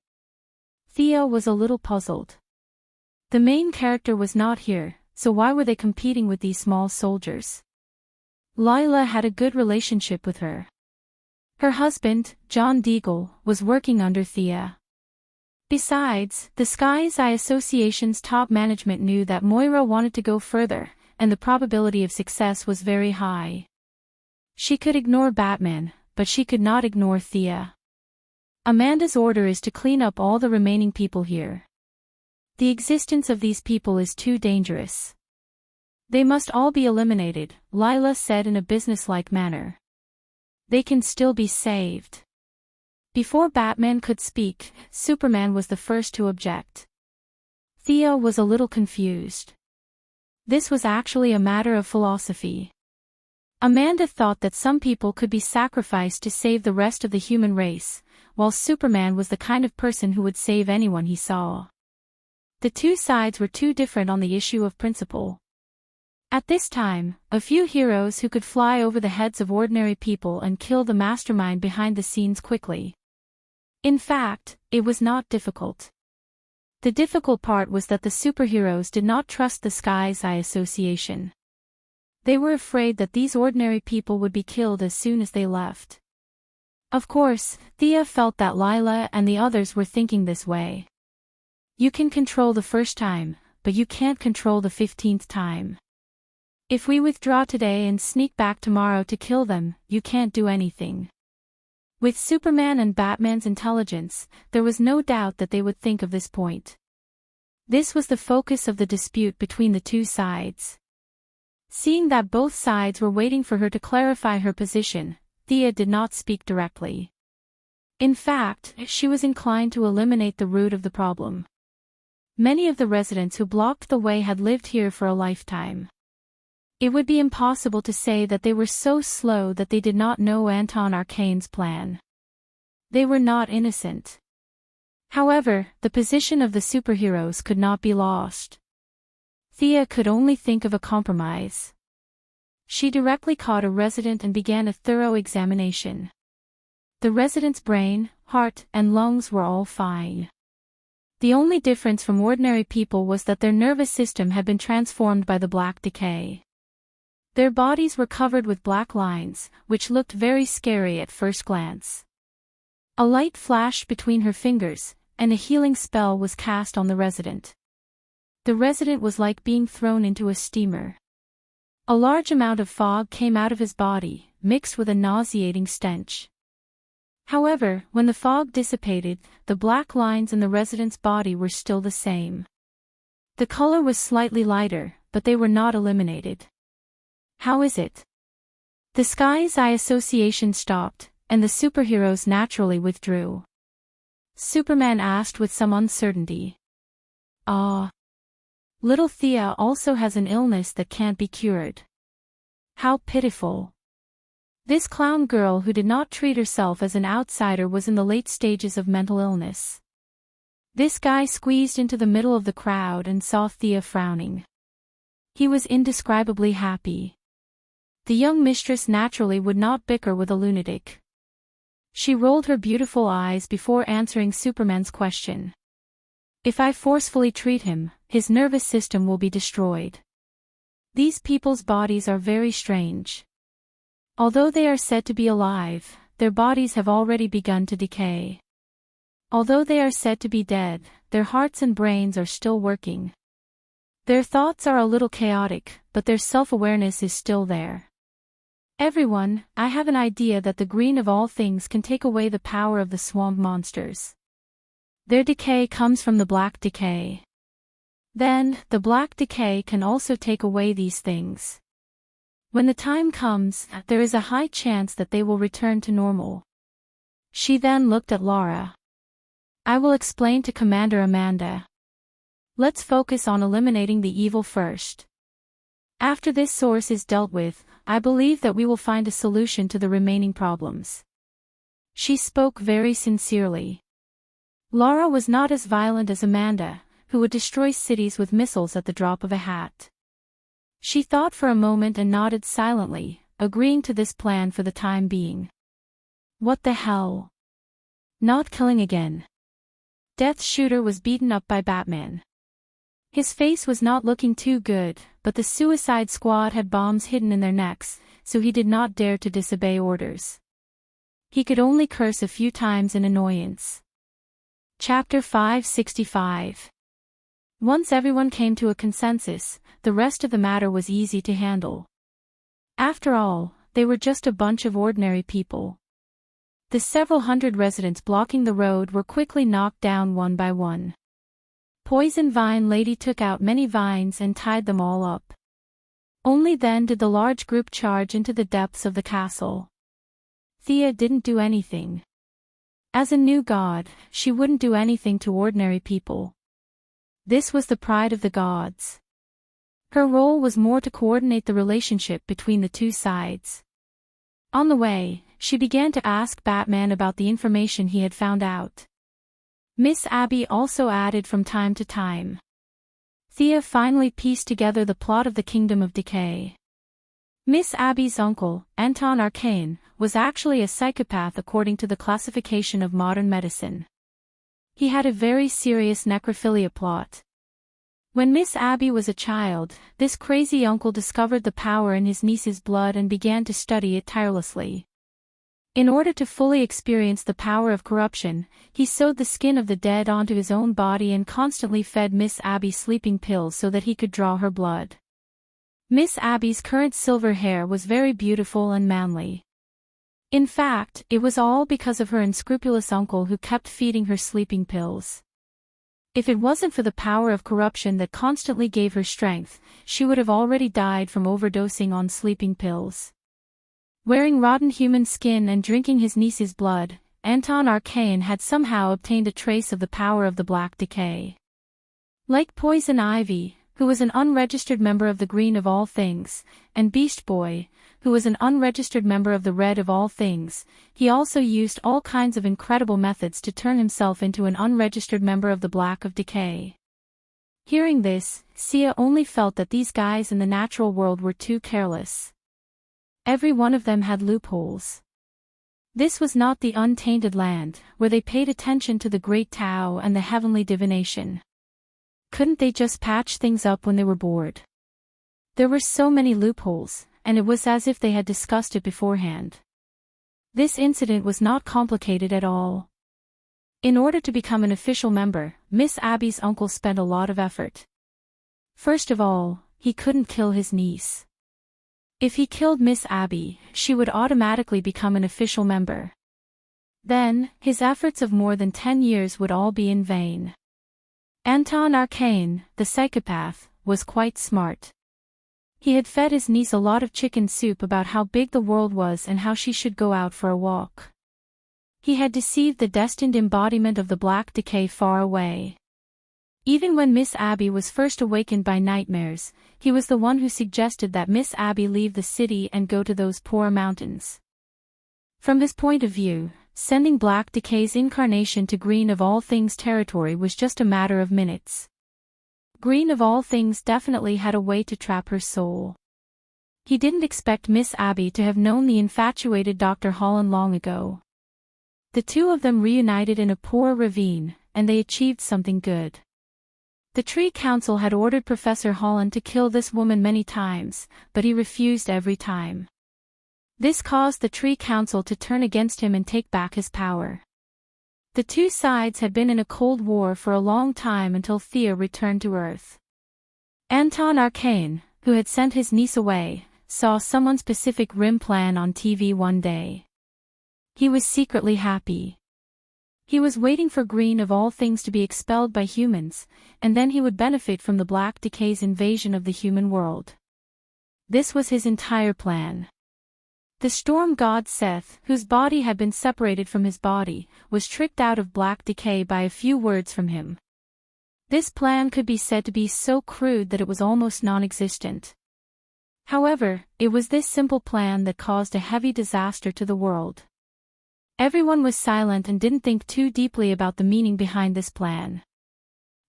Theo was a little puzzled. The main character was not here, so why were they competing with these small soldiers? Lila had a good relationship with her. Her husband, John Deagle, was working under Thea. Besides, the Sky's Eye Association's top management knew that Moira wanted to go further, and the probability of success was very high. She could ignore Batman, but she could not ignore Thea. Amanda's order is to clean up all the remaining people here. The existence of these people is too dangerous. They must all be eliminated, Lila said in a businesslike manner. They can still be saved. Before Batman could speak, Superman was the first to object. Thea was a little confused. This was actually a matter of philosophy. Amanda thought that some people could be sacrificed to save the rest of the human race, while Superman was the kind of person who would save anyone he saw. The two sides were too different on the issue of principle. At this time, a few heroes who could fly over the heads of ordinary people and kill the mastermind behind the scenes quickly. In fact, it was not difficult. The difficult part was that the superheroes did not trust the Sky's Eye Association. They were afraid that these ordinary people would be killed as soon as they left. Of course, Thea felt that Lila and the others were thinking this way. You can control the first time, but you can't control the 15th time. If we withdraw today and sneak back tomorrow to kill them, you can't do anything. With Superman and Batman's intelligence, there was no doubt that they would think of this point. This was the focus of the dispute between the two sides. Seeing that both sides were waiting for her to clarify her position, Thea did not speak directly. In fact, she was inclined to eliminate the root of the problem. Many of the residents who blocked the way had lived here for a lifetime. It would be impossible to say that they were so slow that they did not know Anton Arcane's plan. They were not innocent. However, the position of the superheroes could not be lost. Thea could only think of a compromise. She directly caught a resident and began a thorough examination. The resident's brain, heart, and lungs were all fine. The only difference from ordinary people was that their nervous system had been transformed by the black decay. Their bodies were covered with black lines, which looked very scary at first glance. A light flashed between her fingers, and a healing spell was cast on the resident. The resident was like being thrown into a steamer. A large amount of fog came out of his body, mixed with a nauseating stench. However, when the fog dissipated, the black lines in the resident's body were still the same. The color was slightly lighter, but they were not eliminated. How is it? The Sky's Eye Association stopped, and the superheroes naturally withdrew. Superman asked with some uncertainty. Little Thea also has an illness that can't be cured. How pitiful. This clown girl who did not treat herself as an outsider was in the late stages of mental illness. This guy squeezed into the middle of the crowd and saw Thea frowning. He was indescribably happy. The young mistress naturally would not bicker with a lunatic. She rolled her beautiful eyes before answering Superman's question. If I forcefully treat him, his nervous system will be destroyed. These people's bodies are very strange. Although they are said to be alive, their bodies have already begun to decay. Although they are said to be dead, their hearts and brains are still working. Their thoughts are a little chaotic, but their self-awareness is still there. Everyone, I have an idea that the green of all things can take away the power of the swamp monsters. Their decay comes from the black decay. Then, the black decay can also take away these things. When the time comes, there is a high chance that they will return to normal. She then looked at Laura. I will explain to Commander Amanda. Let's focus on eliminating the evil first. After this source is dealt with, I believe that we will find a solution to the remaining problems. She spoke very sincerely. Laura was not as violent as Amanda, who would destroy cities with missiles at the drop of a hat. She thought for a moment and nodded silently, agreeing to this plan for the time being. What the hell? Not killing again. Death Shooter was beaten up by Batman. His face was not looking too good, but the Suicide Squad had bombs hidden in their necks, so he did not dare to disobey orders. He could only curse a few times in annoyance. Chapter 565. Once everyone came to a consensus, the rest of the matter was easy to handle. After all, they were just a bunch of ordinary people. The several hundred residents blocking the road were quickly knocked down one by one. poison vine lady took out many vines and tied them all up. Only then did the large group charge into the depths of the castle. Thea didn't do anything. As a new god, she wouldn't do anything to ordinary people. This was the pride of the gods. Her role was more to coordinate the relationship between the two sides. On the way, she began to ask Batman about the information he had found out. Miss Abby also added from time to time. Thea finally pieced together the plot of the Kingdom of Decay. Miss Abby's uncle, Anton Arcane, was actually a psychopath according to the classification of modern medicine. He had a very serious necrophilia plot. When Miss Abby was a child, this crazy uncle discovered the power in his niece's blood and began to study it tirelessly. In order to fully experience the power of corruption, he sewed the skin of the dead onto his own body and constantly fed Miss Abby sleeping pills so that he could draw her blood. Miss Abby's current silver hair was very beautiful and manly. In fact, it was all because of her unscrupulous uncle who kept feeding her sleeping pills. If it wasn't for the power of corruption that constantly gave her strength, she would have already died from overdosing on sleeping pills. Wearing rotten human skin and drinking his niece's blood, Anton Arcane had somehow obtained a trace of the power of the Black Decay. Like Poison Ivy, who was an unregistered member of the Green of All Things, and Beast Boy, who was an unregistered member of the Red of All Things, he also used all kinds of incredible methods to turn himself into an unregistered member of the Black of Decay. Hearing this, Sia only felt that these guys in the natural world were too careless. Every one of them had loopholes. This was not the untainted land, where they paid attention to the great Tao and the heavenly divination. Couldn't they just patch things up when they were bored? There were so many loopholes, and it was as if they had discussed it beforehand. This incident was not complicated at all. In order to become an official member, Miss Abby's uncle spent a lot of effort. First of all, he couldn't kill his niece. If he killed Miss Abby, she would automatically become an official member. Then, his efforts of more than 10 years would all be in vain. Anton Arcane, the psychopath, was quite smart. He had fed his niece a lot of chicken soup about how big the world was and how she should go out for a walk. He had deceived the destined embodiment of the Black Decay far away. Even when Miss Abby was first awakened by nightmares, he was the one who suggested that Miss Abby leave the city and go to those poor mountains. From his point of view, sending Black Decay's incarnation to Green of All Things territory was just a matter of minutes. Green of All Things definitely had a way to trap her soul. He didn't expect Miss Abby to have known the infatuated Dr. Holland long ago. The two of them reunited in a poor ravine, and they achieved something good. The Tree Council had ordered Professor Holland to kill this woman many times, but he refused every time. This caused the Tree Council to turn against him and take back his power. The two sides had been in a cold war for a long time until Thea returned to Earth. Anton Arcane, who had sent his niece away, saw someone's Pacific Rim plan on TV one day. He was secretly happy. He was waiting for Green of All Things to be expelled by humans, and then he would benefit from the Black Decay's invasion of the human world. This was his entire plan. The storm god Seth, whose body had been separated from his body, was tricked out of Black Decay by a few words from him. This plan could be said to be so crude that it was almost non-existent. However, it was this simple plan that caused a heavy disaster to the world. Everyone was silent and didn't think too deeply about the meaning behind this plan.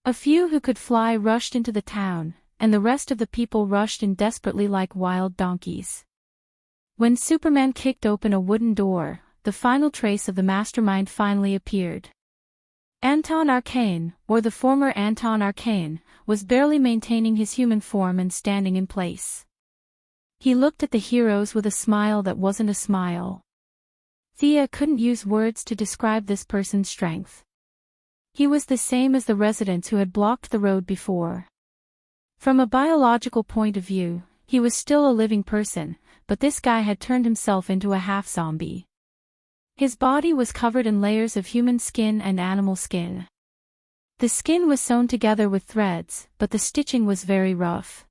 A few who could fly rushed into the town, and the rest of the people rushed in desperately like wild donkeys. When Superman kicked open a wooden door, the final trace of the mastermind finally appeared. Anton Arcane, or the former Anton Arcane, was barely maintaining his human form and standing in place. He looked at the heroes with a smile that wasn't a smile. Thea couldn't use words to describe this person's strength. He was the same as the residents who had blocked the road before. From a biological point of view, he was still a living person, but this guy had turned himself into a half-zombie. His body was covered in layers of human skin and animal skin. The skin was sewn together with threads, but the stitching was very rough.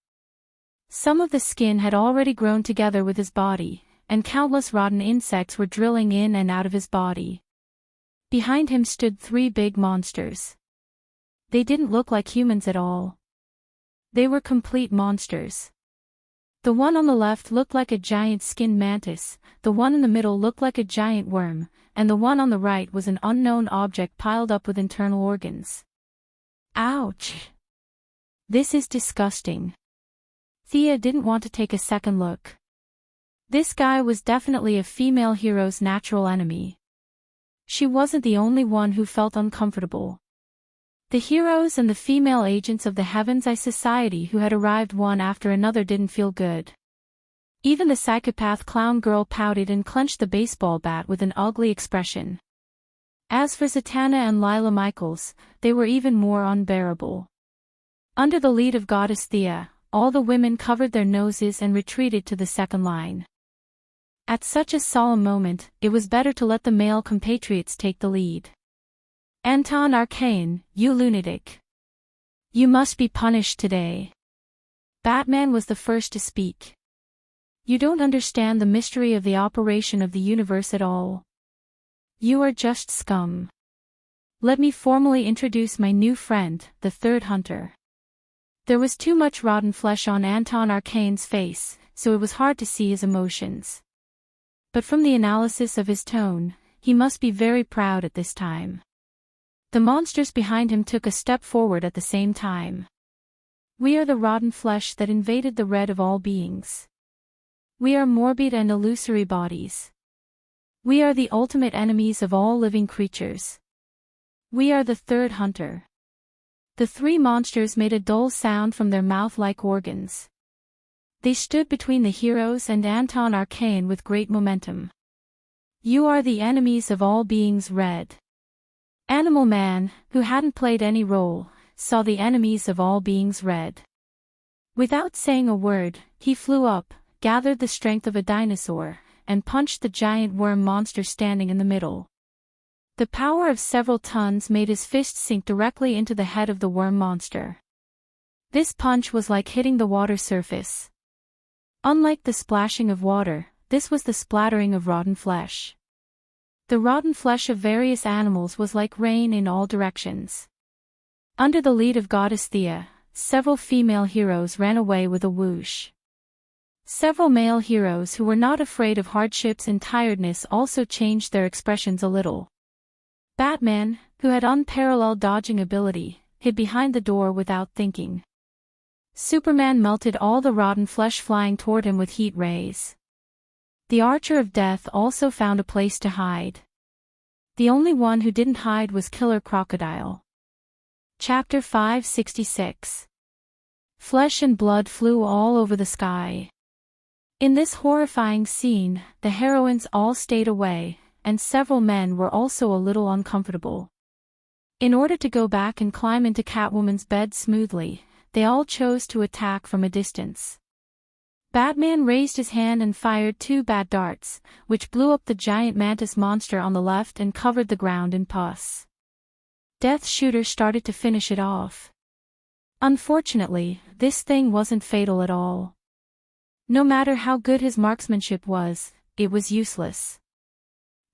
Some of the skin had already grown together with his body, and countless rotten insects were drilling in and out of his body. Behind him stood 3 big monsters. They didn't look like humans at all. They were complete monsters. The one on the left looked like a giant skinned mantis, the one in the middle looked like a giant worm, and the one on the right was an unknown object piled up with internal organs. Ouch! This is disgusting. Thea didn't want to take a second look. This guy was definitely a female hero's natural enemy. She wasn't the only one who felt uncomfortable. The heroes and the female agents of the Heaven's Eye Society who had arrived one after another didn't feel good. Even the psychopath clown girl pouted and clenched the baseball bat with an ugly expression. As for Zatanna and Lila Michaels, they were even more unbearable. Under the lead of Goddess Thea, all the women covered their noses and retreated to the second line. At such a solemn moment, it was better to let the male compatriots take the lead. Anton Arcane, you lunatic. You must be punished today. Batman was the first to speak. You don't understand the mystery of the operation of the universe at all. You are just scum. Let me formally introduce my new friend, the Third Hunter. There was too much rotten flesh on Anton Arcane's face, so it was hard to see his emotions. But from the analysis of his tone, he must be very proud at this time. The monsters behind him took a step forward at the same time. We are the rotten flesh that invaded the red of all beings. We are morbid and illusory bodies. We are the ultimate enemies of all living creatures. We are the Third Hunter. The 3 monsters made a dull sound from their mouth-like organs. They stood between the heroes and Anton Arcane with great momentum. You are the enemies of all beings red. Animal Man, who hadn't played any role, saw the enemies of all beings red. Without saying a word, he flew up, gathered the strength of a dinosaur, and punched the giant worm monster standing in the middle. The power of several tons made his fist sink directly into the head of the worm monster. This punch was like hitting the water surface. Unlike the splashing of water, this was the splattering of rotten flesh. The rotten flesh of various animals was like rain in all directions. Under the lead of Goddess Thea, several female heroes ran away with a whoosh. Several male heroes who were not afraid of hardships and tiredness also changed their expressions a little. Batman, who had unparalleled dodging ability, hid behind the door without thinking. Superman melted all the rotten flesh flying toward him with heat rays. The Archer of Death also found a place to hide. The only one who didn't hide was Killer Crocodile. Chapter 566. Flesh and blood flew all over the sky. In this horrifying scene, the heroines all stayed away, and several men were also a little uncomfortable. In order to go back and climb into Catwoman's bed smoothly, they all chose to attack from a distance. Batman raised his hand and fired 2 bad darts, which blew up the giant mantis monster on the left and covered the ground in pus. Death Shooter started to finish it off. Unfortunately, this thing wasn't fatal at all. No matter how good his marksmanship was, it was useless.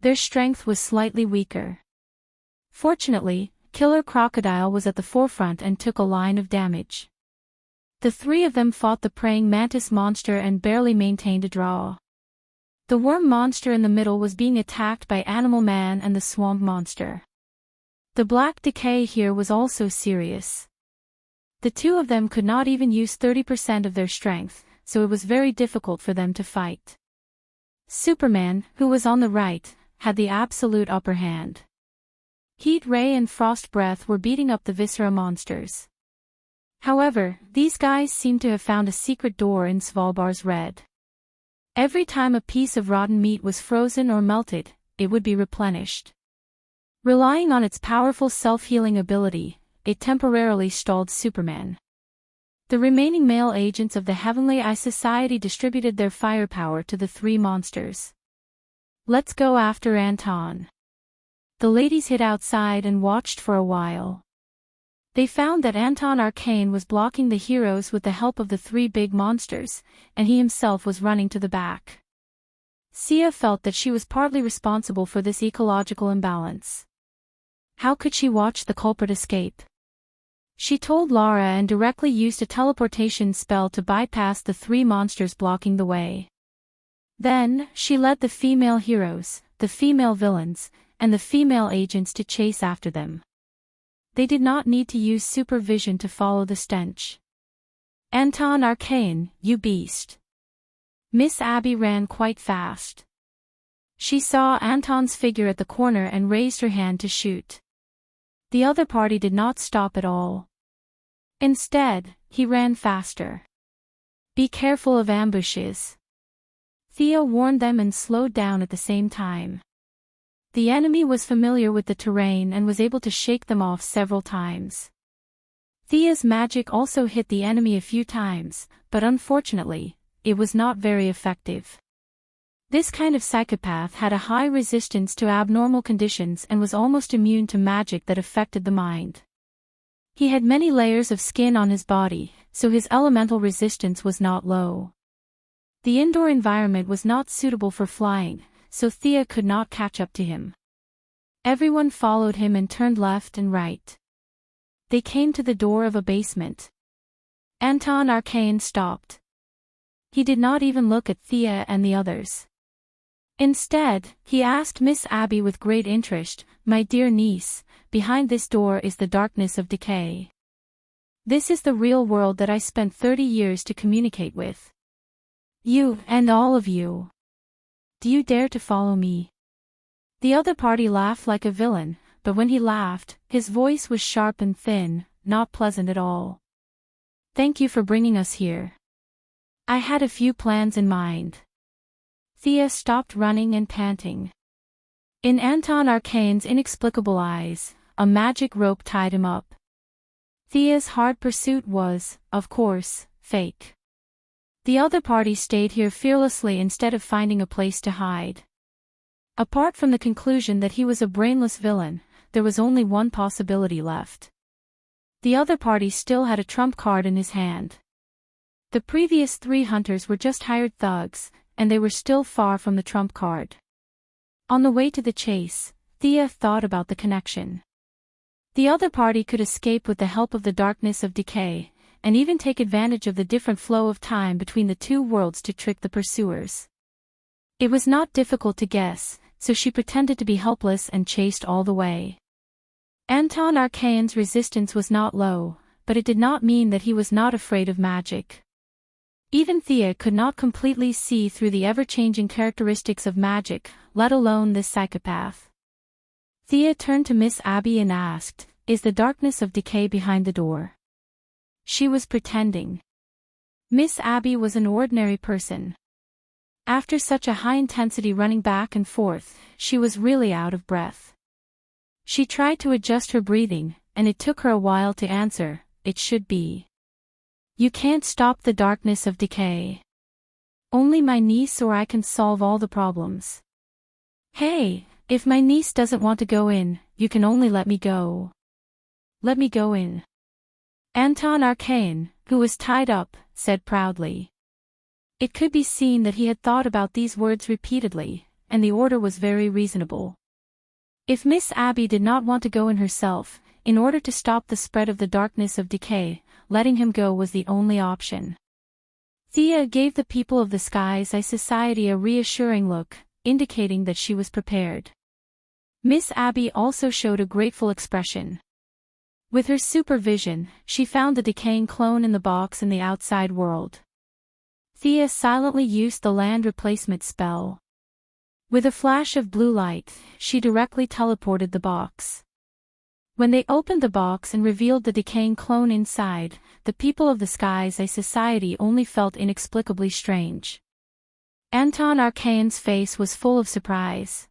Their strength was slightly weaker. Fortunately, Killer Crocodile was at the forefront and took a line of damage. The 3 of them fought the praying mantis monster and barely maintained a draw. The worm monster in the middle was being attacked by Animal Man and the swamp monster. The Black Decay here was also serious. The 2 of them could not even use 30% of their strength, so it was very difficult for them to fight. Superman, who was on the right, had the absolute upper hand. Heat Ray and Frost Breath were beating up the Viscera monsters. However, these guys seemed to have found a secret door in Svalbard's red. Every time a piece of rotten meat was frozen or melted, it would be replenished. Relying on its powerful self-healing ability, it temporarily stalled Superman. The remaining male agents of the Heavenly Eye Society distributed their firepower to the 3 monsters. Let's go after Anton. The ladies hid outside and watched for a while. They found that Anton Arcane was blocking the heroes with the help of the three big monsters, and he himself was running to the back. Xia felt that she was partly responsible for this ecological imbalance. How could she watch the culprit escape? She told Lara and directly used a teleportation spell to bypass the three monsters blocking the way. Then, she led the female heroes, the female villains, and the female agents to chase after them. They did not need to use supervision to follow the stench. Anton Arcane, you beast. Miss Abby ran quite fast. She saw Anton's figure at the corner and raised her hand to shoot. The other party did not stop at all. Instead, he ran faster. Be careful of ambushes. Thea warned them and slowed down at the same time. The enemy was familiar with the terrain and was able to shake them off several times. Thea's magic also hit the enemy a few times, but unfortunately, it was not very effective. This kind of psychopath had a high resistance to abnormal conditions and was almost immune to magic that affected the mind. He had many layers of skin on his body, so his elemental resistance was not low. The indoor environment was not suitable for flying, so Thea could not catch up to him. Everyone followed him and turned left and right. They came to the door of a basement. Anton Arcane stopped. He did not even look at Thea and the others. Instead, he asked Miss Abby with great interest, "My dear niece, behind this door is the darkness of decay. This is the real world that I spent 30 years to communicate with. You, and all of you. Do you dare to follow me?" The other party laughed like a villain, but when he laughed, his voice was sharp and thin, not pleasant at all. "Thank you for bringing us here. I had a few plans in mind." Thea stopped running and panting. In Anton Arcane's inexplicable eyes, a magic rope tied him up. Thea's hard pursuit was, of course, fake. The other party stayed here fearlessly instead of finding a place to hide. Apart from the conclusion that he was a brainless villain, there was only one possibility left. The other party still had a trump card in his hand. The previous 3 hunters were just hired thugs, and they were still far from the trump card. On the way to the chase, Thea thought about the connection. The other party could escape with the help of the darkness of decay, and even take advantage of the different flow of time between the two worlds to trick the pursuers. It was not difficult to guess, so she pretended to be helpless and chased all the way. Anton Arcane's resistance was not low, but it did not mean that he was not afraid of magic. Even Thea could not completely see through the ever-changing characteristics of magic, let alone this psychopath. Thea turned to Miss Abby and asked, "Is the darkness of decay behind the door?" She was pretending. Miss Abby was an ordinary person. After such a high-intensity running back and forth, she was really out of breath. She tried to adjust her breathing, and it took her a while to answer, "It should be. You can't stop the darkness of decay. Only my niece or I can solve all the problems." "Hey, if my niece doesn't want to go in, you can only let me go. Let me go in." Anton Arcane, who was tied up, said proudly. It could be seen that he had thought about these words repeatedly, and the order was very reasonable. If Miss Abby did not want to go in herself, in order to stop the spread of the darkness of decay, letting him go was the only option. Thea gave the people of the Skies Eye Society a reassuring look, indicating that she was prepared. Miss Abby also showed a grateful expression. With her supervision, she found the decaying clone in the box in the outside world. Thea silently used the land replacement spell. With a flash of blue light, she directly teleported the box. When they opened the box and revealed the decaying clone inside, the people of the Skies Eye Society only felt inexplicably strange. Anton Arcane's face was full of surprise.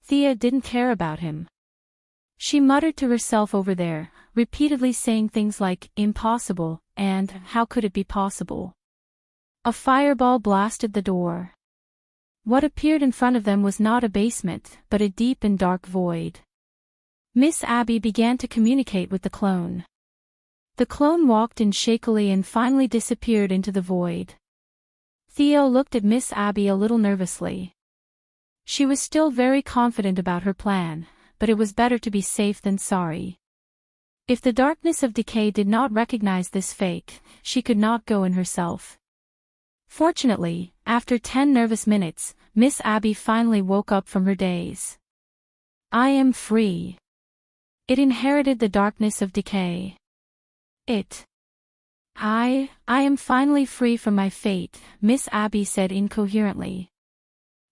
Thea didn't care about him. She muttered to herself over there, repeatedly saying things like, "Impossible," and "How could it be possible?" A fireball blasted the door. What appeared in front of them was not a basement, but a deep and dark void. Miss Abby began to communicate with the clone. The clone walked in shakily and finally disappeared into the void. Theo looked at Miss Abby a little nervously. She was still very confident about her plan, but it was better to be safe than sorry. If the darkness of decay did not recognize this fake, she could not go in herself. Fortunately, after 10 nervous minutes, Miss Abby finally woke up from her daze. I am free. It inherited the darkness of decay. I am finally free from my fate, Miss Abby said incoherently.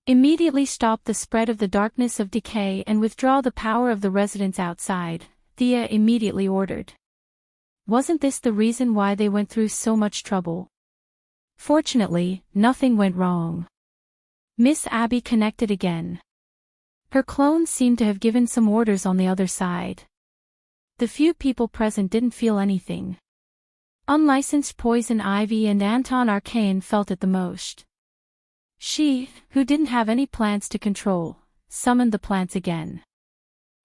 Immediately stop the spread of the darkness of decay and withdraw the power of the residents outside, Thea immediately ordered. Wasn't this the reason why they went through so much trouble? Fortunately, nothing went wrong. Miss Abby connected again. Her clones seemed to have given some orders on the other side. The few people present didn't feel anything. Unlicensed Poison Ivy and Anton Arcane felt it the most. She, who didn't have any plants to control, summoned the plants again.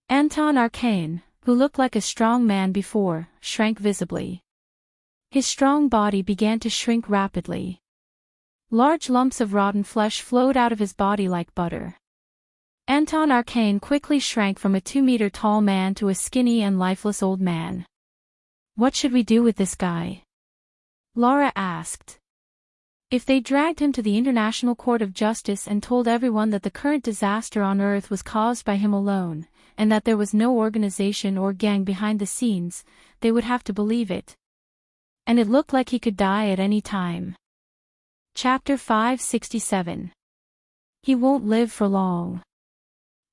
Anton Arcane, who looked like a strong man before, shrank visibly. His strong body began to shrink rapidly. Large lumps of rotten flesh flowed out of his body like butter. Anton Arcane quickly shrank from a 2-meter-tall man to a skinny and lifeless old man. What should we do with this guy? Laura asked. If they dragged him to the International Court of Justice and told everyone that the current disaster on Earth was caused by him alone, and that there was no organization or gang behind the scenes, they would have to believe it. And it looked like he could die at any time. Chapter 567. He won't live for long.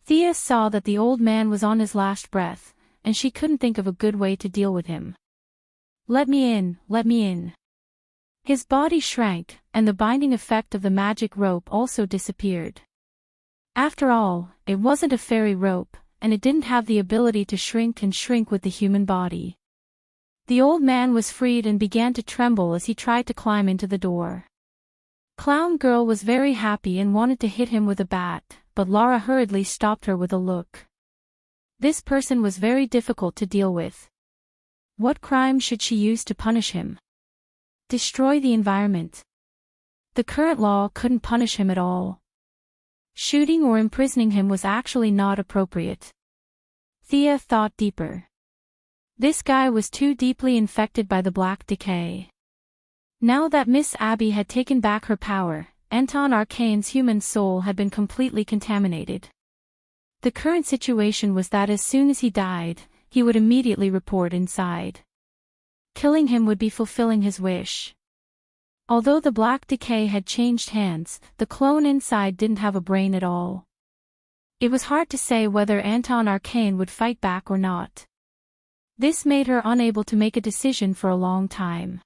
Thea saw that the old man was on his last breath, and she couldn't think of a good way to deal with him. Let me in, let me in. His body shrank, and the binding effect of the magic rope also disappeared. After all, it wasn't a fairy rope, and it didn't have the ability to shrink with the human body. The old man was freed and began to tremble as he tried to climb into the door. Clown Girl was very happy and wanted to hit him with a bat, but Laura hurriedly stopped her with a look. This person was very difficult to deal with. What crime should she use to punish him? Destroy the environment. The current law couldn't punish him at all. Shooting or imprisoning him was actually not appropriate. Thea thought deeper. This guy was too deeply infected by the black decay. Now that Miss Abby had taken back her power, Anton Arcane's human soul had been completely contaminated. The current situation was that as soon as he died, he would immediately report inside. Killing him would be fulfilling his wish. Although the black decay had changed hands, the clone inside didn't have a brain at all. It was hard to say whether Anton Arcane would fight back or not. This made her unable to make a decision for a long time.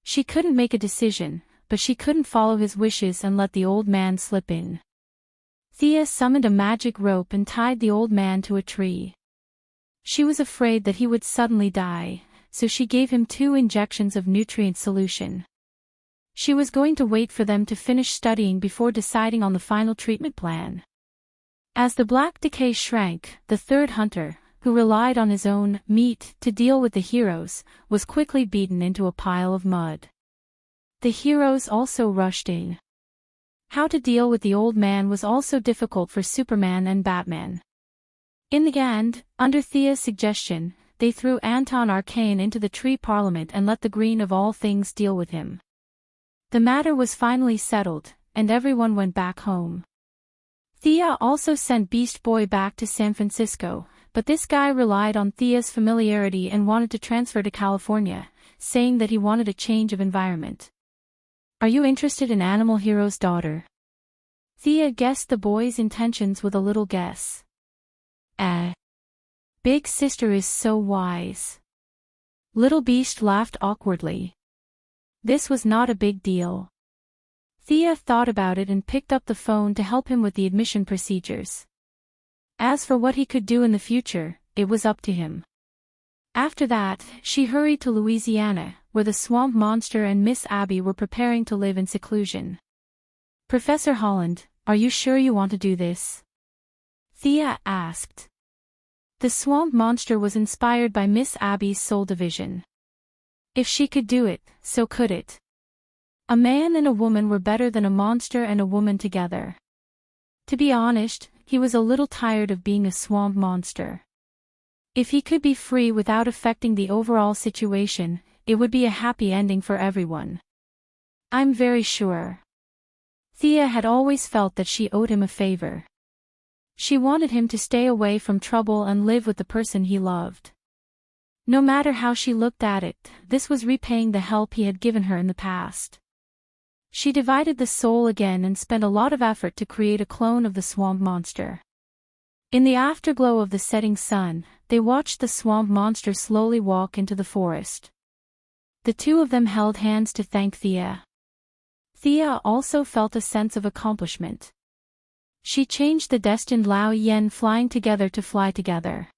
She couldn't make a decision, but she couldn't follow his wishes and let the old man slip in. Thea summoned a magic rope and tied the old man to a tree. She was afraid that he would suddenly die, so she gave him 2 injections of nutrient solution. She was going to wait for them to finish studying before deciding on the final treatment plan. As the black decay shrank, the third hunter, who relied on his own meat to deal with the heroes, was quickly beaten into a pile of mud. The heroes also rushed in. How to deal with the old man was also difficult for Superman and Batman. In the end, under Thea's suggestion, they threw Anton Arcane into the tree parliament and let the green of all things deal with him. The matter was finally settled, and everyone went back home. Thea also sent Beast Boy back to San Francisco, but this guy relied on Thea's familiarity and wanted to transfer to California, saying that he wanted a change of environment. Are you interested in Animal Hero's daughter? Thea guessed the boy's intentions with a little guess. Big sister is so wise. Little Beast laughed awkwardly. This was not a big deal. Thea thought about it and picked up the phone to help him with the admission procedures. As for what he could do in the future, it was up to him. After that, she hurried to Louisiana, where the swamp monster and Miss Abby were preparing to live in seclusion. Professor Holland, are you sure you want to do this? Thea asked. The swamp monster was inspired by Miss Abby's soul division. If she could do it, so could it. A man and a woman were better than a monster and a woman together. To be honest, he was a little tired of being a swamp monster. If he could be free without affecting the overall situation, it would be a happy ending for everyone. I'm very sure. Thea had always felt that she owed him a favor. She wanted him to stay away from trouble and live with the person he loved. No matter how she looked at it, this was repaying the help he had given her in the past. She divided the soul again and spent a lot of effort to create a clone of the swamp monster. In the afterglow of the setting sun, they watched the swamp monster slowly walk into the forest. The two of them held hands to thank Thea. Thea also felt a sense of accomplishment. She changed the destined Lao Yen flying together to fly together.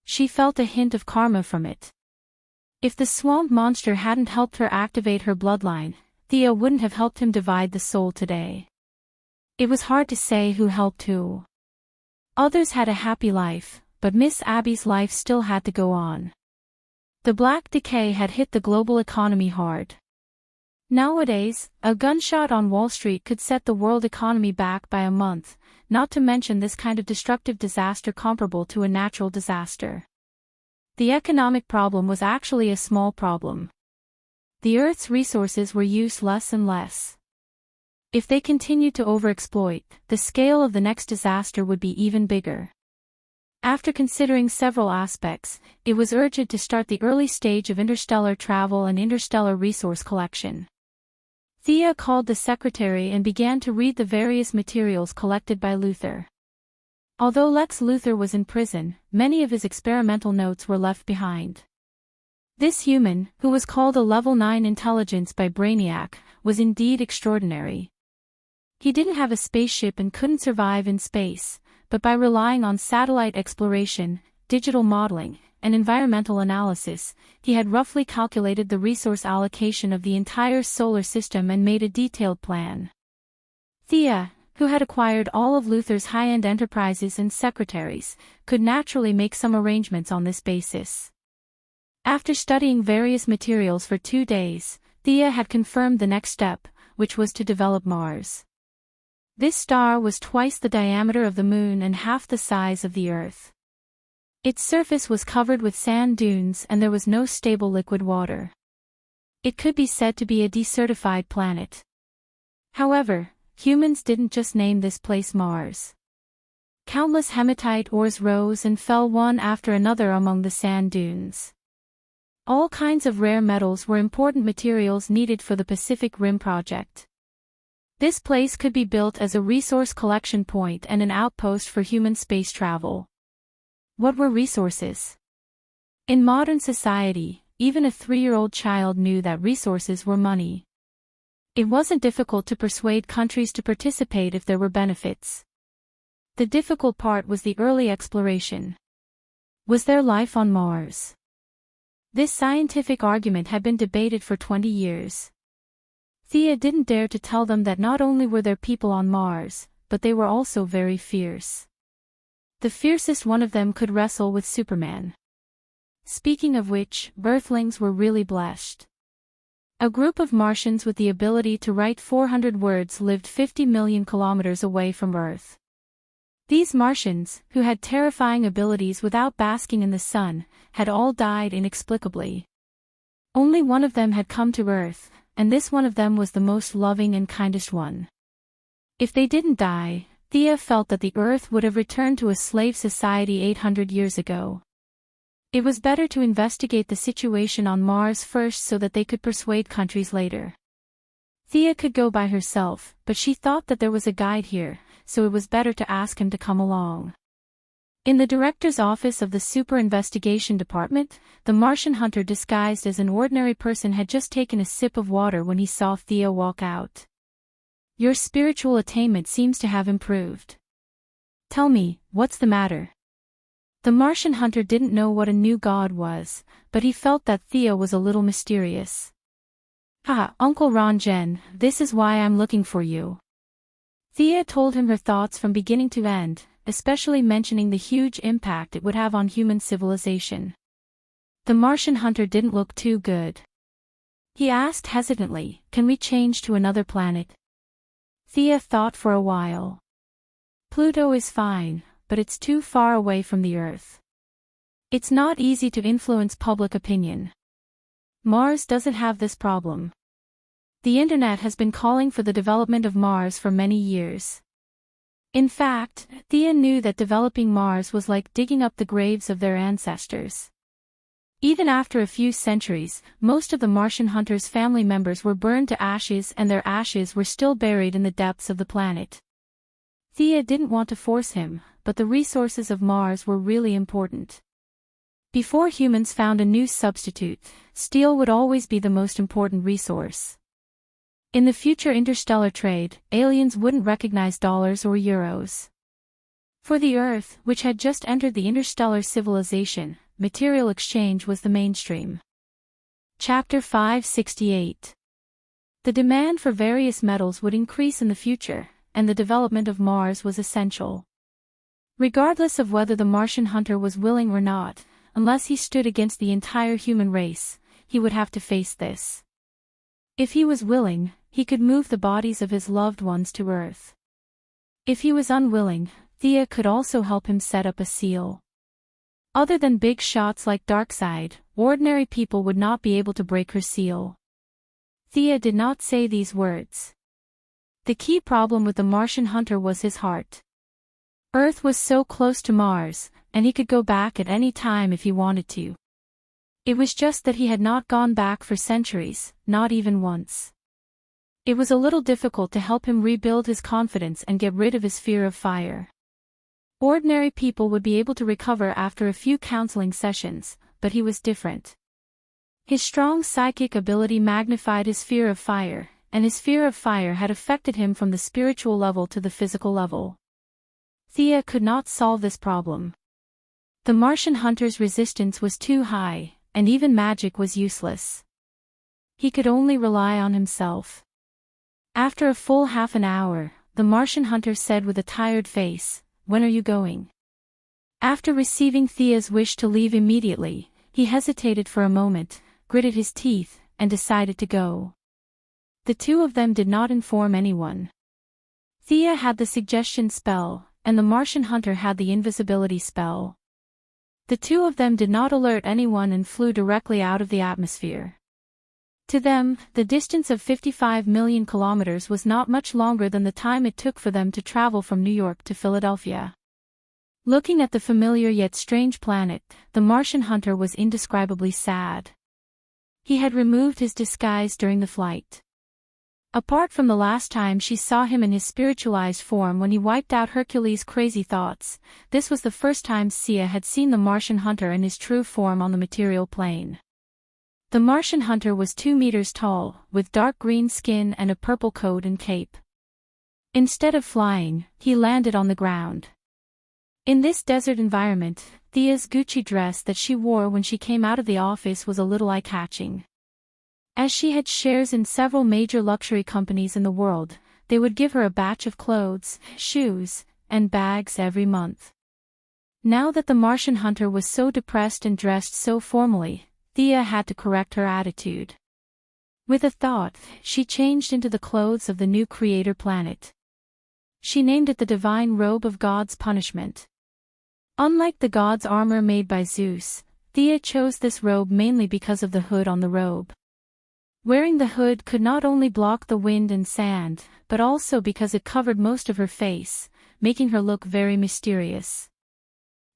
She felt a hint of karma from it. If the swamp monster hadn't helped her activate her bloodline, Thea wouldn't have helped him divide the soul today. It was hard to say who helped who. Others had a happy life, but Miss Abby's life still had to go on. The Black Decay had hit the global economy hard. Nowadays, a gunshot on Wall Street could set the world economy back by a month, not to mention this kind of destructive disaster comparable to a natural disaster. The economic problem was actually a small problem. The Earth's resources were used less and less. If they continued to overexploit, the scale of the next disaster would be even bigger. After considering several aspects, it was urgent to start the early stage of interstellar travel and interstellar resource collection. Thea called the secretary and began to read the various materials collected by Luthor. Although Lex Luthor was in prison, many of his experimental notes were left behind. This human, who was called a level 9 intelligence by Brainiac, was indeed extraordinary. He didn't have a spaceship and couldn't survive in space, but by relying on satellite exploration, digital modeling, and environmental analysis, he had roughly calculated the resource allocation of the entire solar system and made a detailed plan. Thea, who had acquired all of Luthor's high-end enterprises and secretaries, could naturally make some arrangements on this basis. After studying various materials for 2 days, Thea had confirmed the next step, which was to develop Mars. This star was twice the diameter of the Moon and half the size of the Earth. Its surface was covered with sand dunes and there was no stable liquid water. It could be said to be a desertified planet. However, humans didn't just name this place Mars. Countless hematite ores rose and fell one after another among the sand dunes. All kinds of rare metals were important materials needed for the Pacific Rim project. This place could be built as a resource collection point and an outpost for human space travel. What were resources? In modern society, even a 3-year-old child knew that resources were money. It wasn't difficult to persuade countries to participate if there were benefits. The difficult part was the early exploration. Was there life on Mars? This scientific argument had been debated for 20 years. Thea didn't dare to tell them that not only were there people on Mars, but they were also very fierce. The fiercest one of them could wrestle with Superman. Speaking of which, Earthlings were really blessed. A group of Martians with the ability to write 400 words lived 50 million kilometers away from Earth. These Martians, who had terrifying abilities without basking in the sun, had all died inexplicably. Only one of them had come to Earth, and this one of them was the most loving and kindest one. If they didn't die, Thea felt that the Earth would have returned to a slave society 800 years ago. It was better to investigate the situation on Mars first so that they could persuade countries later. Thea could go by herself, but she thought that there was a guide here, so it was better to ask him to come along. In the director's office of the Super Investigation Department, the Martian hunter disguised as an ordinary person had just taken a sip of water when he saw Thea walk out. Your spiritual attainment seems to have improved. Tell me, what's the matter? The Martian hunter didn't know what a new god was, but he felt that Thea was a little mysterious. Uncle Ranjen, this is why I'm looking for you. Thea told him her thoughts from beginning to end, especially mentioning the huge impact it would have on human civilization. The Martian hunter didn't look too good. He asked hesitantly, "Can we change to another planet?" Thea thought for a while. "Pluto is fine, but it's too far away from the Earth. It's not easy to influence public opinion. Mars doesn't have this problem. The internet has been calling for the development of Mars for many years." In fact, Thea knew that developing Mars was like digging up the graves of their ancestors. Even after a few centuries, most of the Martian hunters' family members were burned to ashes and their ashes were still buried in the depths of the planet. Thea didn't want to force him, but the resources of Mars were really important. Before humans found a new substitute, steel would always be the most important resource. In the future interstellar trade, aliens wouldn't recognize dollars or euros. For the Earth, which had just entered the interstellar civilization, material exchange was the mainstream. Chapter 568. The demand for various metals would increase in the future, and the development of Mars was essential. Regardless of whether the Martian hunter was willing or not, unless he stood against the entire human race, he would have to face this. If he was willing, he could move the bodies of his loved ones to Earth. If he was unwilling, Thea could also help him set up a seal. Other than big shots like Darkseid, ordinary people would not be able to break her seal. Thea did not say these words. The key problem with the Martian hunter was his heart. Earth was so close to Mars, and he could go back at any time if he wanted to. It was just that he had not gone back for centuries, not even once. It was a little difficult to help him rebuild his confidence and get rid of his fear of fire. Ordinary people would be able to recover after a few counseling sessions, but he was different. His strong psychic ability magnified his fear of fire, and his fear of fire had affected him from the spiritual level to the physical level. Thea could not solve this problem. The Martian hunter's resistance was too high, and even magic was useless. He could only rely on himself. After a full half an hour, the Martian hunter said with a tired face, "When are you going?" After receiving Thea's wish to leave immediately, he hesitated for a moment, gritted his teeth, and decided to go. The two of them did not inform anyone. Thea had the suggestion spell, and the Martian hunter had the invisibility spell. The two of them did not alert anyone and flew directly out of the atmosphere. To them, the distance of 55 million kilometers was not much longer than the time it took for them to travel from New York to Philadelphia. Looking at the familiar yet strange planet, the Martian hunter was indescribably sad. He had removed his disguise during the flight. Apart from the last time she saw him in his spiritualized form when he wiped out Hercules' crazy thoughts, this was the first time Sia had seen the Martian hunter in his true form on the material plane. The Martian hunter was 2 meters tall, with dark green skin and a purple coat and cape. Instead of flying, he landed on the ground. In this desert environment, Thea's Gucci dress that she wore when she came out of the office was a little eye-catching. As she had shares in several major luxury companies in the world, they would give her a batch of clothes, shoes, and bags every month. Now that the Martian hunter was so depressed and dressed so formally, Thea had to correct her attitude. With a thought, she changed into the clothes of the new creator planet. She named it the divine robe of God's punishment. Unlike the god's armor made by Zeus, Thea chose this robe mainly because of the hood on the robe. Wearing the hood could not only block the wind and sand, but also because it covered most of her face, making her look very mysterious.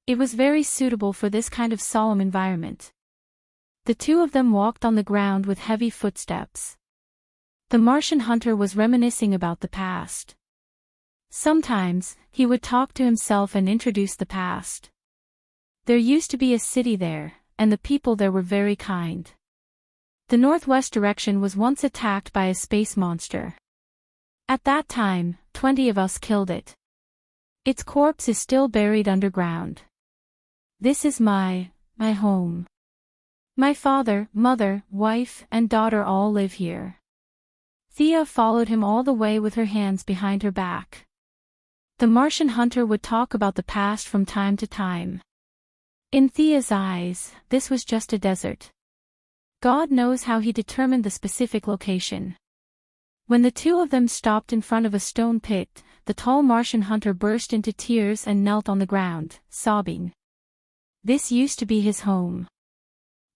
It was very suitable for this kind of solemn environment. The two of them walked on the ground with heavy footsteps. The Martian hunter was reminiscing about the past. Sometimes, he would talk to himself and introduce the past. There used to be a city there, and the people there were very kind. The northwest direction was once attacked by a space monster. At that time, 20 of us killed it. Its corpse is still buried underground. This is my home. My father, mother, wife, and daughter all live here. Thea followed him all the way with her hands behind her back. The Martian hunter would talk about the past from time to time. In Thea's eyes, this was just a desert. God knows how he determined the specific location. When the two of them stopped in front of a stone pit, the tall Martian hunter burst into tears and knelt on the ground, sobbing. This used to be his home.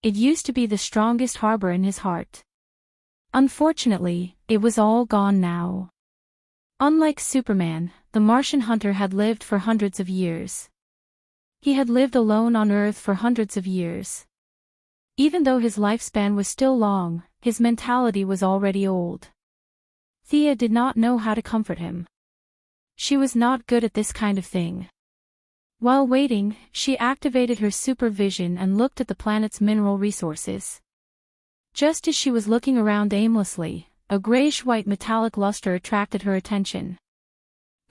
It used to be the strongest harbor in his heart. Unfortunately, it was all gone now. Unlike Superman, the Martian hunter had lived for hundreds of years. He had lived alone on Earth for hundreds of years. Even though his lifespan was still long, his mentality was already old. Thea did not know how to comfort him. She was not good at this kind of thing. While waiting, she activated her supervision and looked at the planet's mineral resources. Just as she was looking around aimlessly, a grayish-white metallic luster attracted her attention.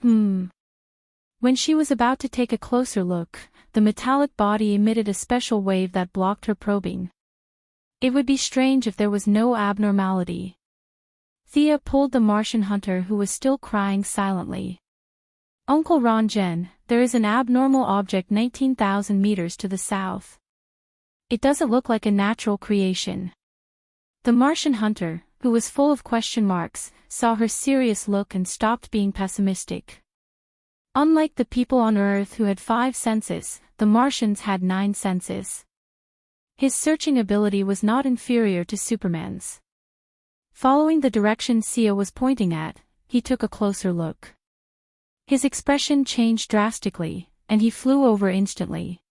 When she was about to take a closer look, the metallic body emitted a special wave that blocked her probing. It would be strange if there was no abnormality. Thea pulled the Martian hunter who was still crying silently. Uncle Ronjen, there is an abnormal object 19,000 meters to the south. It doesn't look like a natural creation. The Martian hunter, who was full of question marks, saw her serious look and stopped being pessimistic. Unlike the people on Earth who had 5 senses, the Martians had 9 senses. His searching ability was not inferior to Superman's. Following the direction Sia was pointing at, he took a closer look. His expression changed drastically, and he flew over instantly.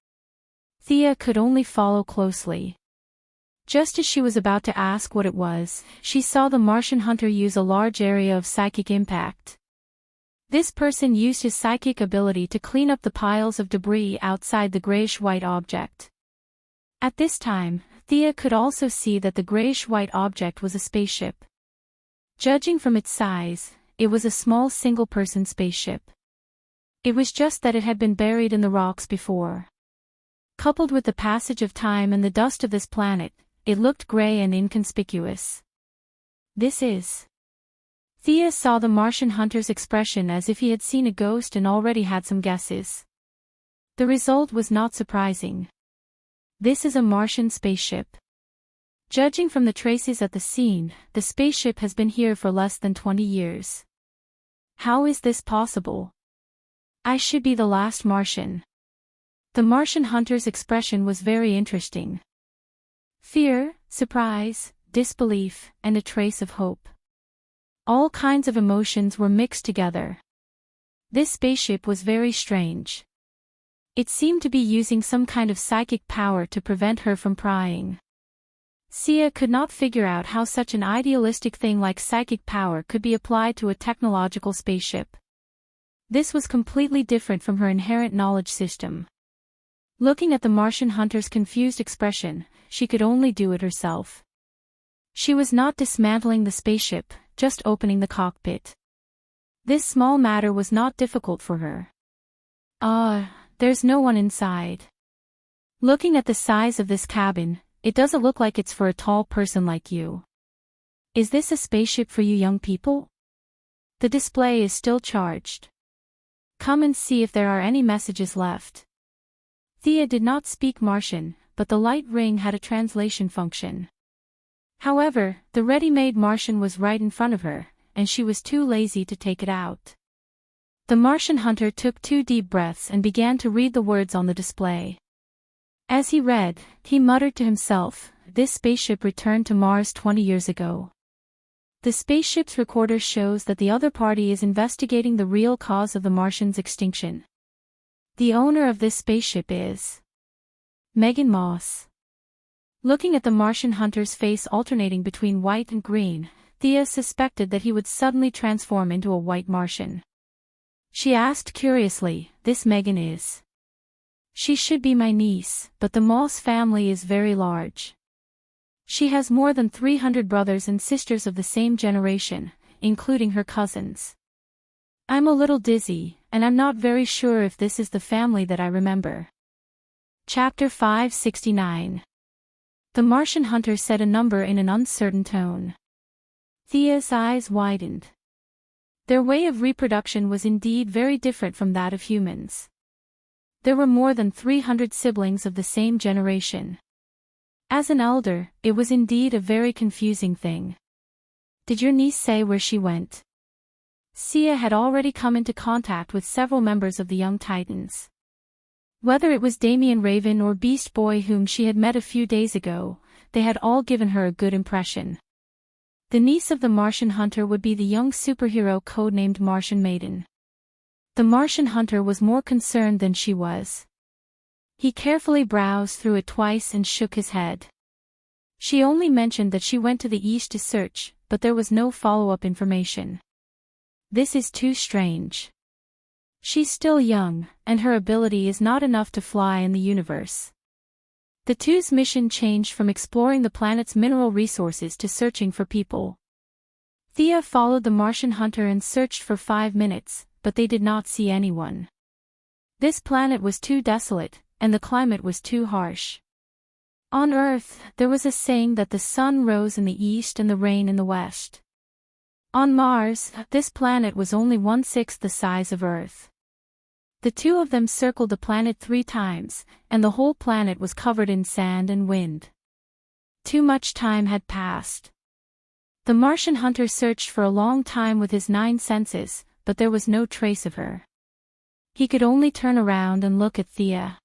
Thea could only follow closely. Just as she was about to ask what it was, she saw the Martian hunter use a large area of psychic impact. This person used his psychic ability to clean up the piles of debris outside the grayish-white object. At this time, Thea could also see that the grayish-white object was a spaceship. Judging from its size, it was a small single-person spaceship. It was just that it had been buried in the rocks before. Coupled with the passage of time and the dust of this planet, it looked gray and inconspicuous. Thea saw the Martian hunter's expression as if he had seen a ghost and already had some guesses. The result was not surprising. This is a Martian spaceship. Judging from the traces at the scene, the spaceship has been here for less than 20 years. How is this possible? I should be the last Martian. The Martian hunter's expression was very interesting. Fear, surprise, disbelief, and a trace of hope. All kinds of emotions were mixed together. This spaceship was very strange. It seemed to be using some kind of psychic power to prevent her from prying. Sia could not figure out how such an idealistic thing like psychic power could be applied to a technological spaceship. This was completely different from her inherent knowledge system. Looking at the Martian hunter's confused expression, she could only do it herself. She was not dismantling the spaceship, just opening the cockpit. This small matter was not difficult for her. There's no one inside. Looking at the size of this cabin, it doesn't look like it's for a tall person like you. Is this a spaceship for you young people? The display is still charged. Come and see if there are any messages left. Thea did not speak Martian, but the light ring had a translation function. However, the ready-made Martian was right in front of her, and she was too lazy to take it out. The Martian hunter took 2 deep breaths and began to read the words on the display. As he read, he muttered to himself, "This spaceship returned to Mars 20 years ago." The spaceship's recorder shows that the other party is investigating the real cause of the Martian's extinction. The owner of this spaceship is Megan Moss. Looking at the Martian hunter's face alternating between white and green, Thea suspected that he would suddenly transform into a white Martian. She asked curiously, "This Megan is?" "She should be my niece, but the Moss family is very large. She has more than 300 brothers and sisters of the same generation, including her cousins. I'm a little dizzy, and I'm not very sure if this is the family that I remember." Chapter 569. The Martian hunter said a number in an uncertain tone. Thea's eyes widened. Their way of reproduction was indeed very different from that of humans. There were more than 300 siblings of the same generation. As an elder, it was indeed a very confusing thing. Did your niece say where she went? Xia had already come into contact with several members of the young Titans. Whether it was Damien Raven or Beast Boy whom she had met a few days ago, they had all given her a good impression. The niece of the Martian hunter would be the young superhero codenamed Martian Maiden. The Martian hunter was more concerned than she was. He carefully browsed through it twice and shook his head. She only mentioned that she went to the east to search, but there was no follow-up information. This is too strange. She's still young, and her ability is not enough to fly in the universe. The two's mission changed from exploring the planet's mineral resources to searching for people. Thea followed the Martian hunter and searched for 5 minutes, but they did not see anyone. This planet was too desolate, and the climate was too harsh. On Earth, there was a saying that the sun rose in the east and the rain in the west. On Mars, this planet was only 1/6 the size of Earth. The two of them circled the planet 3 times, and the whole planet was covered in sand and wind. Too much time had passed. The Martian hunter searched for a long time with his 9 senses, but there was no trace of her. He could only turn around and look at Thea.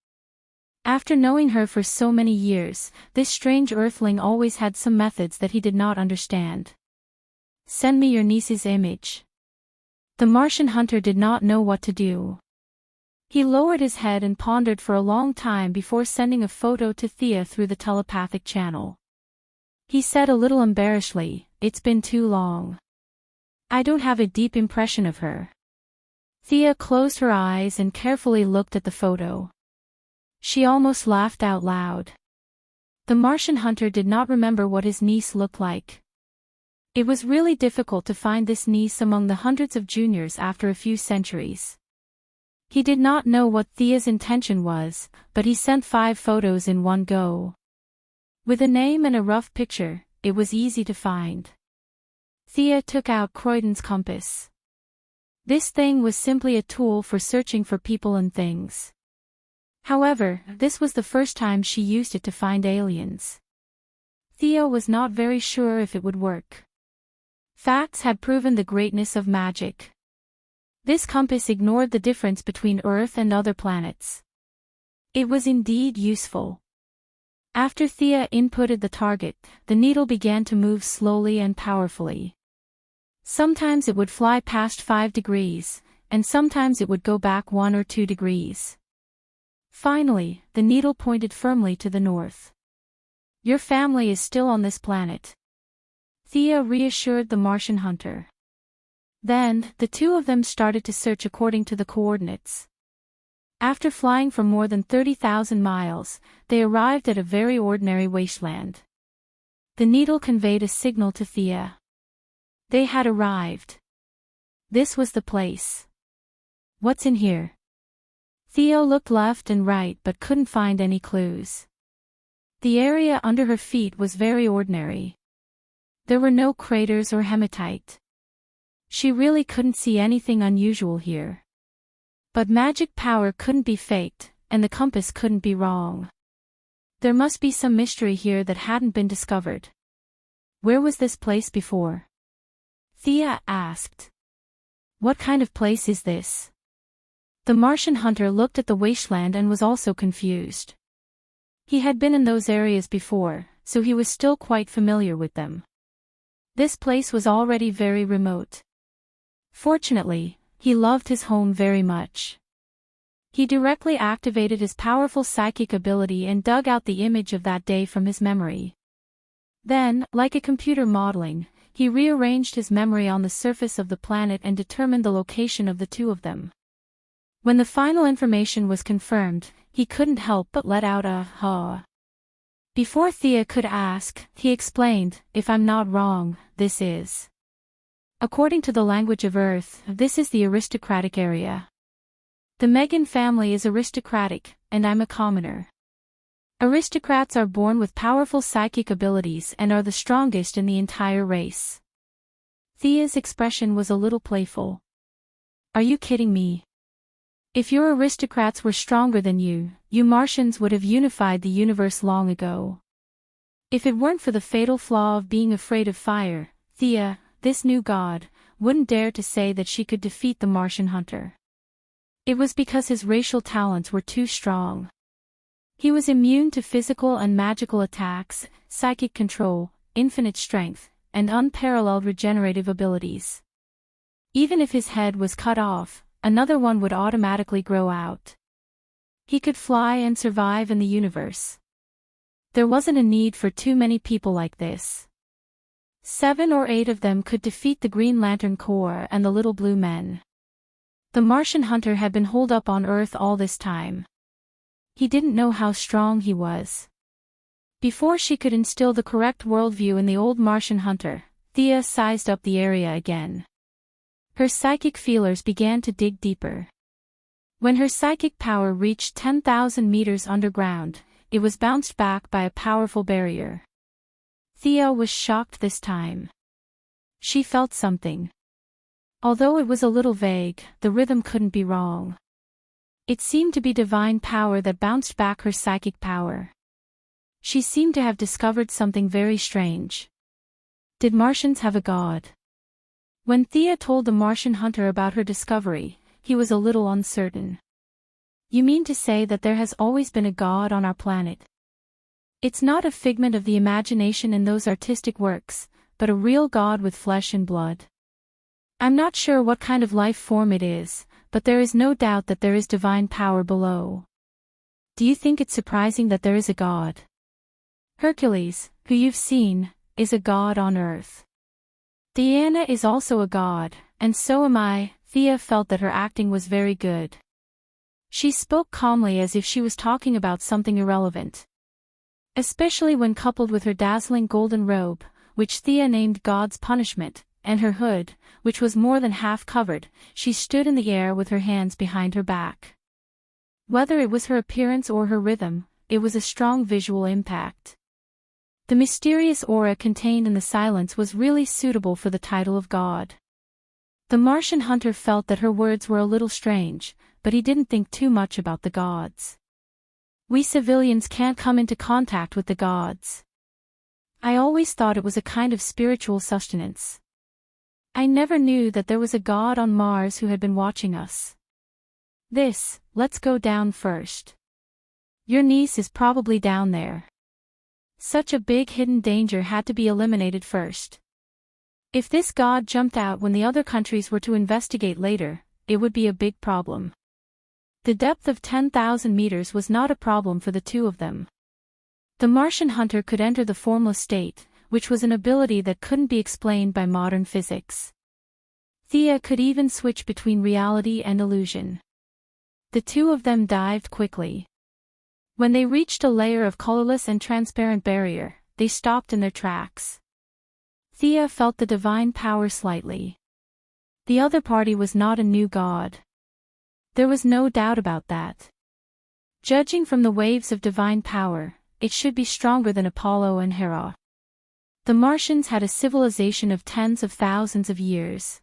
After knowing her for so many years, this strange earthling always had some methods that he did not understand. "Send me your niece's image." The Martian hunter did not know what to do. He lowered his head and pondered for a long time before sending a photo to Thea through the telepathic channel. He said a little embarrassedly, "It's been too long. I don't have a deep impression of her." Thea closed her eyes and carefully looked at the photo. She almost laughed out loud. The Martian hunter did not remember what his niece looked like. It was really difficult to find this niece among the hundreds of juniors after a few centuries. He did not know what Thea's intention was, but he sent 5 photos in one go. With a name and a rough picture, it was easy to find. Thea took out Croydon's compass. This thing was simply a tool for searching for people and things. However, this was the first time she used it to find aliens. Thea was not very sure if it would work. Facts had proven the greatness of magic. This compass ignored the difference between Earth and other planets. It was indeed useful. After Thea inputted the target, the needle began to move slowly and powerfully. Sometimes it would fly past 5 degrees, and sometimes it would go back 1 or 2 degrees. Finally, the needle pointed firmly to the north. "Your family is still on this planet," Thea reassured the Martian hunter. Then, the two of them started to search according to the coordinates. After flying for more than 30,000 miles, they arrived at a very ordinary wasteland. The needle conveyed a signal to Thea. They had arrived. This was the place. "What's in here?" Thea looked left and right but couldn't find any clues. The area under her feet was very ordinary. There were no craters or hematite. She really couldn't see anything unusual here. But magic power couldn't be faked, and the compass couldn't be wrong. There must be some mystery here that hadn't been discovered. "Where was this place before?" Thea asked. "What kind of place is this?" The Martian hunter looked at the wasteland and was also confused. He had been in those areas before, so he was still quite familiar with them. This place was already very remote. Fortunately, he loved his home very much. He directly activated his powerful psychic ability and dug out the image of that day from his memory. Then, like a computer modeling, he rearranged his memory on the surface of the planet and determined the location of the two of them. When the final information was confirmed, he couldn't help but let out a "huh." Before Thea could ask, he explained, "If I'm not wrong, this is. According to the language of Earth, this is the aristocratic area. The Megan family is aristocratic, and I'm a commoner. Aristocrats are born with powerful psychic abilities and are the strongest in the entire race." Thea's expression was a little playful. Are you kidding me? If your aristocrats were stronger than you Martians would have unified the universe long ago. If it weren't for the fatal flaw of being afraid of fire, Thea, this new god, wouldn't dare to say that she could defeat the Martian hunter. It was because his racial talents were too strong. He was immune to physical and magical attacks, psychic control, infinite strength, and unparalleled regenerative abilities. Even if his head was cut off, another one would automatically grow out. He could fly and survive in the universe. There wasn't a need for too many people like this. 7 or 8 of them could defeat the Green Lantern Corps and the Little Blue Men. The Martian hunter had been holed up on Earth all this time. He didn't know how strong he was. Before she could instill the correct worldview in the old Martian hunter, Thea sized up the area again. Her psychic feelers began to dig deeper. When her psychic power reached 10,000 meters underground, it was bounced back by a powerful barrier. Thea was shocked this time. She felt something. Although it was a little vague, the rhythm couldn't be wrong. It seemed to be divine power that bounced back her psychic power. She seemed to have discovered something very strange. Did Martians have a god? When Thea told the Martian hunter about her discovery, he was a little uncertain. You mean to say that there has always been a god on our planet? It's not a figment of the imagination in those artistic works, but a real god with flesh and blood. I'm not sure what kind of life form it is, but there is no doubt that there is divine power below. Do you think it's surprising that there is a god? Hercules, who you've seen, is a god on Earth. Diana is also a god, and so am I. Thea felt that her acting was very good. She spoke calmly as if she was talking about something irrelevant. Especially when coupled with her dazzling golden robe, which Thea named God's Punishment, and her hood, which was more than half covered, she stood in the air with her hands behind her back. Whether it was her appearance or her rhythm, it was a strong visual impact. The mysterious aura contained in the silence was really suitable for the title of God. The Martian hunter felt that her words were a little strange, but he didn't think too much about the gods. We civilians can't come into contact with the gods. I always thought it was a kind of spiritual sustenance. I never knew that there was a god on Mars who had been watching us. Let's go down first. Your niece is probably down there. Such a big hidden danger had to be eliminated first. If this god jumped out when the other countries were to investigate later, it would be a big problem. The depth of 10,000 meters was not a problem for the two of them. The Martian hunter could enter the formless state, which was an ability that couldn't be explained by modern physics. Thea could even switch between reality and illusion. The two of them dived quickly. When they reached a layer of colorless and transparent barrier, they stopped in their tracks. Thea felt the divine power slightly. The other party was not a new god. There was no doubt about that. Judging from the waves of divine power, it should be stronger than Apollo and Hera. The Martians had a civilization of tens of thousands of years.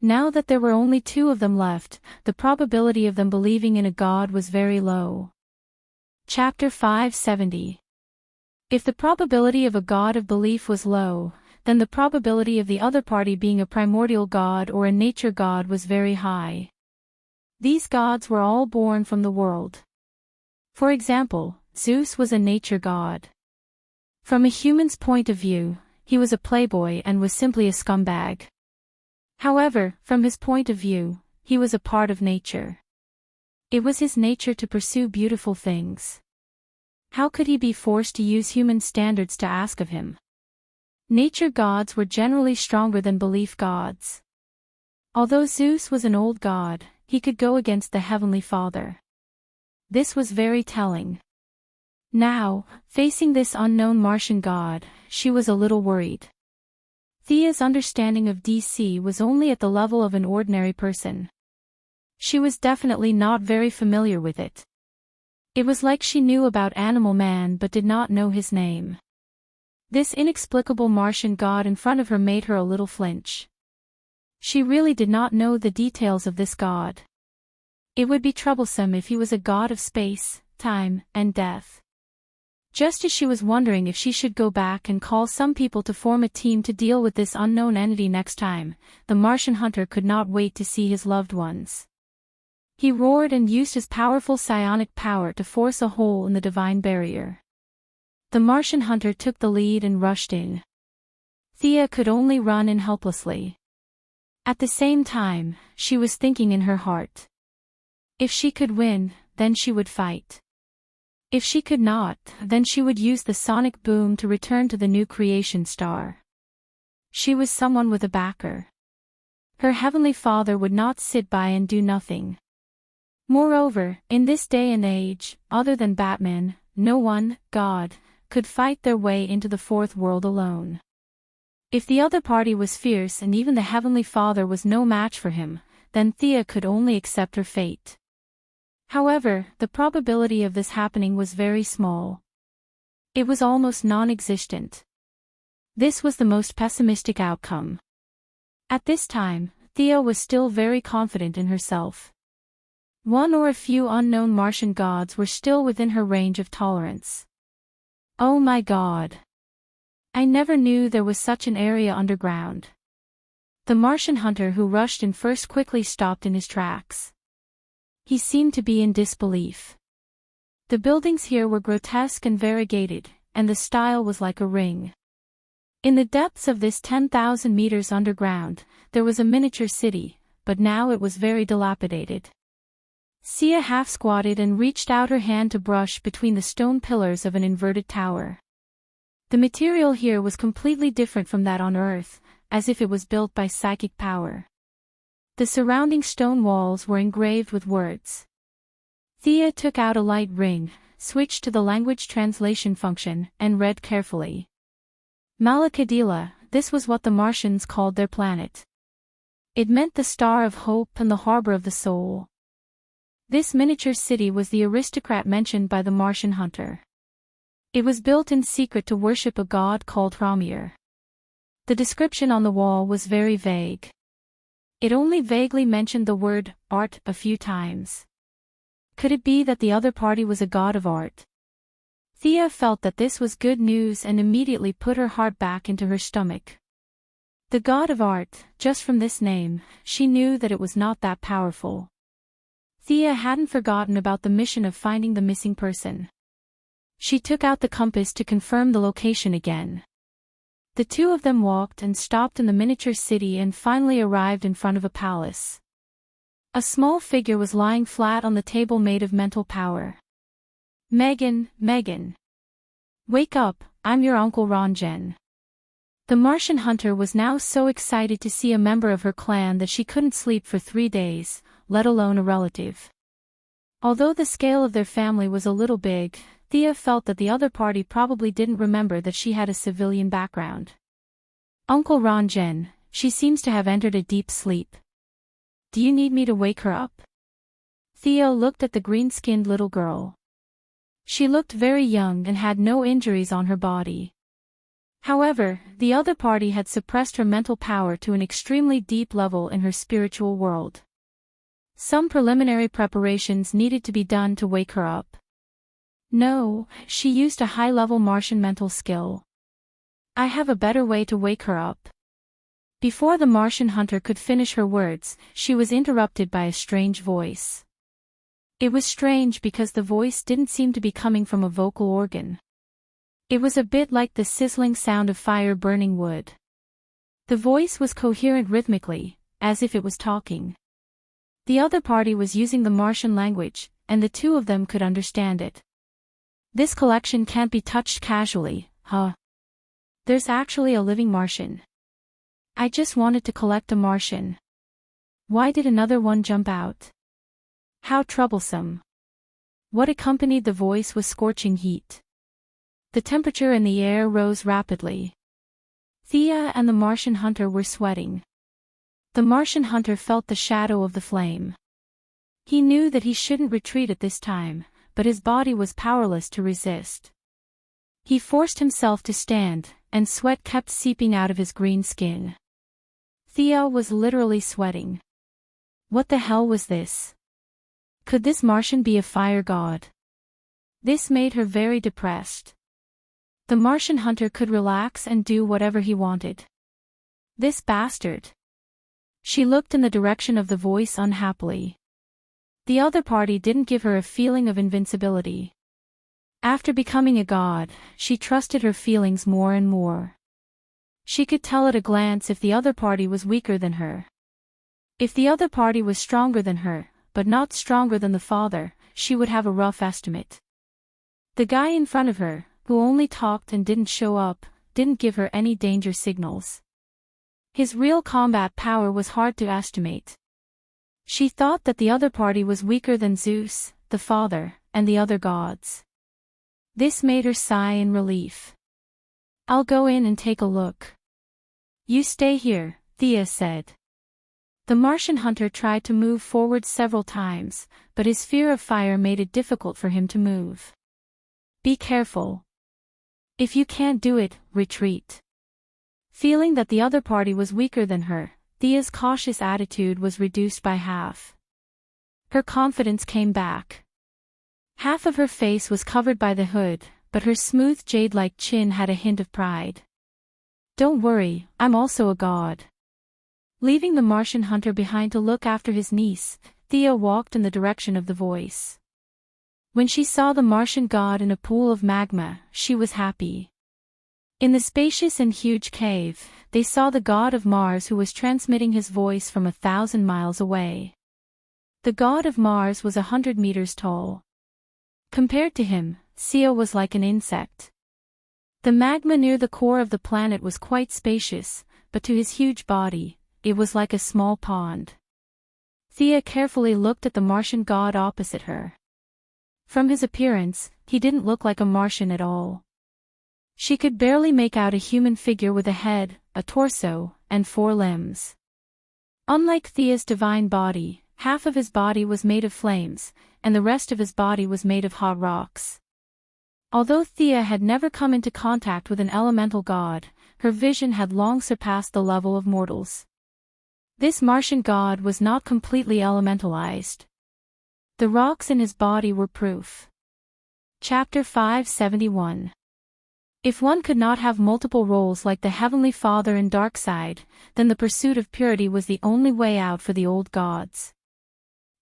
Now that there were only 2 of them left, the probability of them believing in a god was very low. Chapter 570. If the probability of a god of belief was low, then the probability of the other party being a primordial god or a nature god was very high. These gods were all born from the world. For example, Zeus was a nature god. From a human's point of view, he was a playboy and was simply a scumbag. However, from his point of view, he was a part of nature. It was his nature to pursue beautiful things. How could he be forced to use human standards to ask of him? Nature gods were generally stronger than belief gods. Although Zeus was an old god, he could go against the Heavenly Father. This was very telling. Now, facing this unknown Martian god, she was a little worried. Thea's understanding of DC was only at the level of an ordinary person. She was definitely not very familiar with it. It was like she knew about Animal Man but did not know his name. This inexplicable Martian god in front of her made her a little flinch. She really did not know the details of this god. It would be troublesome if he was a god of space, time, and death. Just as she was wondering if she should go back and call some people to form a team to deal with this unknown entity next time, the Martian hunter could not wait to see his loved ones. He roared and used his powerful psionic power to force a hole in the divine barrier. The Martian hunter took the lead and rushed in. Thea could only run in helplessly. At the same time, she was thinking in her heart. If she could win, then she would fight. If she could not, then she would use the sonic boom to return to the new creation star. She was someone with a backer. Her heavenly father would not sit by and do nothing. Moreover, in this day and age, other than Batman, no one, God, could fight their way into the fourth world alone. If the other party was fierce and even the heavenly father was no match for him, then Thea could only accept her fate. However, the probability of this happening was very small. It was almost non-existent. This was the most pessimistic outcome. At this time, Thea was still very confident in herself. One or a few unknown Martian gods were still within her range of tolerance. Oh my God! I never knew there was such an area underground. The Martian hunter who rushed in first quickly stopped in his tracks. He seemed to be in disbelief. The buildings here were grotesque and variegated, and the style was like a ring. In the depths of this 10,000 meters underground, there was a miniature city, but now it was very dilapidated. Sia half-squatted and reached out her hand to brush between the stone pillars of an inverted tower. The material here was completely different from that on Earth, as if it was built by psychic power. The surrounding stone walls were engraved with words. Thea took out a light ring, switched to the language translation function, and read carefully. Malakadila, this was what the Martians called their planet. It meant the star of hope and the harbor of the soul. This miniature city was the aristocrat mentioned by the Martian hunter. It was built in secret to worship a god called Ramir. The description on the wall was very vague. It only vaguely mentioned the word, art, a few times. Could it be that the other party was a god of art? Thea felt that this was good news and immediately put her heart back into her stomach. The god of art, just from this name, she knew that it was not that powerful. Thea hadn't forgotten about the mission of finding the missing person. She took out the compass to confirm the location again. The two of them walked and stopped in the miniature city and finally arrived in front of a palace. A small figure was lying flat on the table made of mental power. Megan, Megan. Wake up, I'm your Uncle Ranjen. The Martian hunter was now so excited to see a member of her clan that she couldn't sleep for 3 days, let alone a relative. Although the scale of their family was a little big, Thea felt that the other party probably didn't remember that she had a civilian background. Uncle Ranjen, she seems to have entered a deep sleep. Do you need me to wake her up? Thea looked at the green-skinned little girl. She looked very young and had no injuries on her body. However, the other party had suppressed her mental power to an extremely deep level in her spiritual world. Some preliminary preparations needed to be done to wake her up. No, she used a high-level Martian mental skill. I have a better way to wake her up. Before the Martian hunter could finish her words, she was interrupted by a strange voice. It was strange because the voice didn't seem to be coming from a vocal organ. It was a bit like the sizzling sound of fire burning wood. The voice was coherent rhythmically, as if it was talking. The other party was using the Martian language, and the two of them could understand it. This collection can't be touched casually, huh? There's actually a living Martian. I just wanted to collect a Martian. Why did another one jump out? How troublesome. What accompanied the voice was scorching heat. The temperature in the air rose rapidly. Thea and the Martian hunter were sweating. The Martian hunter felt the shadow of the flame. He knew that he shouldn't retreat at this time, but his body was powerless to resist. He forced himself to stand, and sweat kept seeping out of his green skin. Thea was literally sweating. What the hell was this? Could this Martian be a fire god? This made her very depressed. The Martian hunter could relax and do whatever he wanted. This bastard. She looked in the direction of the voice unhappily. The other party didn't give her a feeling of invincibility. After becoming a god, she trusted her feelings more and more. She could tell at a glance if the other party was weaker than her. If the other party was stronger than her, but not stronger than the father, she would have a rough estimate. The guy in front of her, who only talked and didn't show up, didn't give her any danger signals. His real combat power was hard to estimate. She thought that the other party was weaker than Zeus, the father, and the other gods. This made her sigh in relief. I'll go in and take a look. You stay here, Thea said. The Martian hunter tried to move forward several times, but his fear of fire made it difficult for him to move. Be careful. If you can't do it, retreat. Feeling that the other party was weaker than her, Thea's cautious attitude was reduced by half. Her confidence came back. Half of her face was covered by the hood, but her smooth jade-like chin had a hint of pride. Don't worry, I'm also a god. Leaving the Martian hunter behind to look after his niece, Thea walked in the direction of the voice. When she saw the Martian god in a pool of magma, she was happy. In the spacious and huge cave, they saw the god of Mars who was transmitting his voice from 1,000 miles away. The god of Mars was 100 meters tall. Compared to him, Sia was like an insect. The magma near the core of the planet was quite spacious, but to his huge body, it was like a small pond. Thea carefully looked at the Martian god opposite her. From his appearance, he didn't look like a Martian at all. She could barely make out a human figure with a head, a torso, and 4 limbs. Unlike Thea's divine body, half of his body was made of flames, and the rest of his body was made of hot rocks. Although Thea had never come into contact with an elemental god, her vision had long surpassed the level of mortals. This Martian god was not completely elementalized. The rocks in his body were proof. Chapter 571. If one could not have multiple roles like the Heavenly Father in Darkside, then the pursuit of purity was the only way out for the old gods.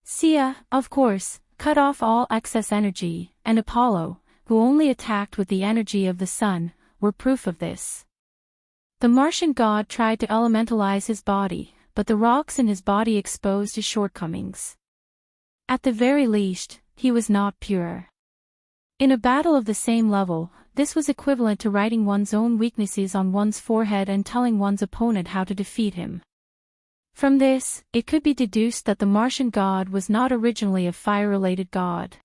Sia, of course, cut off all excess energy, and Apollo, who only attacked with the energy of the sun, were proof of this. The Martian god tried to elementalize his body, but the rocks in his body exposed his shortcomings. At the very least, he was not pure. In a battle of the same level, this was equivalent to writing one's own weaknesses on one's forehead and telling one's opponent how to defeat him. From this, it could be deduced that the Martian god was not originally a fire-related god.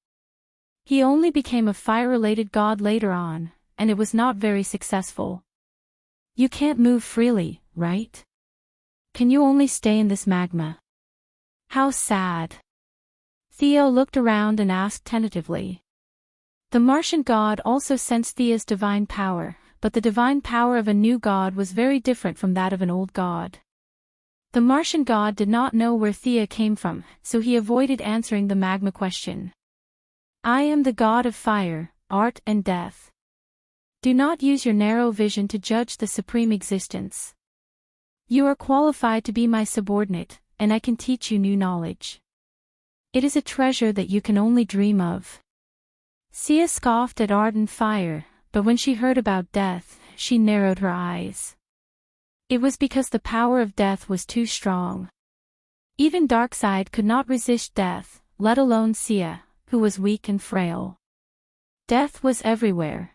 He only became a fire-related god later on, and it was not very successful. You can't move freely, right? Can you only stay in this magma? How sad. Theo looked around and asked tentatively. The Martian god also sensed Thea's divine power, but the divine power of a new god was very different from that of an old god. The Martian god did not know where Thea came from, so he avoided answering the magma question. I am the god of fire, art and death. Do not use your narrow vision to judge the supreme existence. You are qualified to be my subordinate, and I can teach you new knowledge. It is a treasure that you can only dream of. Sia scoffed at art and fire, but when she heard about death, she narrowed her eyes. It was because the power of death was too strong. Even Darkside could not resist death, let alone Sia, who was weak and frail. Death was everywhere.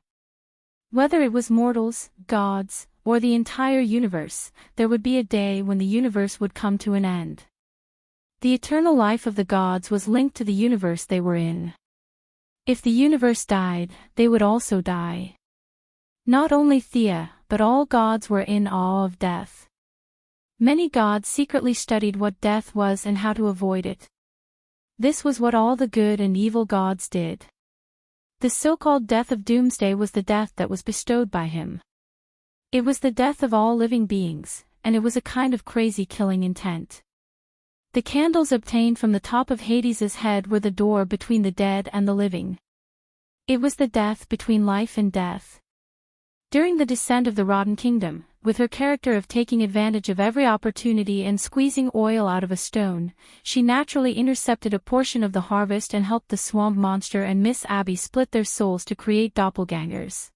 Whether it was mortals, gods, or the entire universe, there would be a day when the universe would come to an end. The eternal life of the gods was linked to the universe they were in. If the universe died, they would also die. Not only Thea, but all gods were in awe of death. Many gods secretly studied what death was and how to avoid it. This was what all the good and evil gods did. The so-called death of doomsday was the death that was bestowed by him. It was the death of all living beings, and it was a kind of crazy killing intent. The candles obtained from the top of Hades's head were the door between the dead and the living. It was the death between life and death. During the descent of the Rotten Kingdom, with her character of taking advantage of every opportunity and squeezing oil out of a stone, she naturally intercepted a portion of the harvest and helped the swamp monster and Miss Abby split their souls to create doppelgangers.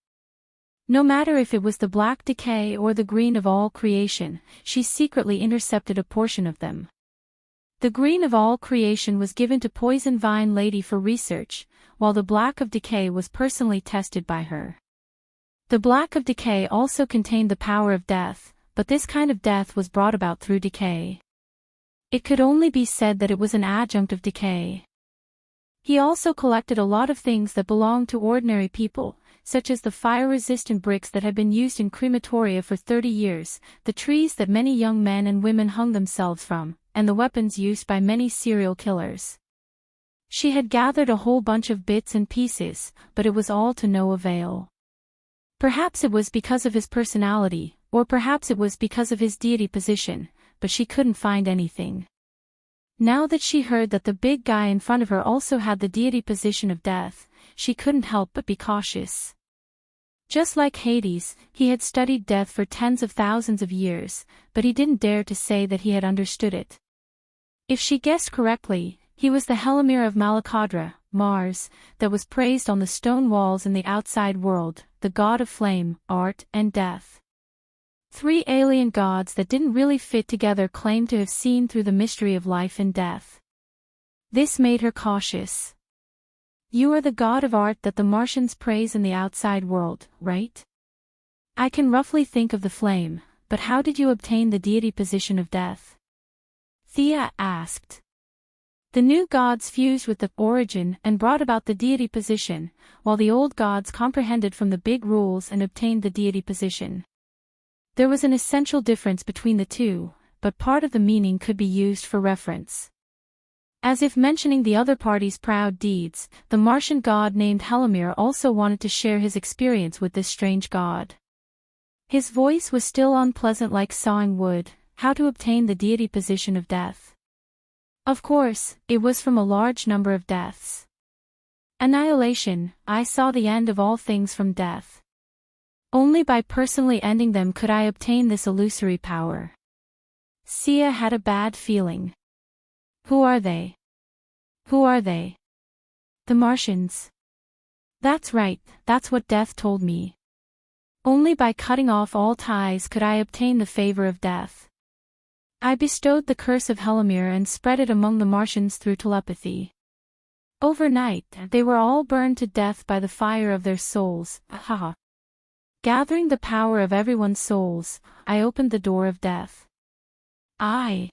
No matter if it was the black decay or the green of all creation, she secretly intercepted a portion of them. The green of all creation was given to Poison Vine Lady for research, while the black of decay was personally tested by her. The black of decay also contained the power of death, but this kind of death was brought about through decay. It could only be said that it was an adjunct of decay. He also collected a lot of things that belonged to ordinary people, such as the fire-resistant bricks that had been used in crematoria for 30 years, the trees that many young men and women hung themselves from, and the weapons used by many serial killers. She had gathered a whole bunch of bits and pieces, but it was all to no avail. Perhaps it was because of his personality, or perhaps it was because of his deity position, but she couldn't find anything. Now that she heard that the big guy in front of her also had the deity position of death, she couldn't help but be cautious. Just like Hades, he had studied death for tens of thousands of years, but he didn't dare to say that he had understood it. If she guessed correctly, he was the Helimir of Malakadra, Mars, that was praised on the stone walls in the outside world, the god of flame, art, and death. Three alien gods that didn't really fit together claimed to have seen through the mystery of life and death. This made her cautious. You are the god of art that the Martians praise in the outside world, right? I can roughly think of the flame, but how did you obtain the deity position of death? Thea asked. The new gods fused with the origin and brought about the deity position, while the old gods comprehended from the big rules and obtained the deity position. There was an essential difference between the two, but part of the meaning could be used for reference. As if mentioning the other party's proud deeds, the Martian god named Helimir also wanted to share his experience with this strange god. His voice was still unpleasant like sawing wood, how to obtain the deity position of death. Of course, it was from a large number of deaths. Annihilation, I saw the end of all things from death. Only by personally ending them could I obtain this illusory power. Sia had a bad feeling. Who are they? Who are they? The Martians. That's right, that's what death told me. Only by cutting off all ties could I obtain the favor of death. I bestowed the curse of Helimir and spread it among the Martians through telepathy. Overnight, they were all burned to death by the fire of their souls, haha. Gathering the power of everyone's souls, I opened the door of death. I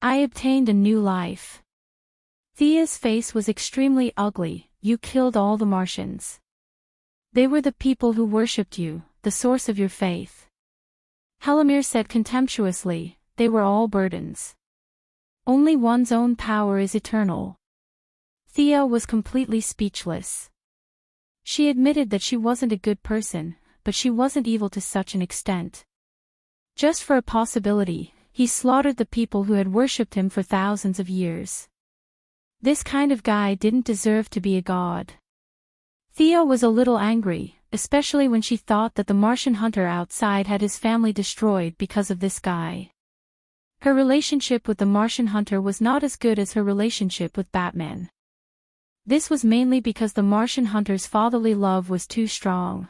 obtained a new life. Thea's face was extremely ugly. You killed all the Martians. They were the people who worshipped you, the source of your faith. Helimir said contemptuously, they were all burdens. Only one's own power is eternal. Thea was completely speechless. She admitted that she wasn't a good person, but she wasn't evil to such an extent. Just for a possibility, he slaughtered the people who had worshipped him for thousands of years. This kind of guy didn't deserve to be a god. Thea was a little angry, especially when she thought that the Martian hunter outside had his family destroyed because of this guy. Her relationship with the Martian hunter was not as good as her relationship with Batman. This was mainly because the Martian hunter's fatherly love was too strong.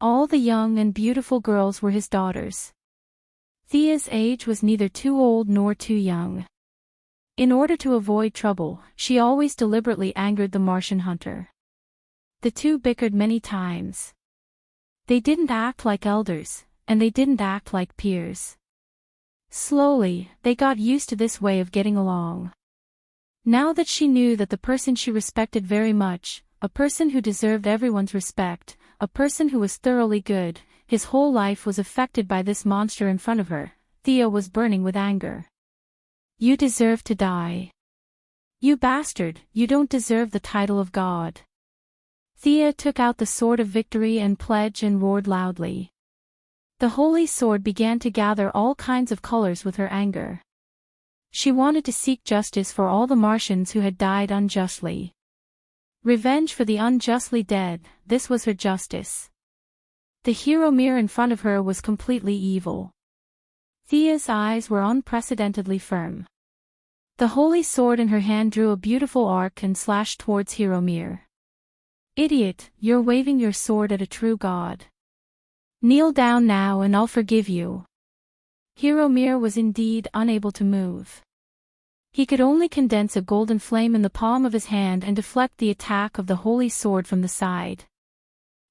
All the young and beautiful girls were his daughters. Thea's age was neither too old nor too young. In order to avoid trouble, she always deliberately angered the Martian hunter. The two bickered many times. They didn't act like elders, and they didn't act like peers. Slowly, they got used to this way of getting along. Now that she knew that the person she respected very much, a person who deserved everyone's respect, a person who was thoroughly good, his whole life was affected by this monster in front of her, Thea was burning with anger. You deserve to die. You bastard, you don't deserve the title of God. Thea took out the sword of victory and pledge and roared loudly. The holy sword began to gather all kinds of colors with her anger. She wanted to seek justice for all the Martians who had died unjustly. Revenge for the unjustly dead, this was her justice. The hero mirror in front of her was completely evil. Thea's eyes were unprecedentedly firm. The holy sword in her hand drew a beautiful arc and slashed towards Hero Mirror. Idiot, you're waving your sword at a true god. Kneel down now and I'll forgive you. Hero Mirror was indeed unable to move. He could only condense a golden flame in the palm of his hand and deflect the attack of the holy sword from the side.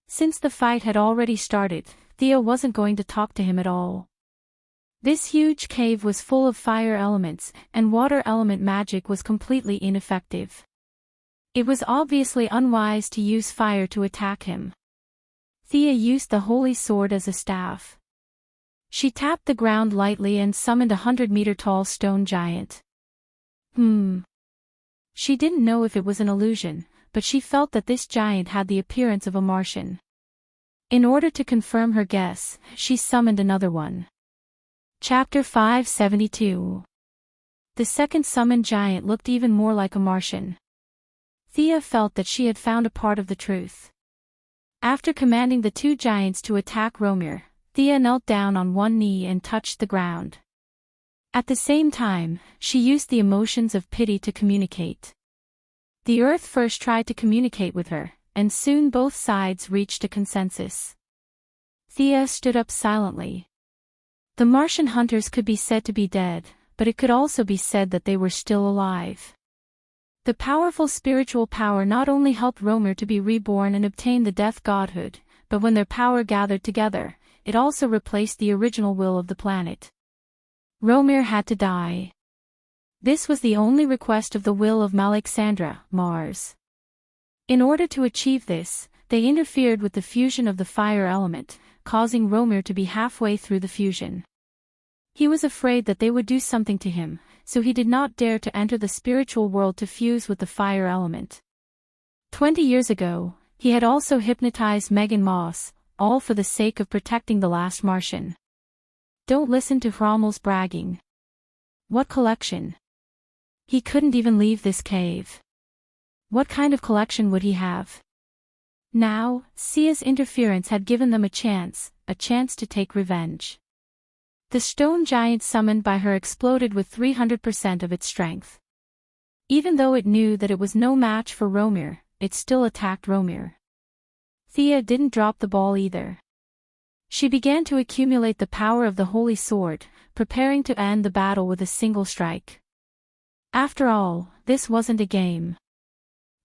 Since the fight had already started, Thea wasn't going to talk to him at all. This huge cave was full of fire elements, and water element magic was completely ineffective. It was obviously unwise to use fire to attack him. Thea used the holy sword as a staff. She tapped the ground lightly and summoned a 100-meter-tall stone giant. She didn't know if it was an illusion, but she felt that this giant had the appearance of a Martian. In order to confirm her guess, she summoned another one. Chapter 572. The second summoned giant looked even more like a Martian. Thea felt that she had found a part of the truth. After commanding the two giants to attack Romir, Thea knelt down on one knee and touched the ground. At the same time, she used the emotions of pity to communicate. The earth first tried to communicate with her, and soon both sides reached a consensus. Thea stood up silently. The Martian hunters could be said to be dead, but it could also be said that they were still alive. The powerful spiritual power not only helped Romir to be reborn and obtain the death godhood, but when their power gathered together, it also replaced the original will of the planet. Romir had to die. This was the only request of the will of Malexandra, Mars. In order to achieve this, they interfered with the fusion of the fire element, causing Romir to be halfway through the fusion. He was afraid that they would do something to him, so he did not dare to enter the spiritual world to fuse with the fire element. 20 years ago, he had also hypnotized Megan Moss, all for the sake of protecting the last Martian. Don't listen to Hrommel's bragging. What collection? He couldn't even leave this cave. What kind of collection would he have? Now, Sia's interference had given them a chance to take revenge. The stone giant summoned by her exploded with 300% of its strength. Even though it knew that it was no match for Romir, it still attacked Romir. Thea didn't drop the ball either. She began to accumulate the power of the holy sword, preparing to end the battle with a single strike. After all, this wasn't a game.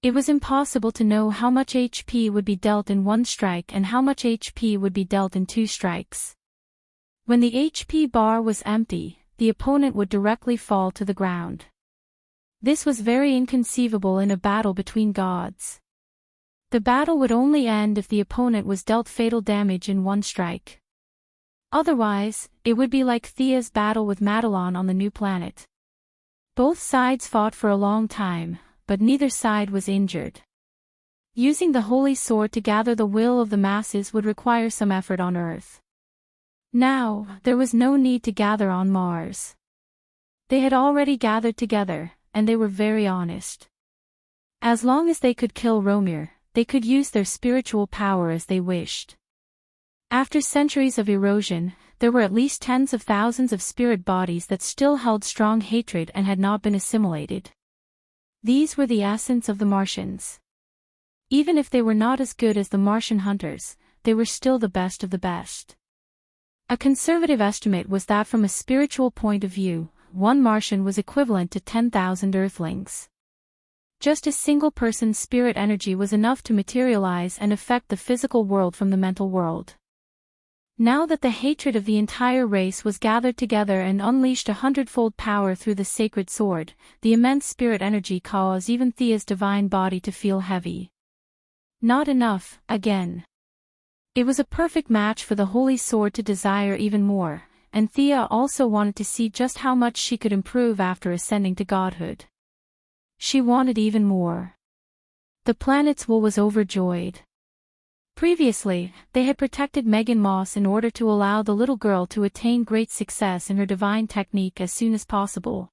It was impossible to know how much HP would be dealt in one strike and how much HP would be dealt in two strikes. When the HP bar was empty, the opponent would directly fall to the ground. This was very inconceivable in a battle between gods. The battle would only end if the opponent was dealt fatal damage in one strike. Otherwise, it would be like Thea's battle with Madelon on the new planet. Both sides fought for a long time, but neither side was injured. Using the holy sword to gather the will of the masses would require some effort on Earth. Now, there was no need to gather on Mars. They had already gathered together, and they were very honest. As long as they could kill Romir, they could use their spiritual power as they wished. After centuries of erosion, there were at least tens of thousands of spirit bodies that still held strong hatred and had not been assimilated. These were the essence of the Martians. Even if they were not as good as the Martian hunters, they were still the best of the best. A conservative estimate was that from a spiritual point of view, one Martian was equivalent to 10,000 Earthlings. Just a single person's spirit energy was enough to materialize and affect the physical world from the mental world. Now that the hatred of the entire race was gathered together and unleashed 100-fold power through the sacred sword, the immense spirit energy caused even Thea's divine body to feel heavy. Not enough, again. It was a perfect match for the holy sword to desire even more, and Thea also wanted to see just how much she could improve after ascending to godhood. She wanted even more. The planet's wool was overjoyed. Previously, they had protected Megan Moss in order to allow the little girl to attain great success in her divine technique as soon as possible.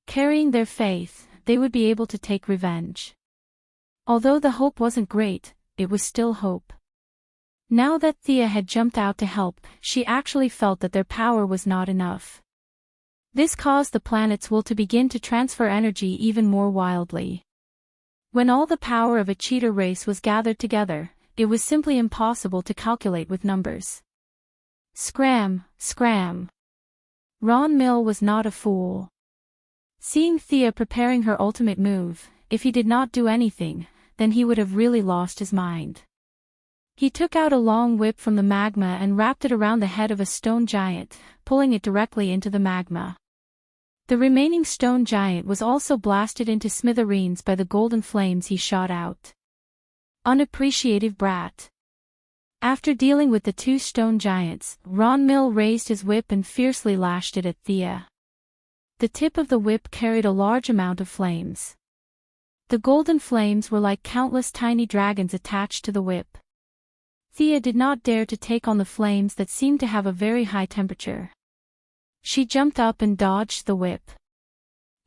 Carrying their faith, they would be able to take revenge. Although the hope wasn't great, it was still hope. Now that Thea had jumped out to help, she actually felt that their power was not enough. This caused the planet's wool to begin to transfer energy even more wildly. When all the power of a cheetah race was gathered together, it was simply impossible to calculate with numbers. Scram, scram. Ron Mill was not a fool. Seeing Thea preparing her ultimate move, if he did not do anything, then he would have really lost his mind. He took out a long whip from the magma and wrapped it around the head of a stone giant, pulling it directly into the magma. The remaining stone giant was also blasted into smithereens by the golden flames he shot out. Unappreciative brat. After dealing with the two stone giants, Ron Mill raised his whip and fiercely lashed it at Thea. The tip of the whip carried a large amount of flames. The golden flames were like countless tiny dragons attached to the whip. Thea did not dare to take on the flames that seemed to have a very high temperature. She jumped up and dodged the whip.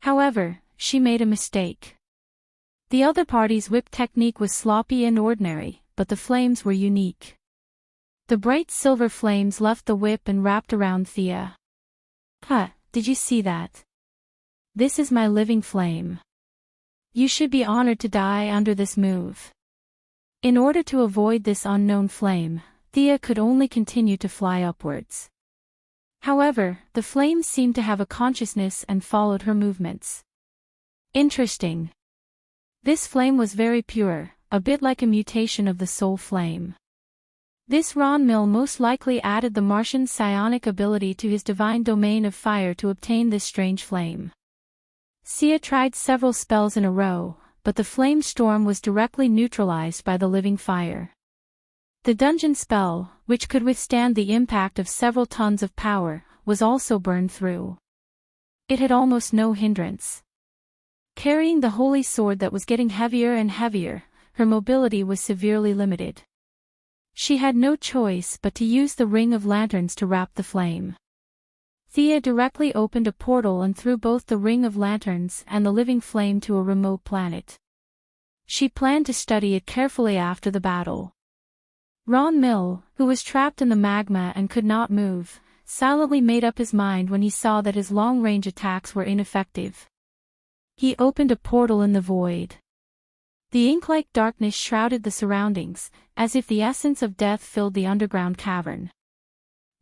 However, she made a mistake. The other party's whip technique was sloppy and ordinary, but the flames were unique. The bright silver flames left the whip and wrapped around Thea. Did you see that? This is my living flame. You should be honored to die under this move. In order to avoid this unknown flame, Thea could only continue to fly upwards. However, the flames seemed to have a consciousness and followed her movements. Interesting. This flame was very pure, a bit like a mutation of the soul flame. This Ron Mill most likely added the Martian's psionic ability to his divine domain of fire to obtain this strange flame. Sia tried several spells in a row, but the flame storm was directly neutralized by the living fire. The dungeon spell, which could withstand the impact of several tons of power, was also burned through. It had almost no hindrance. Carrying the holy sword that was getting heavier and heavier, her mobility was severely limited. She had no choice but to use the ring of lanterns to wrap the flame. Thea directly opened a portal and threw both the ring of lanterns and the living flame to a remote planet. She planned to study it carefully after the battle. Ron Mill, who was trapped in the magma and could not move, silently made up his mind when he saw that his long-range attacks were ineffective. He opened a portal in the void. The ink-like darkness shrouded the surroundings, as if the essence of death filled the underground cavern.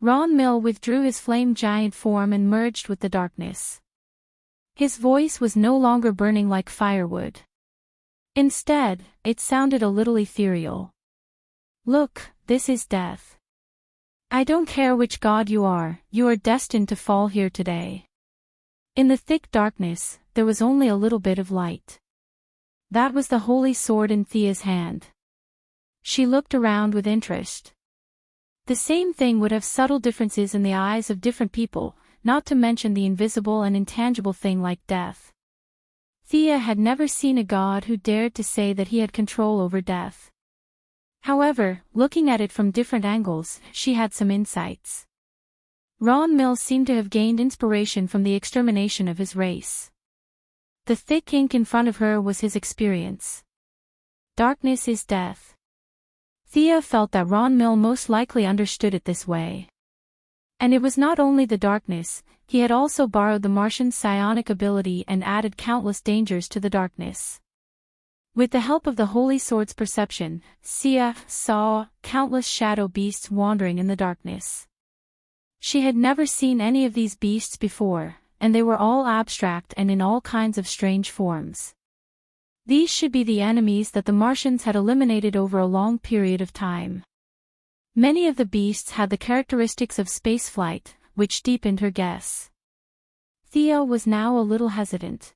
Ron Mill withdrew his flame giant form and merged with the darkness. His voice was no longer burning like firewood. Instead, it sounded a little ethereal. Look, this is death. I don't care which god you are destined to fall here today. In the thick darkness, there was only a little bit of light. That was the holy sword in Thea's hand. She looked around with interest. The same thing would have subtle differences in the eyes of different people, not to mention the invisible and intangible thing like death. Thea had never seen a god who dared to say that he had control over death. However, looking at it from different angles, she had some insights. Ron Mill seemed to have gained inspiration from the extermination of his race. The thick ink in front of her was his experience. Darkness is death. Thea felt that Ron Mill most likely understood it this way. And it was not only the darkness, he had also borrowed the Martian's psionic ability and added countless dangers to the darkness. With the help of the Holy Sword's perception, Sia saw countless shadow beasts wandering in the darkness. She had never seen any of these beasts before, and they were all abstract and in all kinds of strange forms. These should be the enemies that the Martians had eliminated over a long period of time. Many of the beasts had the characteristics of spaceflight, which deepened her guess. Thea was now a little hesitant.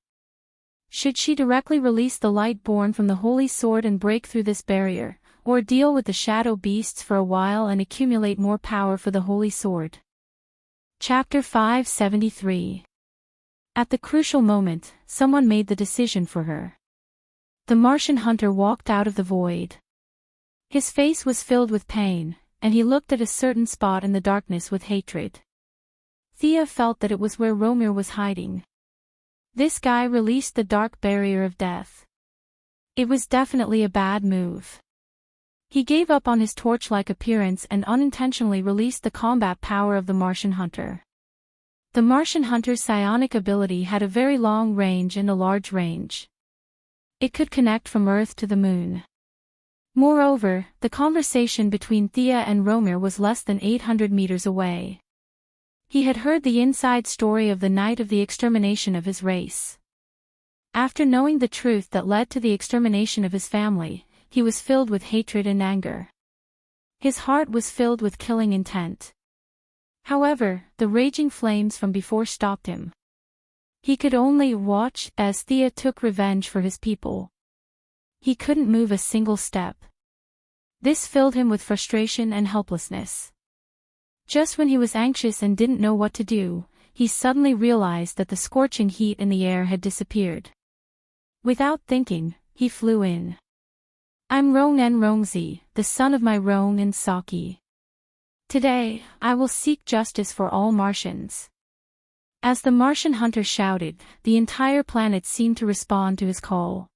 Should she directly release the light born from the Holy Sword and break through this barrier, or deal with the shadow beasts for a while and accumulate more power for the Holy Sword? Chapter 573. At the crucial moment, someone made the decision for her. The Martian hunter walked out of the void. His face was filled with pain, and he looked at a certain spot in the darkness with hatred. Thea felt that it was where Romir was hiding. This guy released the dark barrier of death. It was definitely a bad move. He gave up on his torch-like appearance and unintentionally released the combat power of the Martian hunter. The Martian hunter's psionic ability had a very long range and a large range. It could connect from Earth to the Moon. Moreover, the conversation between Thea and Romir was less than 800 meters away. He had heard the inside story of the night of the extermination of his race. After knowing the truth that led to the extermination of his family, he was filled with hatred and anger. His heart was filled with killing intent. However, the raging flames from before stopped him. He could only watch as Thea took revenge for his people. He couldn't move a single step. This filled him with frustration and helplessness. Just when he was anxious and didn't know what to do, he suddenly realized that the scorching heat in the air had disappeared. Without thinking, he flew in. I'm Rong and Rongzi, the son of my Rong and Saki. Today, I will seek justice for all Martians. As the Martian hunter shouted, the entire planet seemed to respond to his call.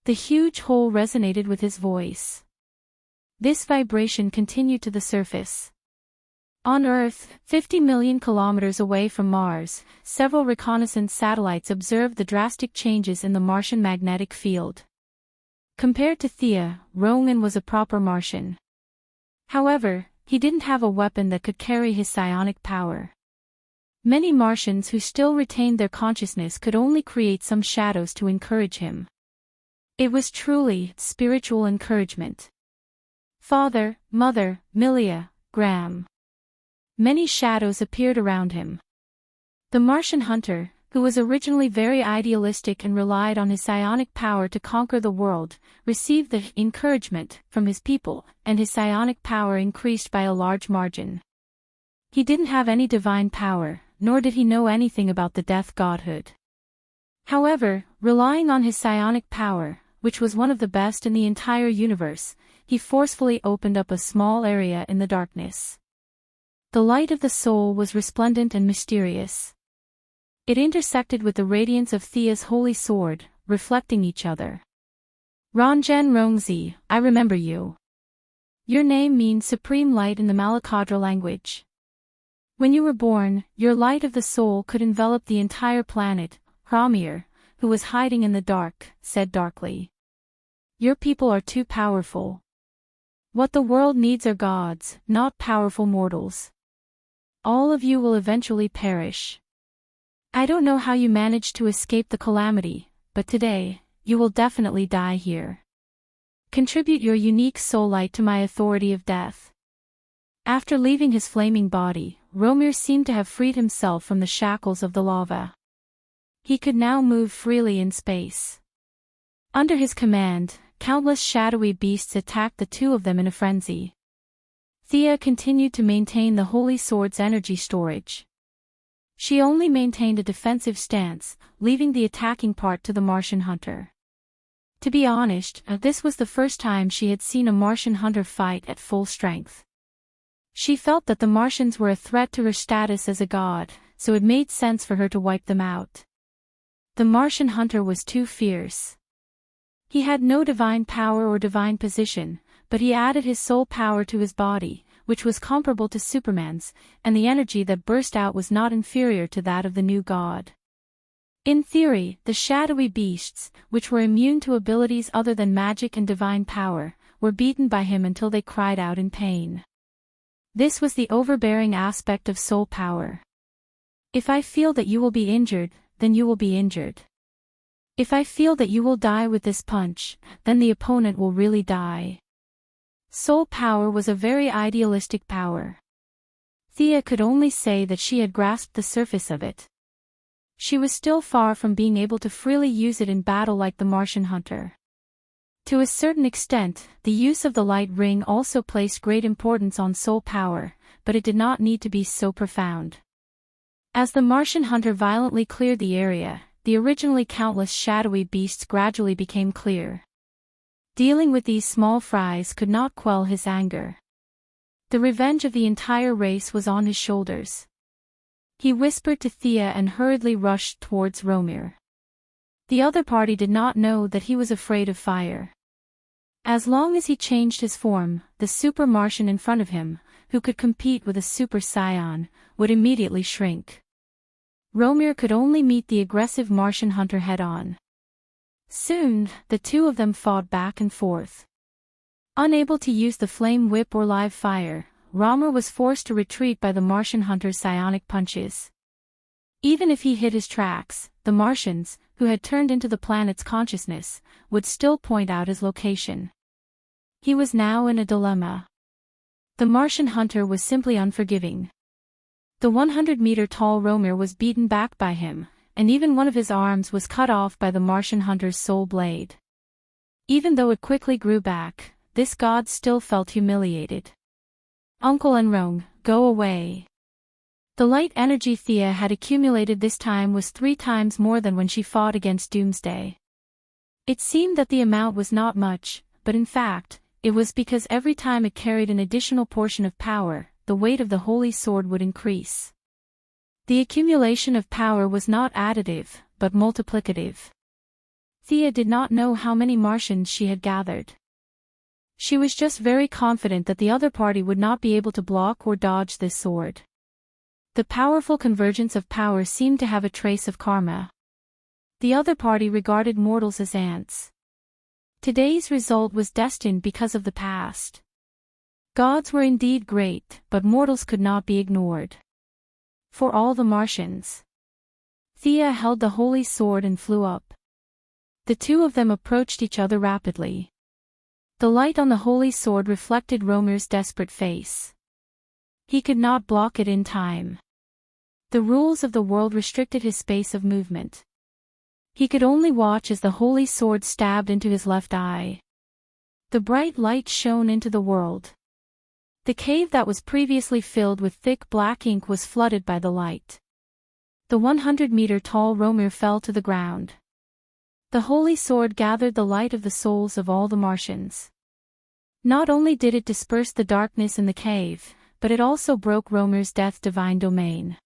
The huge hole resonated with his voice. This vibration continued to the surface. On Earth, 50 million kilometers away from Mars, several reconnaissance satellites observed the drastic changes in the Martian magnetic field. Compared to Thea, Ronan was a proper Martian. However, he didn't have a weapon that could carry his psionic power. Many Martians who still retained their consciousness could only create some shadows to encourage him. It was truly spiritual encouragement. Father, Mother, Milia, Graham. Many shadows appeared around him. The Martian hunter, who was originally very idealistic and relied on his psionic power to conquer the world, received the encouragement from his people, and his psionic power increased by a large margin. He didn't have any divine power, nor did he know anything about the death godhood. However, relying on his psionic power, which was one of the best in the entire universe, he forcefully opened up a small area in the darkness. The light of the soul was resplendent and mysterious. It intersected with the radiance of Thea's holy sword, reflecting each other. Ranjan Rongzi, I remember you. Your name means supreme light in the Malakadra language. When you were born, your light of the soul could envelop the entire planet. Ramir, who was hiding in the dark, said darkly. Your people are too powerful. What the world needs are gods, not powerful mortals. All of you will eventually perish. I don't know how you managed to escape the calamity, but today, you will definitely die here. Contribute your unique soul light to my authority of death. After leaving his flaming body, Romir seemed to have freed himself from the shackles of the lava. He could now move freely in space. Under his command, countless shadowy beasts attacked the two of them in a frenzy. Thea continued to maintain the Holy Sword's energy storage. She only maintained a defensive stance, leaving the attacking part to the Martian hunter. To be honest, this was the first time she had seen a Martian hunter fight at full strength. She felt that the Martians were a threat to her status as a god, so it made sense for her to wipe them out. The Martian hunter was too fierce. He had no divine power or divine position, but he added his soul power to his body, which was comparable to Superman's, and the energy that burst out was not inferior to that of the new god. In theory, the shadowy beasts, which were immune to abilities other than magic and divine power, were beaten by him until they cried out in pain. This was the overbearing aspect of soul power. If I feel that you will be injured, then you will be injured. If I feel that you will die with this punch, then the opponent will really die. Soul power was a very idealistic power. Thea could only say that she had grasped the surface of it. She was still far from being able to freely use it in battle like the Martian hunter. To a certain extent, the use of the light ring also placed great importance on soul power, but it did not need to be so profound. As the Martian hunter violently cleared the area, the originally countless shadowy beasts gradually became clear. Dealing with these small fries could not quell his anger. The revenge of the entire race was on his shoulders. He whispered to Thea and hurriedly rushed towards Romir. The other party did not know that he was afraid of fire. As long as he changed his form, the super Martian in front of him, who could compete with a super scion, would immediately shrink. Romir could only meet the aggressive Martian hunter head-on. Soon, the two of them fought back and forth. Unable to use the flame whip or live fire, Romir was forced to retreat by the Martian hunter's psionic punches. Even if he hid his tracks, the Martians, who had turned into the planet's consciousness, would still point out his location. He was now in a dilemma. The Martian hunter was simply unforgiving. The 100-meter-tall Romir was beaten back by him, and even one of his arms was cut off by the Martian hunter's soul blade. Even though it quickly grew back, this god still felt humiliated. Uncle and Rong, go away. The light energy Thea had accumulated this time was 3 times more than when she fought against Doomsday. It seemed that the amount was not much, but in fact, it was because every time it carried an additional portion of power, the weight of the holy sword would increase. The accumulation of power was not additive, but multiplicative. Thea did not know how many Martians she had gathered. She was just very confident that the other party would not be able to block or dodge this sword. The powerful convergence of power seemed to have a trace of karma. The other party regarded mortals as ants. Today's result was destined because of the past. Gods were indeed great, but mortals could not be ignored. For all the Martians. Thea held the holy sword and flew up. The two of them approached each other rapidly. The light on the holy sword reflected Romir's desperate face. He could not block it in time. The rules of the world restricted his space of movement. He could only watch as the holy sword stabbed into his left eye. The bright light shone into the world. The cave that was previously filled with thick black ink was flooded by the light. The 100-meter-tall Romir fell to the ground. The holy sword gathered the light of the souls of all the Martians. Not only did it disperse the darkness in the cave, but it also broke Romir's death divine domain.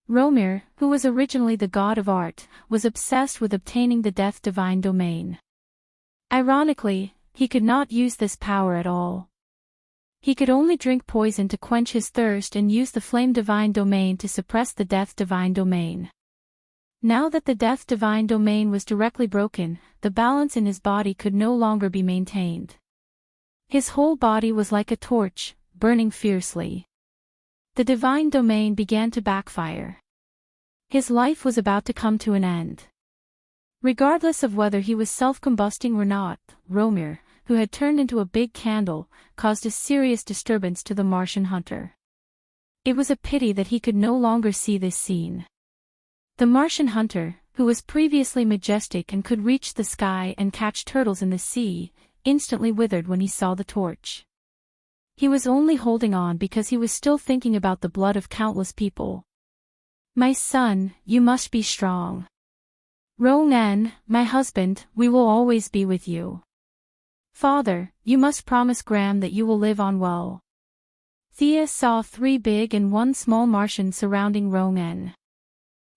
Romir, who was originally the god of art, was obsessed with obtaining the death divine domain. Ironically, he could not use this power at all. He could only drink poison to quench his thirst and use the flame divine domain to suppress the death divine domain. Now that the death divine domain was directly broken, the balance in his body could no longer be maintained. His whole body was like a torch, burning fiercely. The divine domain began to backfire. His life was about to come to an end. Regardless of whether he was self-combusting or not, Romir, who had turned into a big candle, caused a serious disturbance to the Martian hunter. It was a pity that he could no longer see this scene. The Martian hunter, who was previously majestic and could reach the sky and catch turtles in the sea, instantly withered when he saw the torch. He was only holding on because he was still thinking about the blood of countless people. My son, you must be strong. Ronan, my husband, we will always be with you. Father, you must promise Graham that you will live on well. Thea saw 3 big and 1 small Martian surrounding Ronan.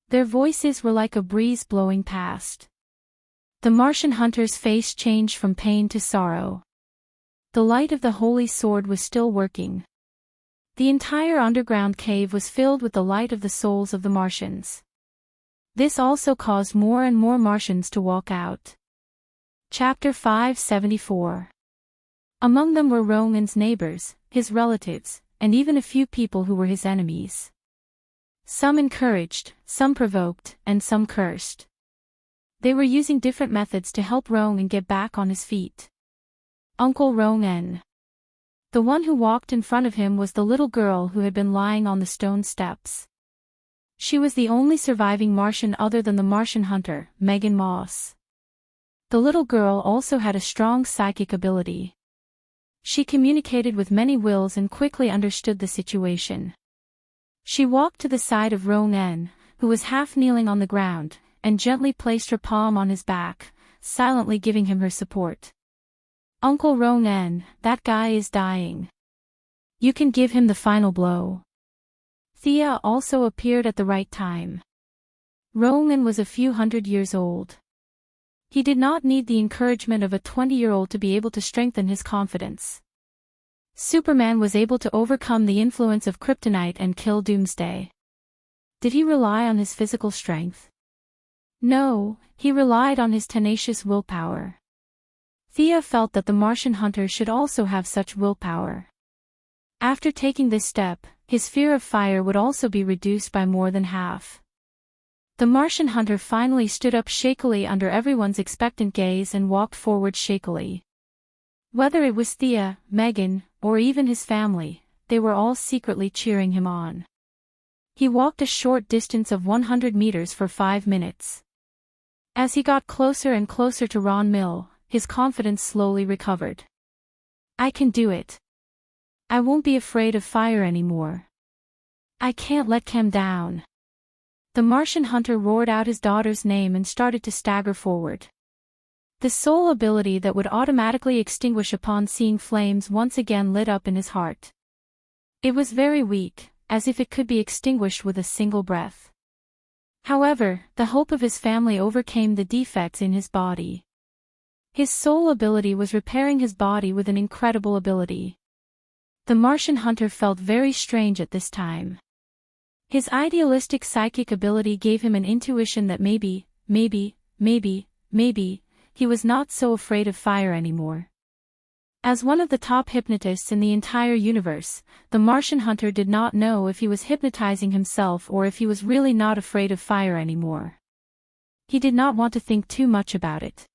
Their voices were like a breeze blowing past. The Martian hunter's face changed from pain to sorrow. The light of the holy sword was still working. The entire underground cave was filled with the light of the souls of the Martians. This also caused more and more Martians to walk out. Chapter 574. Among them were Ronan's neighbors, his relatives, and even a few people who were his enemies. Some encouraged, some provoked, and some cursed. They were using different methods to help Ronan get back on his feet. Uncle Ronan. The one who walked in front of him was the little girl who had been lying on the stone steps. She was the only surviving Martian other than the Martian hunter, Megan Moss. The little girl also had a strong psychic ability. She communicated with many wills and quickly understood the situation. She walked to the side of Ronan, who was half kneeling on the ground, and gently placed her palm on his back, silently giving him her support. "Uncle Ronan, that guy is dying. You can give him the final blow." Thea also appeared at the right time. Ronan was a few hundred years old. He did not need the encouragement of a 20-year-old to be able to strengthen his confidence. Superman was able to overcome the influence of kryptonite and kill Doomsday. Did he rely on his physical strength? No, he relied on his tenacious willpower. Thea felt that the Martian hunter should also have such willpower. After taking this step, his fear of fire would also be reduced by more than half. The Martian hunter finally stood up shakily under everyone's expectant gaze and walked forward shakily. Whether it was Thea, Megan, or even his family, they were all secretly cheering him on. He walked a short distance of 100 meters for 5 minutes. As he got closer and closer to Ron Mill, his confidence slowly recovered. "I can do it. I won't be afraid of fire anymore. I can't let Chem down." The Martian hunter roared out his daughter's name and started to stagger forward. The sole ability that would automatically extinguish upon seeing flames once again lit up in his heart. It was very weak, as if it could be extinguished with a single breath. However, the hope of his family overcame the defects in his body. His sole ability was repairing his body with an incredible ability. The Martian hunter felt very strange at this time. His idealistic psychic ability gave him an intuition that maybe, he was not so afraid of fire anymore. As one of the top hypnotists in the entire universe, the Martian hunter did not know if he was hypnotizing himself or if he was really not afraid of fire anymore. He did not want to think too much about it.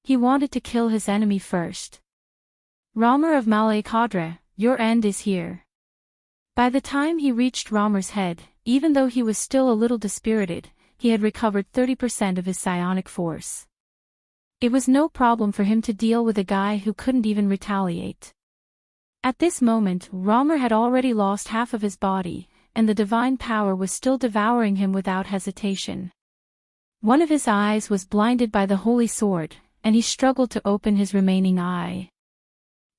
He wanted to kill his enemy first. "Ramer of Malay-Kadra, your end is here." By the time he reached Ramer's head, even though he was still a little dispirited, he had recovered 30% of his psionic force. It was no problem for him to deal with a guy who couldn't even retaliate. At this moment, Ramer had already lost half of his body, and the divine power was still devouring him without hesitation. One of his eyes was blinded by the holy sword, and he struggled to open his remaining eye.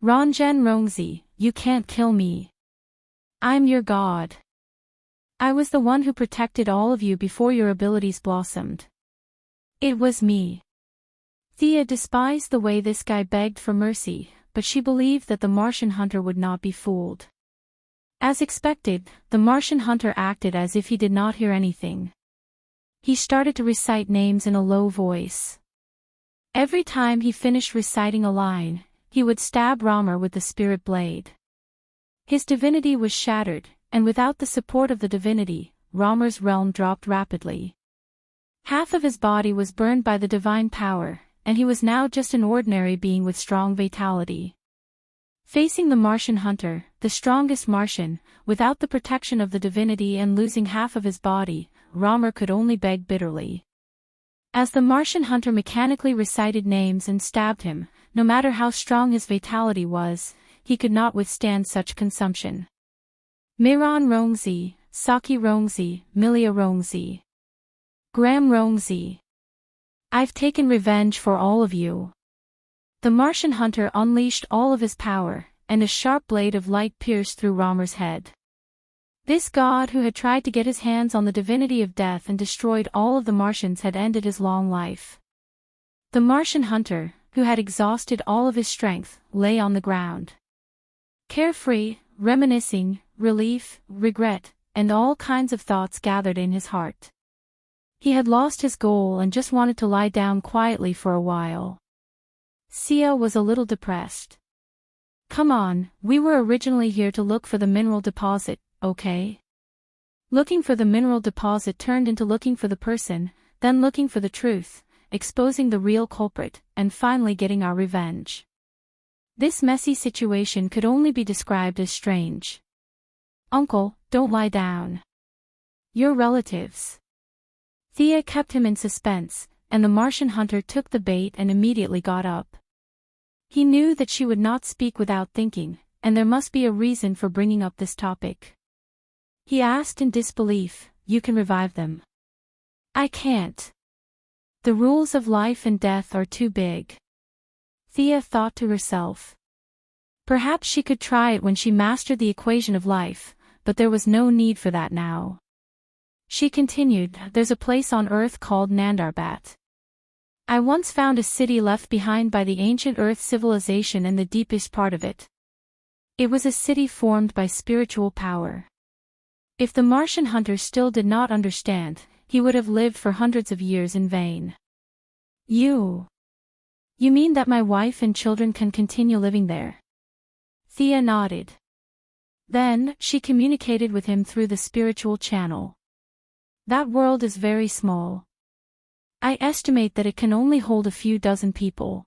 "Ronjen Rongzi, you can't kill me. I'm your god. I was the one who protected all of you before your abilities blossomed. It was me." Thea despised the way this guy begged for mercy, but she believed that the Martian hunter would not be fooled. As expected, the Martian hunter acted as if he did not hear anything. He started to recite names in a low voice. Every time he finished reciting a line, he would stab Ramer with the spirit blade. His divinity was shattered, and without the support of the divinity, Ramer's realm dropped rapidly. Half of his body was burned by the divine power, and he was now just an ordinary being with strong vitality. Facing the Martian hunter, the strongest Martian, without the protection of the divinity and losing half of his body, Ramer could only beg bitterly. As the Martian hunter mechanically recited names and stabbed him, no matter how strong his vitality was, he could not withstand such consumption. "Miran Rongzi, Saki Rongzi, Milia Rongzi. Graham Rongzi. I've taken revenge for all of you." The Martian hunter unleashed all of his power, and a sharp blade of light pierced through Ramer's head. This god who had tried to get his hands on the divinity of death and destroyed all of the Martians had ended his long life. The Martian hunter, who had exhausted all of his strength, lay on the ground. Carefree, reminiscing, relief, regret, and all kinds of thoughts gathered in his heart. He had lost his goal and just wanted to lie down quietly for a while. Sia was a little depressed. "Come on, we were originally here to look for the mineral deposit, okay?" Looking for the mineral deposit turned into looking for the person, then looking for the truth, exposing the real culprit, and finally getting our revenge. This messy situation could only be described as strange. "Uncle, don't lie down. Your relatives." Thea kept him in suspense, and the Martian hunter took the bait and immediately got up. He knew that she would not speak without thinking, and there must be a reason for bringing up this topic. He asked in disbelief, "You can revive them?" "I can't. The rules of life and death are too big. Thea thought to herself. Perhaps she could try it when she mastered the equation of life, but there was no need for that now. She continued, there's a place on Earth called Nandarbat. I once found a city left behind by the ancient Earth civilization in the deepest part of it. It was a city formed by spiritual power. If the Martian hunter still did not understand, he would have lived for hundreds of years in vain. You mean that my wife and children can continue living there? Thea nodded. Then, she communicated with him through the spiritual channel. That world is very small. I estimate that it can only hold a few dozen people.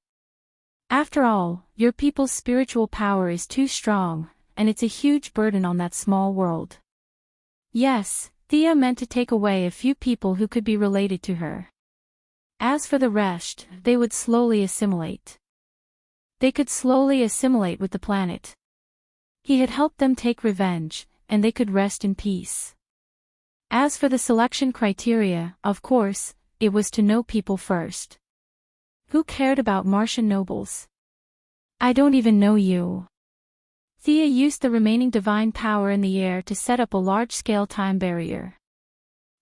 After all, your people's spiritual power is too strong, and it's a huge burden on that small world. Yes, Thea meant to take away a few people who could be related to her. As for the rest, they would slowly assimilate. They could slowly assimilate with the planet. He had helped them take revenge, and they could rest in peace. As for the selection criteria, of course, it was to know people first. Who cared about Martian nobles? I don't even know you. Thea used the remaining divine power in the air to set up a large-scale time barrier.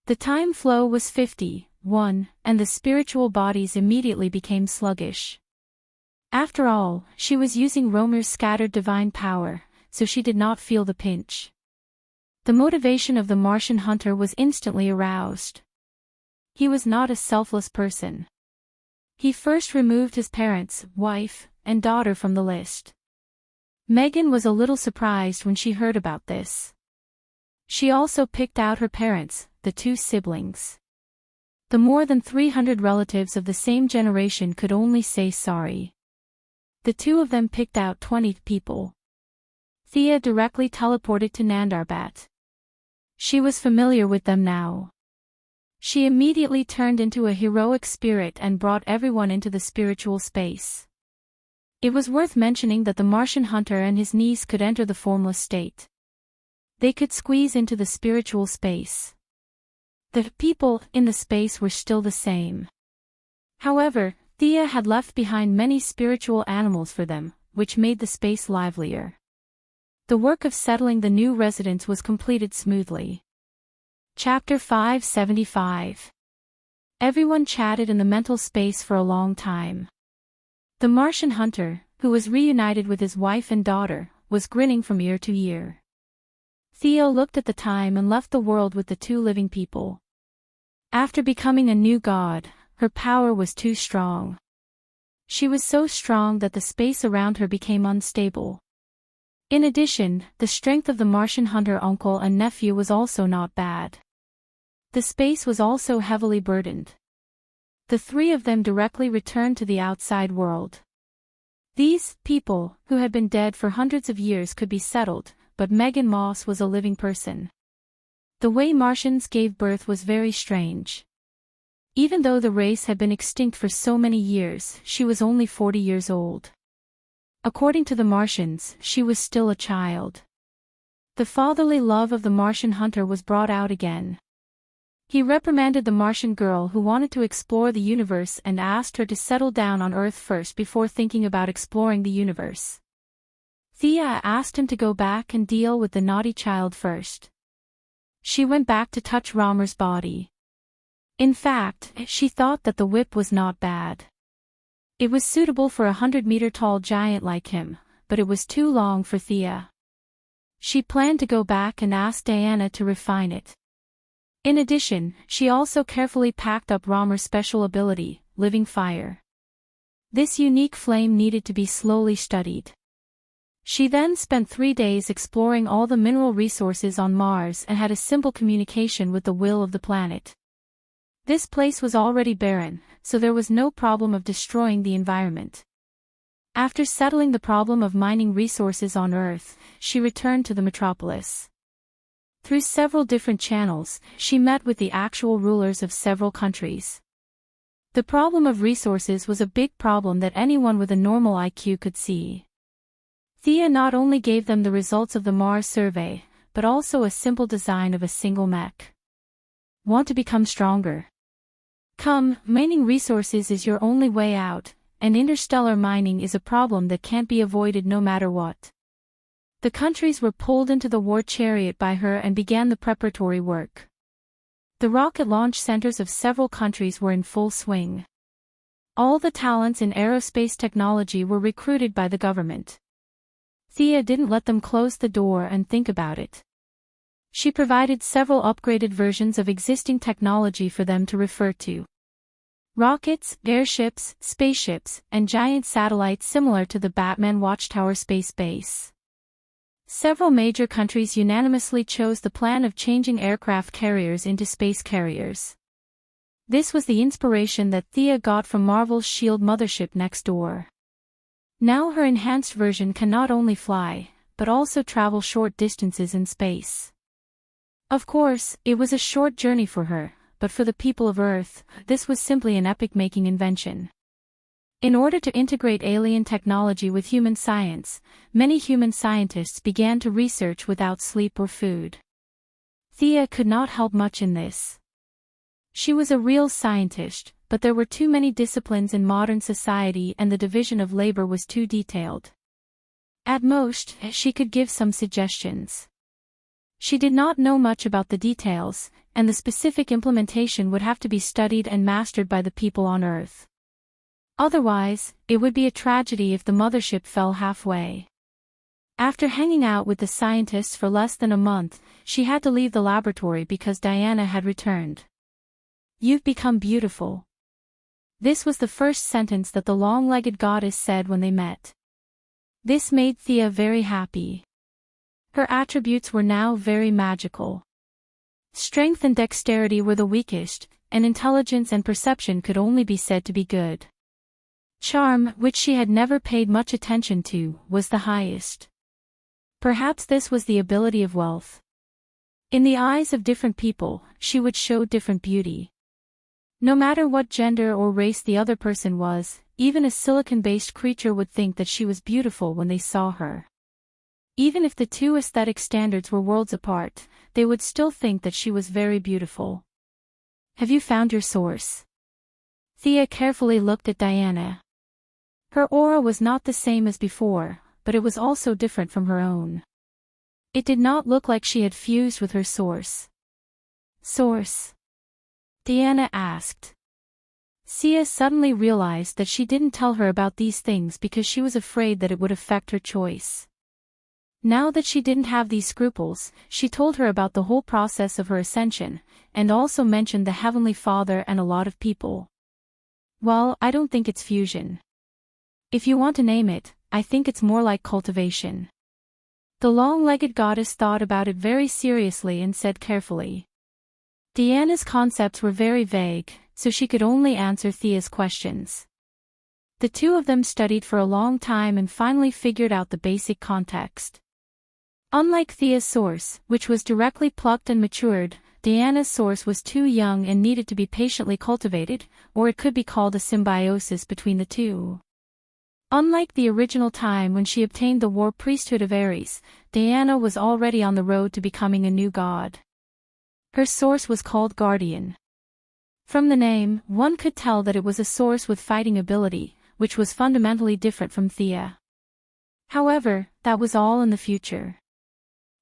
The time flow was 51, and the spiritual bodies immediately became sluggish. After all, she was using Romer's scattered divine power, so she did not feel the pinch. The motivation of the Martian hunter was instantly aroused. He was not a selfless person. He first removed his parents, wife, and daughter from the list. Megan was a little surprised when she heard about this. She also picked out her parents, the two siblings. The more than 300 relatives of the same generation could only say sorry. The two of them picked out 20 people. Thea directly teleported to Nandarbat. She was familiar with them now. She immediately turned into a heroic spirit and brought everyone into the spiritual space. It was worth mentioning that the Martian hunter and his niece could enter the formless state. They could squeeze into the spiritual space. The people in the space were still the same. However, Thea had left behind many spiritual animals for them, which made the space livelier. The work of settling the new residents was completed smoothly. Chapter 575. Everyone chatted in the mental space for a long time. The Martian hunter, who was reunited with his wife and daughter, was grinning from ear to ear. Thea looked at the time and left the world with the two living people. After becoming a new god, her power was too strong. She was so strong that the space around her became unstable. In addition, the strength of the Martian hunter uncle and nephew was also not bad. The space was also heavily burdened. The three of them directly returned to the outside world. These people, who had been dead for hundreds of years, could be settled, but Megan Moss was a living person. The way Martians gave birth was very strange. Even though the race had been extinct for so many years, she was only 40 years old. According to the Martians, she was still a child. The fatherly love of the Martian hunter was brought out again. He reprimanded the Martian girl who wanted to explore the universe and asked her to settle down on Earth first before thinking about exploring the universe. Thea asked him to go back and deal with the naughty child first. She went back to touch Romer's body. In fact, she thought that the whip was not bad. It was suitable for a 100-meter-tall giant like him, but it was too long for Thea. She planned to go back and ask Diana to refine it. In addition, she also carefully packed up Romer's special ability, living fire. This unique flame needed to be slowly studied. She then spent 3 days exploring all the mineral resources on Mars and had a simple communication with the will of the planet. This place was already barren, so there was no problem of destroying the environment. After settling the problem of mining resources on Earth, she returned to the metropolis. Through several different channels, she met with the actual rulers of several countries. The problem of resources was a big problem that anyone with a normal IQ could see. Thea not only gave them the results of the Mars survey, but also a simple design of a single mech. Want to become stronger? Come, mining resources is your only way out, and interstellar mining is a problem that can't be avoided no matter what. The countries were pulled into the war chariot by her and began the preparatory work. The rocket launch centers of several countries were in full swing. All the talents in aerospace technology were recruited by the government. Thea didn't let them close the door and think about it. She provided several upgraded versions of existing technology for them to refer to. Rockets, airships, spaceships, and giant satellites similar to the Batman Watchtower space base. Several major countries unanimously chose the plan of changing aircraft carriers into space carriers. This was the inspiration that Thea got from Marvel's S.H.I.E.L.D. mothership next door. Now her enhanced version can not only fly, but also travel short distances in space. Of course, it was a short journey for her, but for the people of Earth, this was simply an epic-making invention. In order to integrate alien technology with human science, many human scientists began to research without sleep or food. Thea could not help much in this. She was a real scientist, but there were too many disciplines in modern society and the division of labor was too detailed. At most, she could give some suggestions. She did not know much about the details, and the specific implementation would have to be studied and mastered by the people on Earth. Otherwise, it would be a tragedy if the mothership fell halfway. After hanging out with the scientists for less than a month, she had to leave the laboratory because Diana had returned. "You've become beautiful." This was the first sentence that the long-legged goddess said when they met. This made Thea very happy. Her attributes were now very magical. Strength and dexterity were the weakest, and intelligence and perception could only be said to be good. Charm, which she had never paid much attention to, was the highest. Perhaps this was the ability of wealth. In the eyes of different people, she would show different beauty. No matter what gender or race the other person was, even a silicon-based creature would think that she was beautiful when they saw her. Even if the two aesthetic standards were worlds apart, they would still think that she was very beautiful. "Have you found your source?" Thea carefully looked at Diana. Her aura was not the same as before, but it was also different from her own. It did not look like she had fused with her source. "Source?" Diana asked. Thea suddenly realized that she didn't tell her about these things because she was afraid that it would affect her choice. Now that she didn't have these scruples, she told her about the whole process of her ascension, and also mentioned the Heavenly Father and a lot of people. "Well, I don't think it's fusion. If you want to name it, I think it's more like cultivation." The long-legged goddess thought about it very seriously and said carefully. Diana's concepts were very vague, so she could only answer Thea's questions. The two of them studied for a long time and finally figured out the basic context. Unlike Thea's source, which was directly plucked and matured, Diana's source was too young and needed to be patiently cultivated, or it could be called a symbiosis between the two. Unlike the original time when she obtained the war priesthood of Ares, Diana was already on the road to becoming a new god. Her source was called Guardian. From the name, one could tell that it was a source with fighting ability, which was fundamentally different from Thea. However, that was all in the future.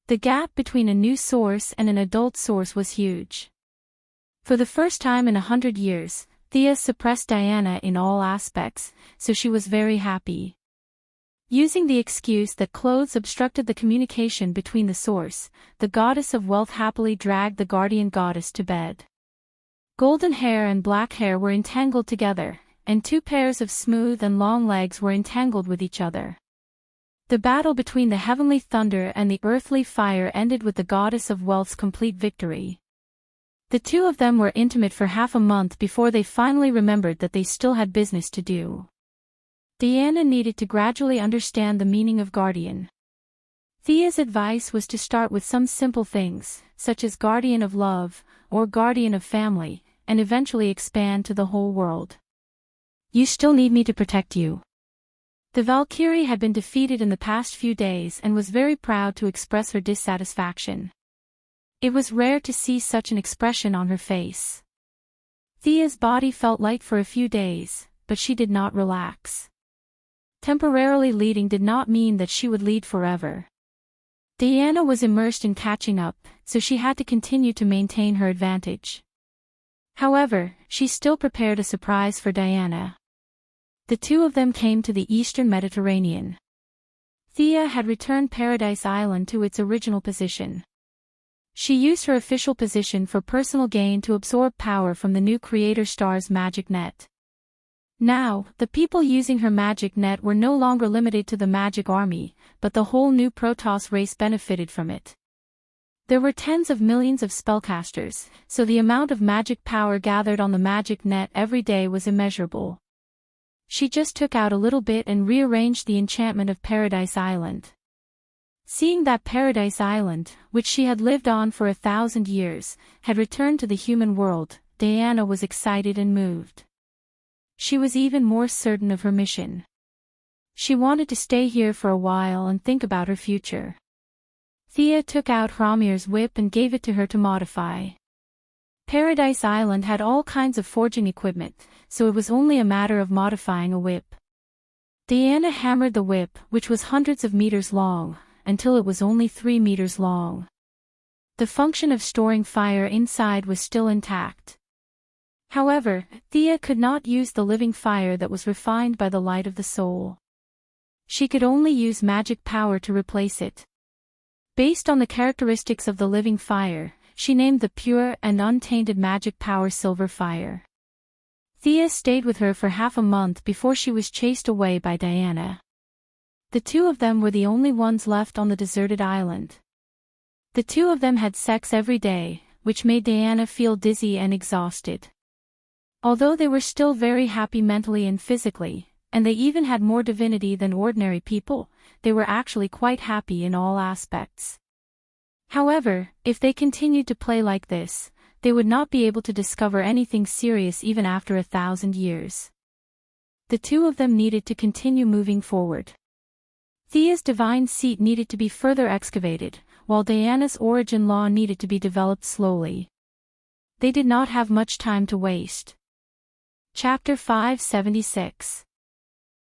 The gap between a new source and an adult source was huge. For the first time in 100 years, Thea suppressed Diana in all aspects, so she was very happy. Using the excuse that clothes obstructed the communication between the source, the goddess of wealth happily dragged the guardian goddess to bed. Golden hair and black hair were entangled together, and two pairs of smooth and long legs were entangled with each other. The battle between the heavenly thunder and the earthly fire ended with the goddess of wealth's complete victory. The two of them were intimate for half a month before they finally remembered that they still had business to do. Diana needed to gradually understand the meaning of guardian. Thea's advice was to start with some simple things, such as guardian of love, or guardian of family, and eventually expand to the whole world. "You still need me to protect you." The Valkyrie had been defeated in the past few days and was very proud to express her dissatisfaction. It was rare to see such an expression on her face. Thea's body felt light for a few days, but she did not relax. Temporarily leading did not mean that she would lead forever. Diana was immersed in catching up, so she had to continue to maintain her advantage. However, she still prepared a surprise for Diana. The two of them came to the eastern Mediterranean. Thea had returned Paradise Island to its original position. She used her official position for personal gain to absorb power from the new creator star's magic net. Now, the people using her magic net were no longer limited to the magic army, but the whole new Protoss race benefited from it. There were tens of millions of spellcasters, so the amount of magic power gathered on the magic net every day was immeasurable. She just took out a little bit and rearranged the enchantment of Paradise Island. Seeing that Paradise Island, which she had lived on for 1,000 years, had returned to the human world, Diana was excited and moved. She was even more certain of her mission. She wanted to stay here for a while and think about her future. Thea took out Hramir's whip and gave it to her to modify. Paradise Island had all kinds of forging equipment, so it was only a matter of modifying a whip. Diana hammered the whip, which was hundreds of meters long, until it was only 3 meters long. The function of storing fire inside was still intact. However, Thea could not use the living fire that was refined by the light of the soul. She could only use magic power to replace it. Based on the characteristics of the living fire, she named the pure and untainted magic power Silver Fire. Thea stayed with her for half a month before she was chased away by Diana. The two of them were the only ones left on the deserted island. The two of them had sex every day, which made Diana feel dizzy and exhausted. Although they were still very happy mentally and physically, and they even had more divinity than ordinary people, they were actually quite happy in all aspects. However, if they continued to play like this, they would not be able to discover anything serious even after 1,000 years. The two of them needed to continue moving forward. Thea's divine seat needed to be further excavated, while Diana's origin law needed to be developed slowly. They did not have much time to waste. Chapter 576.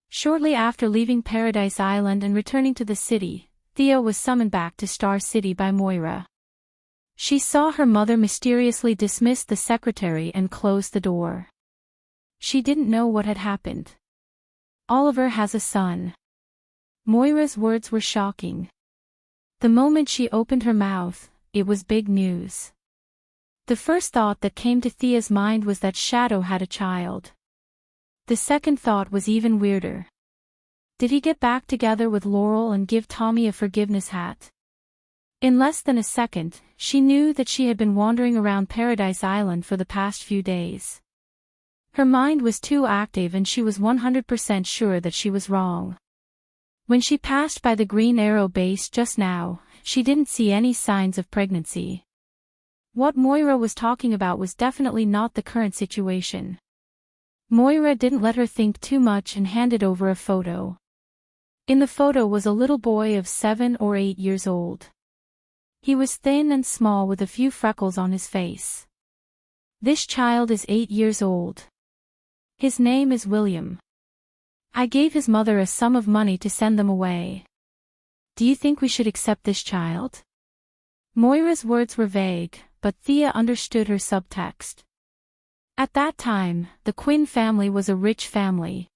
Shortly after leaving Paradise Island and returning to the city, Thea was summoned back to Star City by Moira. She saw her mother mysteriously dismiss the secretary and close the door. She didn't know what had happened. Oliver has a son. Moira's words were shocking. The moment she opened her mouth, it was big news. The first thought that came to Thea's mind was that Shadow had a child. The second thought was even weirder. Did he get back together with Laurel and give Tommy a forgiveness hat? In less than a second, she knew that she had been wandering around Paradise Island for the past few days. Her mind was too active and she was 100% sure that she was wrong. When she passed by the Green Arrow base just now, she didn't see any signs of pregnancy. What Moira was talking about was definitely not the current situation. Moira didn't let her think too much and handed over a photo. In the photo was a little boy of 7 or 8 years old. He was thin and small with a few freckles on his face. This child is 8 years old. His name is William. I gave his mother a sum of money to send them away. Do you think we should accept this child? Moira's words were vague, but Thea understood her subtext. At that time, the Quinn family was a rich family.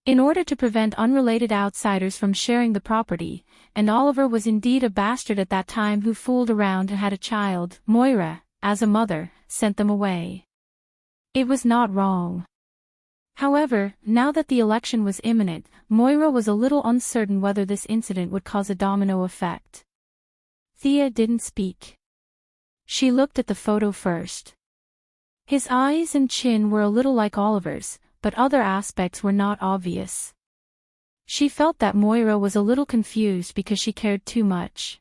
In order to prevent unrelated outsiders from sharing the property, and Oliver was indeed a bastard at that time who fooled around and had a child, Moira, as a mother, sent them away. It was not wrong. However, now that the election was imminent, Moira was a little uncertain whether this incident would cause a domino effect. Thea didn't speak. She looked at the photo first. His eyes and chin were a little like Oliver's, but other aspects were not obvious. She felt that Moira was a little confused because she cared too much.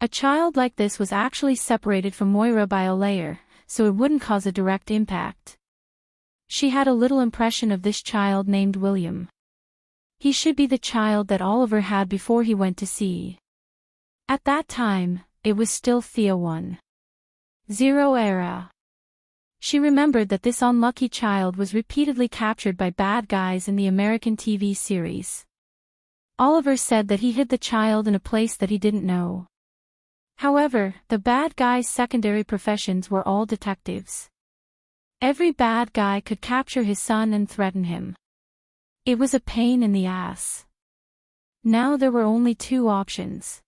A child like this was actually separated from Moira by a layer, so it wouldn't cause a direct impact. She had a little impression of this child named William. He should be the child that Oliver had before he went to sea. At that time, it was still Thea 1.0 era. She remembered that this unlucky child was repeatedly captured by bad guys in the American TV series. Oliver said that he hid the child in a place that he didn't know. However, the bad guys' secondary professions were all detectives. Every bad guy could capture his son and threaten him. It was a pain in the ass. Now there were only two options: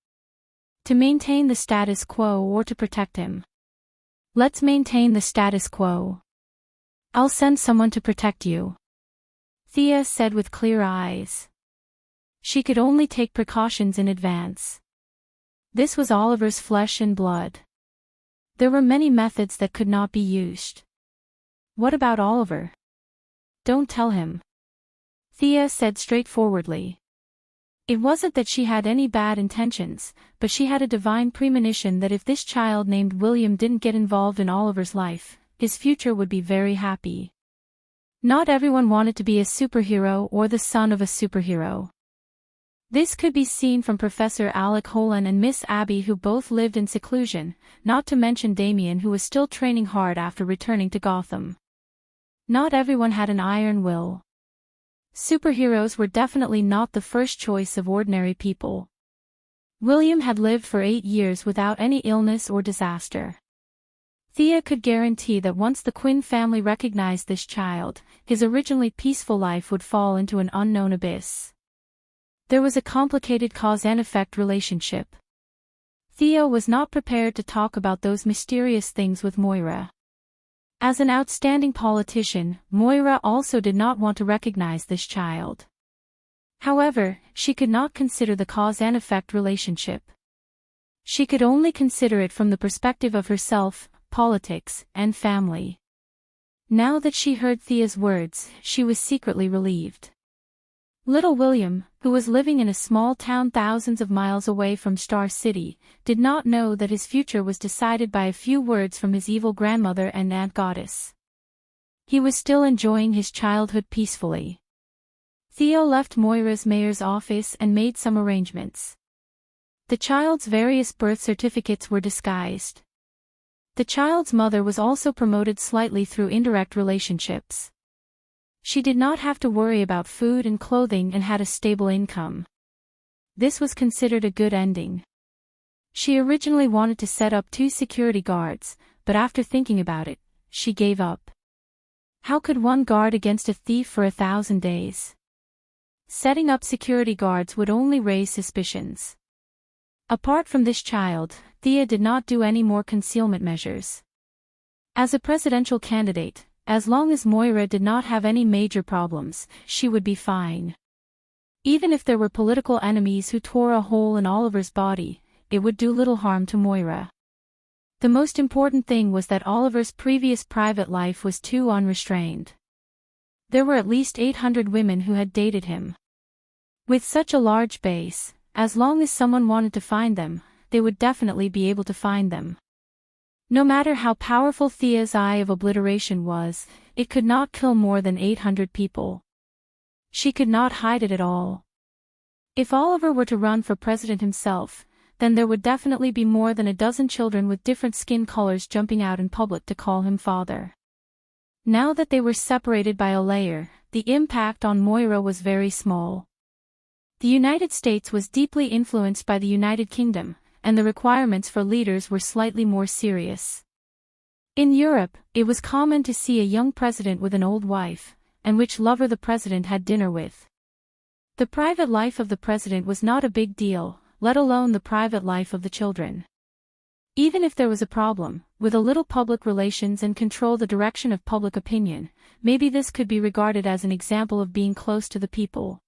to maintain the status quo or to protect him. Let's maintain the status quo. I'll send someone to protect you, Thea said with clear eyes. She could only take precautions in advance. This was Oliver's flesh and blood. There were many methods that could not be used. What about Oliver? Don't tell him, Thea said straightforwardly. It wasn't that she had any bad intentions, but she had a divine premonition that if this child named William didn't get involved in Oliver's life, his future would be very happy. Not everyone wanted to be a superhero or the son of a superhero. This could be seen from Professor Alec Holland and Miss Abby, who both lived in seclusion, not to mention Damien, who was still training hard after returning to Gotham. Not everyone had an iron will. Superheroes were definitely not the first choice of ordinary people. William had lived for 8 years without any illness or disaster. Thea could guarantee that once the Quinn family recognized this child, his originally peaceful life would fall into an unknown abyss. There was a complicated cause-and-effect relationship. Thea was not prepared to talk about those mysterious things with Moira. As an outstanding politician, Moira also did not want to recognize this child. However, she could not consider the cause-and-effect relationship. She could only consider it from the perspective of herself, politics, and family. Now that she heard Thea's words, she was secretly relieved. Little William, who was living in a small town thousands of miles away from Star City, did not know that his future was decided by a few words from his evil grandmother and Aunt Goddess. He was still enjoying his childhood peacefully. Theo left Moira's mayor's office and made some arrangements. The child's various birth certificates were disguised. The child's mother was also promoted slightly through indirect relationships. She did not have to worry about food and clothing and had a stable income. This was considered a good ending. She originally wanted to set up 2 security guards, but after thinking about it, she gave up. How could one guard against a thief for 1,000 days? Setting up security guards would only raise suspicions. Apart from this child, Thea did not do any more concealment measures. As a presidential candidate, as long as Moira did not have any major problems, she would be fine. Even if there were political enemies who tore a hole in Oliver's body, it would do little harm to Moira. The most important thing was that Oliver's previous private life was too unrestrained. There were at least 800 women who had dated him. With such a large base, as long as someone wanted to find them, they would definitely be able to find them. No matter how powerful Thea's eye of obliteration was, it could not kill more than 800 people. She could not hide it at all. If Oliver were to run for president himself, then there would definitely be more than a dozen children with different skin colors jumping out in public to call him father. Now that they were separated by a layer, the impact on Moira was very small. The United States was deeply influenced by the United Kingdom, and the requirements for leaders were slightly more serious. In Europe, it was common to see a young president with an old wife, and which lover the president had dinner with. The private life of the president was not a big deal, let alone the private life of the children. Even if there was a problem, with a little public relations and control the direction of public opinion, maybe this could be regarded as an example of being close to the people.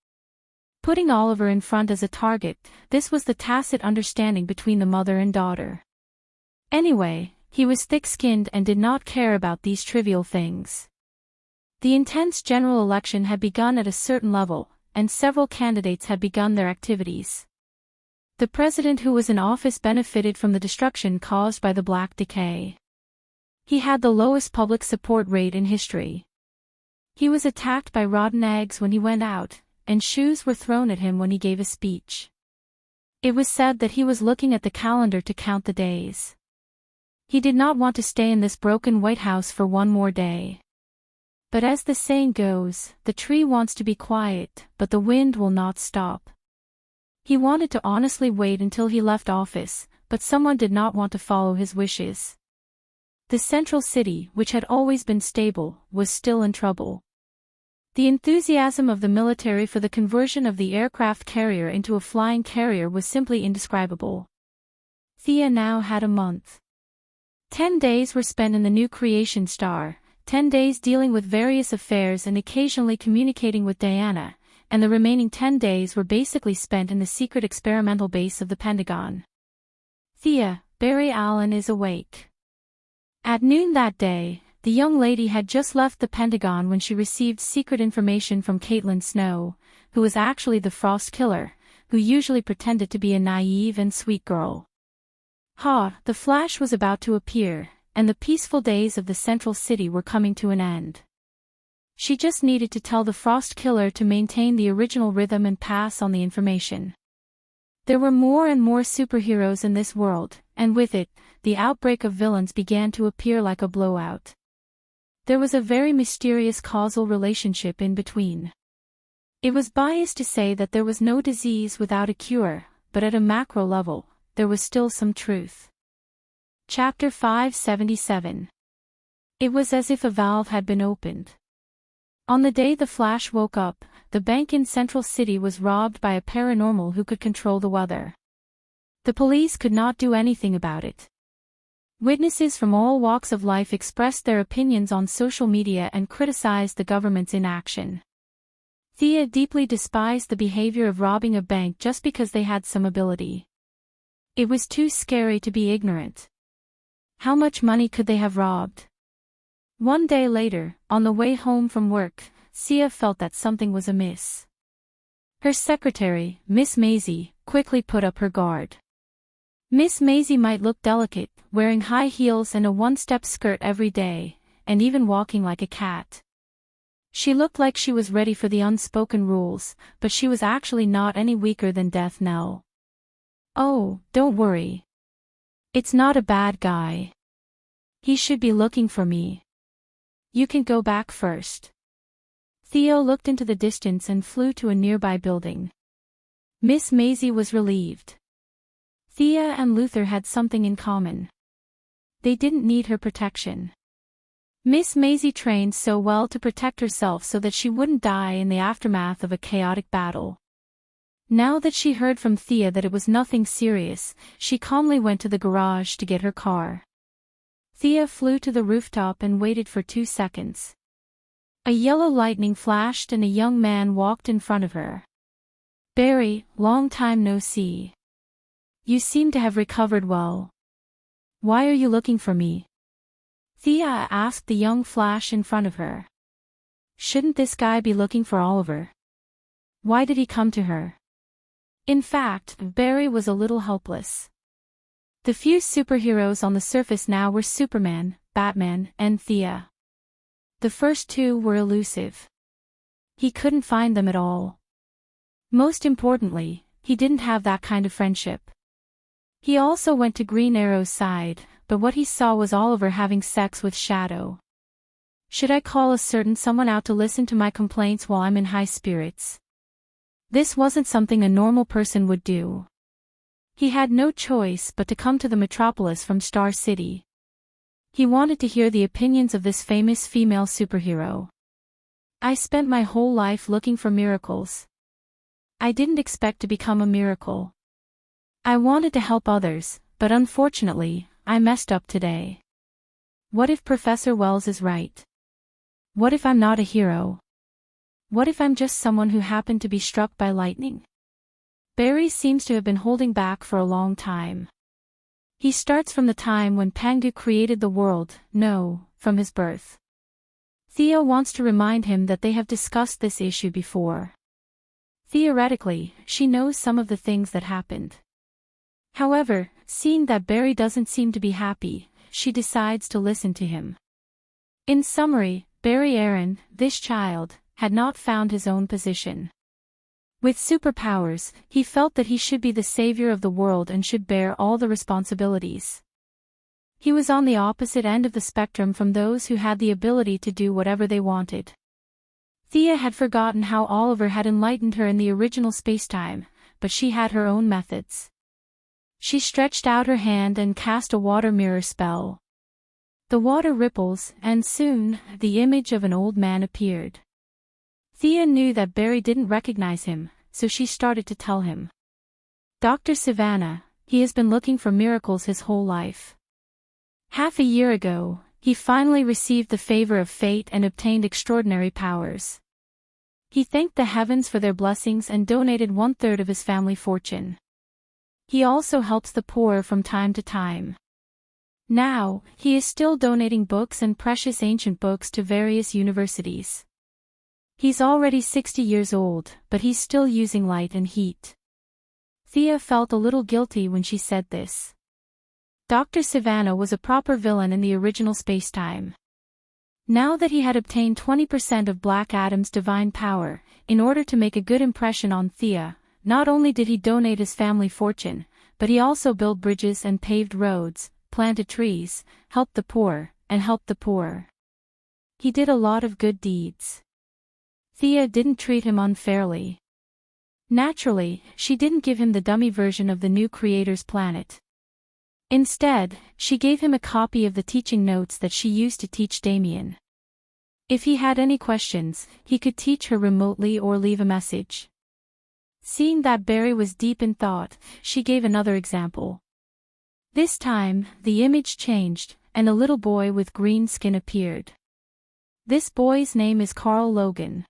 Putting Oliver in front as a target, this was the tacit understanding between the mother and daughter. Anyway, he was thick-skinned and did not care about these trivial things. The intense general election had begun at a certain level, and several candidates had begun their activities. The president who was in office benefited from the destruction caused by the Black Decay. He had the lowest public support rate in history. He was attacked by rotten eggs when he went out, and shoes were thrown at him when he gave a speech. It was said that he was looking at the calendar to count the days. He did not want to stay in this broken white house for one more day. But as the saying goes, the tree wants to be quiet, but the wind will not stop. He wanted to honestly wait until he left office, but someone did not want to follow his wishes. The central city, which had always been stable, was still in trouble. The enthusiasm of the military for the conversion of the aircraft carrier into a flying carrier was simply indescribable. Thea now had a month. 10 days were spent in the new creation star, 10 days dealing with various affairs and occasionally communicating with Diana, and the remaining 10 days were basically spent in the secret experimental base of the Pentagon. Thea, Barry Allen is awake. At noon that day, the young lady had just left the Pentagon when she received secret information from Caitlin Snow, who was actually the Frost Killer, who usually pretended to be a naive and sweet girl. The Flash was about to appear, and the peaceful days of the central city were coming to an end. She just needed to tell the Frost Killer to maintain the original rhythm and pass on the information. There were more and more superheroes in this world, and with it, the outbreak of villains began to appear like a blowout. There was a very mysterious causal relationship in between. It was biased to say that there was no disease without a cure, but at a macro level, there was still some truth. Chapter 577. It was as if a valve had been opened. On the day the Flash woke up, the bank in Central City was robbed by a paranormal who could control the weather. The police could not do anything about it. Witnesses from all walks of life expressed their opinions on social media and criticized the government's inaction. Thea deeply despised the behavior of robbing a bank just because they had some ability. It was too scary to be ignorant. How much money could they have robbed? One day later, on the way home from work, Thea felt that something was amiss. Her secretary, Miss Maisie, quickly put up her guard. Miss Maisie might look delicate, wearing high heels and a one-step skirt every day, and even walking like a cat. She looked like she was ready for the unspoken rules, but she was actually not any weaker than Death Knell. Oh, don't worry. It's not a bad guy. He should be looking for me. You can go back first. Theo looked into the distance and flew to a nearby building. Miss Maisie was relieved. Thea and Luther had something in common. They didn't need her protection. Miss Maisie trained so well to protect herself so that she wouldn't die in the aftermath of a chaotic battle. Now that she heard from Thea that it was nothing serious, she calmly went to the garage to get her car. Thea flew to the rooftop and waited for 2 seconds. A yellow lightning flashed and a young man walked in front of her. Barry, long time no see. You seem to have recovered well. Why are you looking for me? Thea asked the young Flash in front of her. Shouldn't this guy be looking for Oliver? Why did he come to her? In fact, Barry was a little helpless. The few superheroes on the surface now were Superman, Batman, and Thea. The first two were elusive. He couldn't find them at all. Most importantly, he didn't have that kind of friendship. He also went to Green Arrow's side, but what he saw was Oliver having sex with Shadow. Should I call a certain someone out to listen to my complaints while I'm in high spirits? This wasn't something a normal person would do. He had no choice but to come to the metropolis from Star City. He wanted to hear the opinions of this famous female superhero. I spent my whole life looking for miracles. I didn't expect to become a miracle. I wanted to help others, but unfortunately, I messed up today. What if Professor Wells is right? What if I'm not a hero? What if I'm just someone who happened to be struck by lightning? Barry seems to have been holding back for a long time. He starts from the time when Pangu created the world, no, from his birth. Theo wants to remind him that they have discussed this issue before. Theoretically, she knows some of the things that happened. However, seeing that Barry doesn't seem to be happy, she decides to listen to him. In summary, Barry Aaron, this child, had not found his own position. With superpowers, he felt that he should be the savior of the world and should bear all the responsibilities. He was on the opposite end of the spectrum from those who had the ability to do whatever they wanted. Thea had forgotten how Oliver had enlightened her in the original spacetime, but she had her own methods. She stretched out her hand and cast a water mirror spell. The water ripples, and soon, the image of an old man appeared. Thea knew that Barry didn't recognize him, so she started to tell him. Dr. Savannah, he has been looking for miracles his whole life. Half a year ago, he finally received the favor of fate and obtained extraordinary powers. He thanked the heavens for their blessings and donated 1/3 of his family fortune. He also helps the poor from time to time. Now, he is still donating books and precious ancient books to various universities. He's already 60 years old, but he's still using light and heat. Thea felt a little guilty when she said this. Dr. Savannah was a proper villain in the original spacetime. Now that he had obtained 20% of Black Adam's divine power, in order to make a good impression on Thea, not only did he donate his family fortune, but he also built bridges and paved roads, planted trees, helped the poor, and helped the poor. He did a lot of good deeds. Thea didn't treat him unfairly. Naturally, she didn't give him the dummy version of the new creator's planet. Instead, she gave him a copy of the teaching notes that she used to teach Damien. If he had any questions, he could teach her remotely or leave a message. Seeing that Barry was deep in thought, she gave another example. This time, the image changed, and a little boy with green skin appeared. This boy's name is Carl Logan.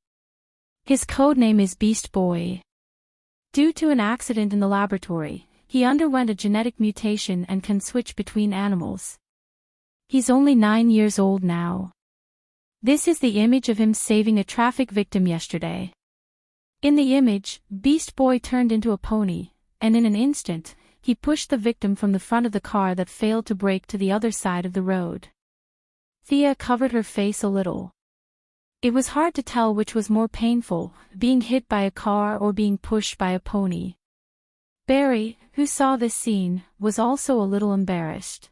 His code name is Beast Boy. Due to an accident in the laboratory, he underwent a genetic mutation and can switch between animals. He's only 9 years old now. This is the image of him saving a traffic victim yesterday. In the image, Beast Boy turned into a pony, and in an instant, he pushed the victim from the front of the car that failed to brake to the other side of the road. Thea covered her face a little. It was hard to tell which was more painful, being hit by a car or being pushed by a pony. Barry, who saw this scene, was also a little embarrassed.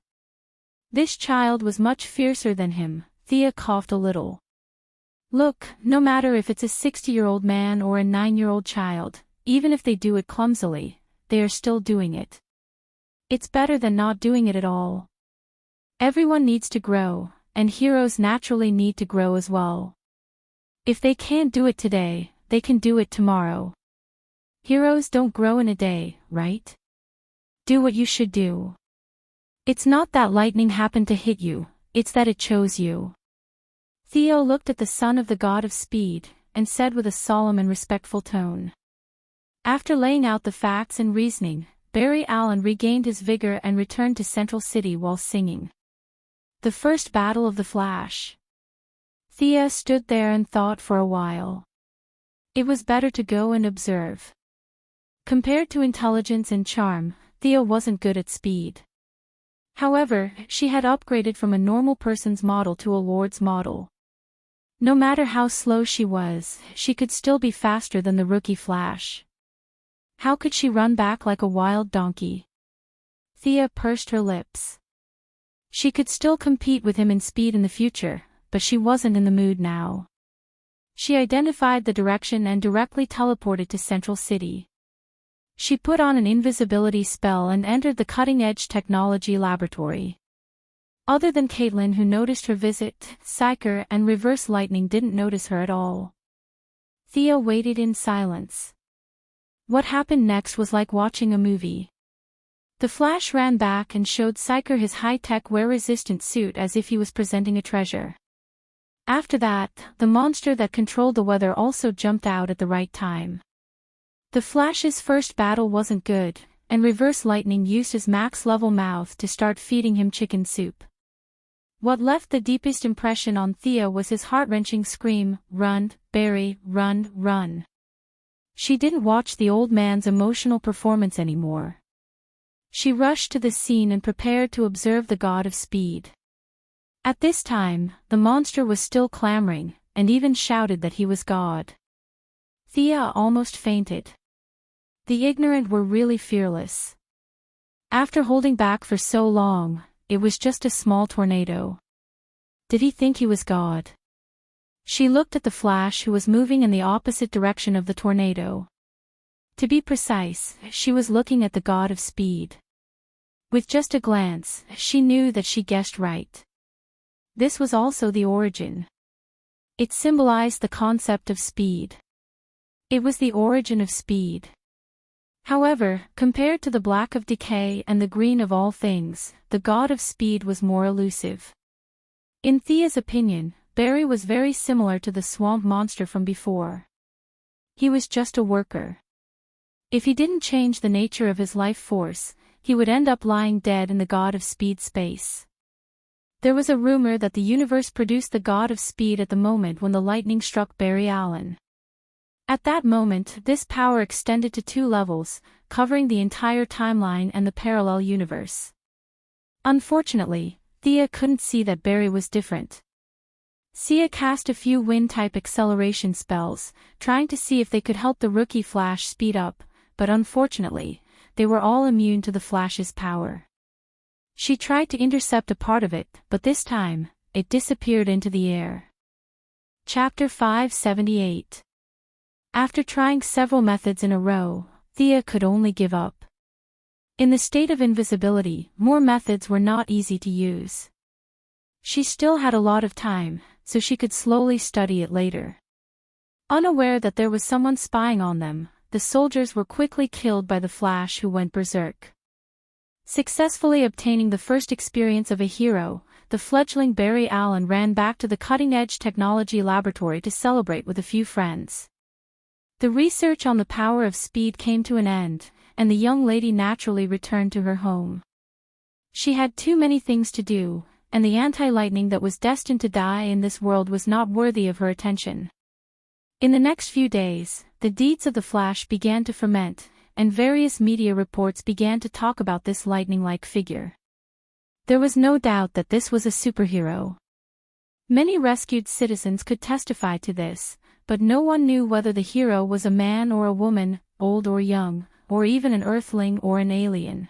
This child was much fiercer than him. Thea coughed a little. Look, no matter if it's a 60-year-old man or a 9-year-old child, even if they do it clumsily, they are still doing it. It's better than not doing it at all. Everyone needs to grow, and heroes naturally need to grow as well. If they can't do it today, they can do it tomorrow. Heroes don't grow in a day, right? Do what you should do. It's not that lightning happened to hit you, it's that it chose you. Theo looked at the son of the god of speed, and said with a solemn and respectful tone. After laying out the facts and reasoning, Barry Allen regained his vigor and returned to Central City while singing. The first battle of the Flash. Thea stood there and thought for a while. It was better to go and observe. Compared to intelligence and charm, Thea wasn't good at speed. However, she had upgraded from a normal person's model to a Lord's model. No matter how slow she was, she could still be faster than the rookie Flash. How could she run back like a wild donkey? Thea pursed her lips. She could still compete with him in speed in the future, but she wasn't in the mood now. She identified the direction and directly teleported to Central City. She put on an invisibility spell and entered the cutting-edge technology laboratory. Other than Caitlin, who noticed her visit, Psyker and Reverse Lightning didn't notice her at all. Thea waited in silence. What happened next was like watching a movie. The Flash ran back and showed Psyker his high-tech wear-resistant suit as if he was presenting a treasure. After that, the monster that controlled the weather also jumped out at the right time. The Flash's first battle wasn't good, and Reverse Lightning used his max-level mouth to start feeding him chicken soup. What left the deepest impression on Thea was his heart-wrenching scream, "Run, Barry, run, run." She didn't watch the old man's emotional performance anymore. She rushed to the scene and prepared to observe the god of speed. At this time, the monster was still clamoring, and even shouted that he was God. Thea almost fainted. The ignorant were really fearless. After holding back for so long, it was just a small tornado. Did he think he was God? She looked at the Flash, who was moving in the opposite direction of the tornado. To be precise, she was looking at the god of speed. With just a glance, she knew that she guessed right. This was also the origin. It symbolized the concept of speed. It was the origin of speed. However, compared to the black of decay and the green of all things, the god of speed was more elusive. In Thea's opinion, Barry was very similar to the swamp monster from before. He was just a worker. If he didn't change the nature of his life force, he would end up lying dead in the god of speed space. There was a rumor that the universe produced the god of speed at the moment when the lightning struck Barry Allen. At that moment, this power extended to 2 levels, covering the entire timeline and the parallel universe. Unfortunately, Thea couldn't see that Barry was different. Sia cast a few wind-type acceleration spells, trying to see if they could help the rookie Flash speed up, but unfortunately, they were all immune to the Flash's power. She tried to intercept a part of it, but this time, it disappeared into the air. Chapter 578. After trying several methods in a row, Thea could only give up. In the state of invisibility, more methods were not easy to use. She still had a lot of time, so she could slowly study it later. Unaware that there was someone spying on them, the soldiers were quickly killed by the Flash, who went berserk. Successfully obtaining the first experience of a hero, the fledgling Barry Allen ran back to the cutting-edge technology laboratory to celebrate with a few friends. The research on the power of speed came to an end, and the young lady naturally returned to her home. She had too many things to do, and the anti-lightning that was destined to die in this world was not worthy of her attention. In the next few days, the deeds of the Flash began to ferment, and various media reports began to talk about this lightning-like figure. There was no doubt that this was a superhero. Many rescued citizens could testify to this, but no one knew whether the hero was a man or a woman, old or young, or even an Earthling or an alien.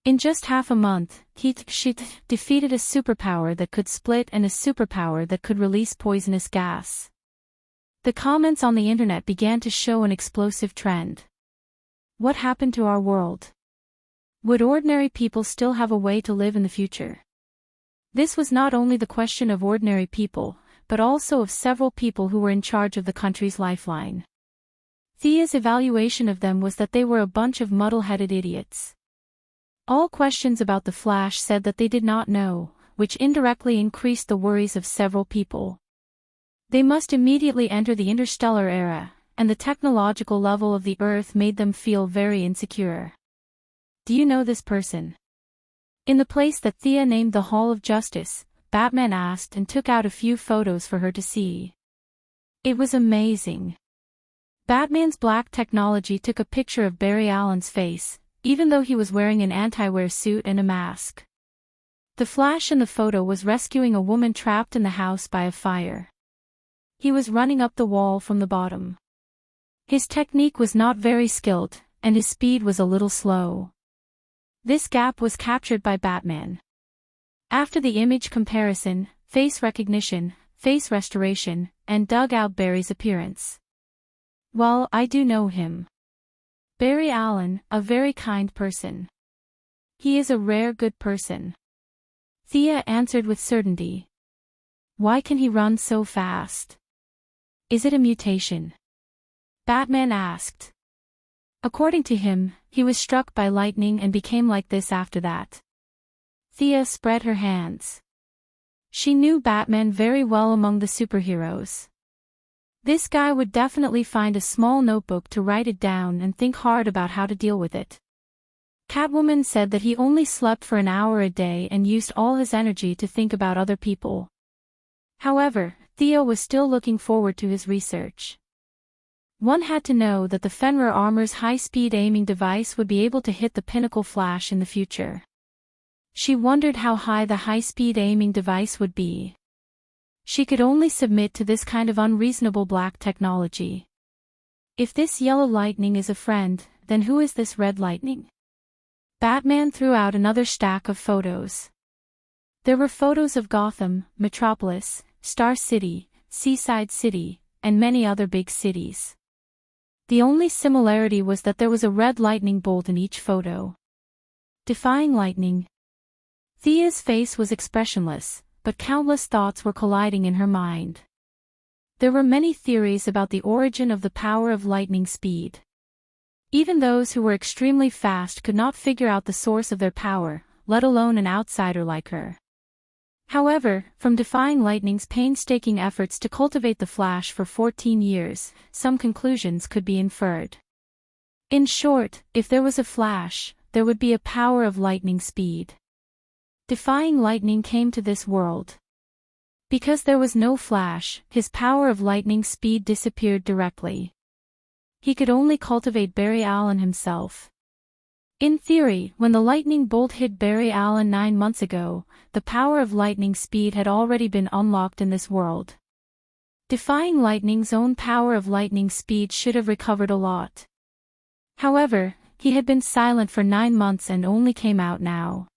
In just half a month, she defeated a superpower that could split and a superpower that could release poisonous gas. The comments on the internet began to show an explosive trend. What happened to our world? Would ordinary people still have a way to live in the future? This was not only the question of ordinary people, but also of several people who were in charge of the country's lifeline. Thea's evaluation of them was that they were a bunch of muddle-headed idiots. All questions about the Flash said that they did not know, which indirectly increased the worries of several people. They must immediately enter the interstellar era, and the technological level of the Earth made them feel very insecure. Do you know this person? In the place that Thea named the Hall of Justice, Batman asked and took out a few photos for her to see. It was amazing. Batman's black technology took a picture of Barry Allen's face, even though he was wearing an anti-wear suit and a mask. The Flash in the photo was rescuing a woman trapped in the house by a fire. He was running up the wall from the bottom. His technique was not very skilled, and his speed was a little slow. This gap was captured by Batman. After the image comparison, face recognition, face restoration, and dug out Barry's appearance. Well, I do know him. Barry Allen, a very kind person. He is a rare good person. Thea answered with certainty. Why can he run so fast? Is it a mutation? Batman asked. According to him, he was struck by lightning and became like this after that. Thea spread her hands. She knew Batman very well among the superheroes. This guy would definitely find a small notebook to write it down and think hard about how to deal with it. Catwoman said that he only slept for an hour a day and used all his energy to think about other people. However, Theo was still looking forward to his research. One had to know that the Fenrir armor's high-speed aiming device would be able to hit the pinnacle Flash in the future. She wondered how high the high-speed aiming device would be. She could only submit to this kind of unreasonable black technology. If this yellow lightning is a friend, then who is this red lightning? Batman threw out another stack of photos. There were photos of Gotham, Metropolis, Star City, Seaside City, and many other big cities. The only similarity was that there was a red lightning bolt in each photo. Defying lightning. Thea's face was expressionless, but countless thoughts were colliding in her mind. There were many theories about the origin of the power of lightning speed. Even those who were extremely fast could not figure out the source of their power, let alone an outsider like her. However, from defying lightning's painstaking efforts to cultivate the Flash for 14 years, some conclusions could be inferred. In short, if there was a Flash, there would be a power of lightning speed. Defying lightning came to this world. Because there was no Flash, his power of lightning speed disappeared directly. He could only cultivate Barry Allen himself. In theory, when the lightning bolt hit Barry Allen 9 months ago, the power of lightning speed had already been unlocked in this world. Defying lightning's own power of lightning speed should have recovered a lot. However, he had been silent for 9 months and only came out now.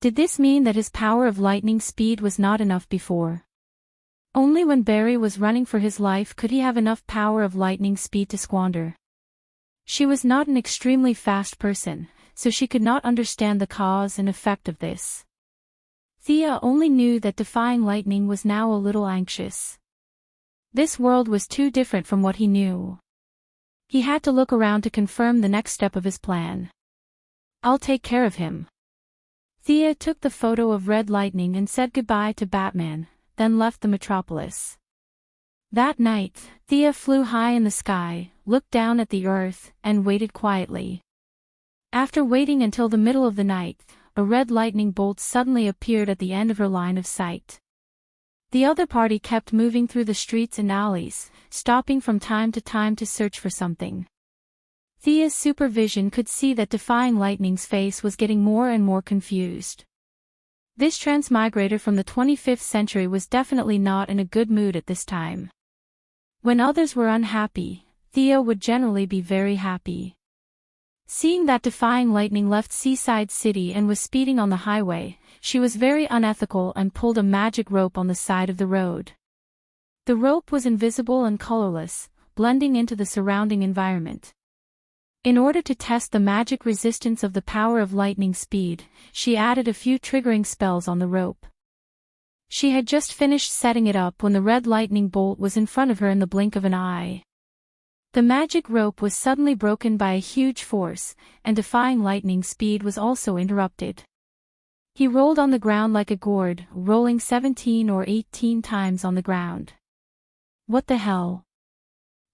Did this mean that his power of lightning speed was not enough before? Only when Barry was running for his life could he have enough power of lightning speed to squander. She was not an extremely fast person, so she could not understand the cause and effect of this. Thea only knew that defying lightning was now a little anxious. This world was too different from what he knew. He had to look around to confirm the next step of his plan. "I'll take care of him." Thea took the photo of red lightning and said goodbye to Batman, then left the metropolis. That night, Thea flew high in the sky, looked down at the earth, and waited quietly. After waiting until the middle of the night, a red lightning bolt suddenly appeared at the end of her line of sight. The other party kept moving through the streets and alleys, stopping from time to search for something. Thea's supervision could see that defying lightning's face was getting more and more confused. This transmigrator from the 25th century was definitely not in a good mood at this time. When others were unhappy, Thea would generally be very happy. Seeing that defying lightning left Seaside City and was speeding on the highway, she was very unethical and pulled a magic rope on the side of the road. The rope was invisible and colorless, blending into the surrounding environment. In order to test the magic resistance of the power of lightning speed, she added a few triggering spells on the rope. She had just finished setting it up when the red lightning bolt was in front of her in the blink of an eye. The magic rope was suddenly broken by a huge force, and defying lightning speed was also interrupted. He rolled on the ground like a gourd, rolling 17 or 18 times on the ground. What the hell?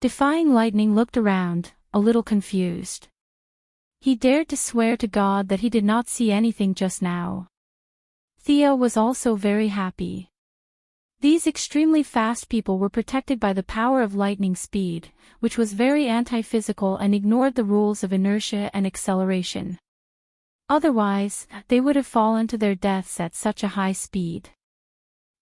Defying lightning looked around, a little confused. He dared to swear to God that he did not see anything just now. Thea was also very happy. These extremely fast people were protected by the power of lightning speed, which was very anti-physical and ignored the rules of inertia and acceleration. Otherwise, they would have fallen to their deaths at such a high speed.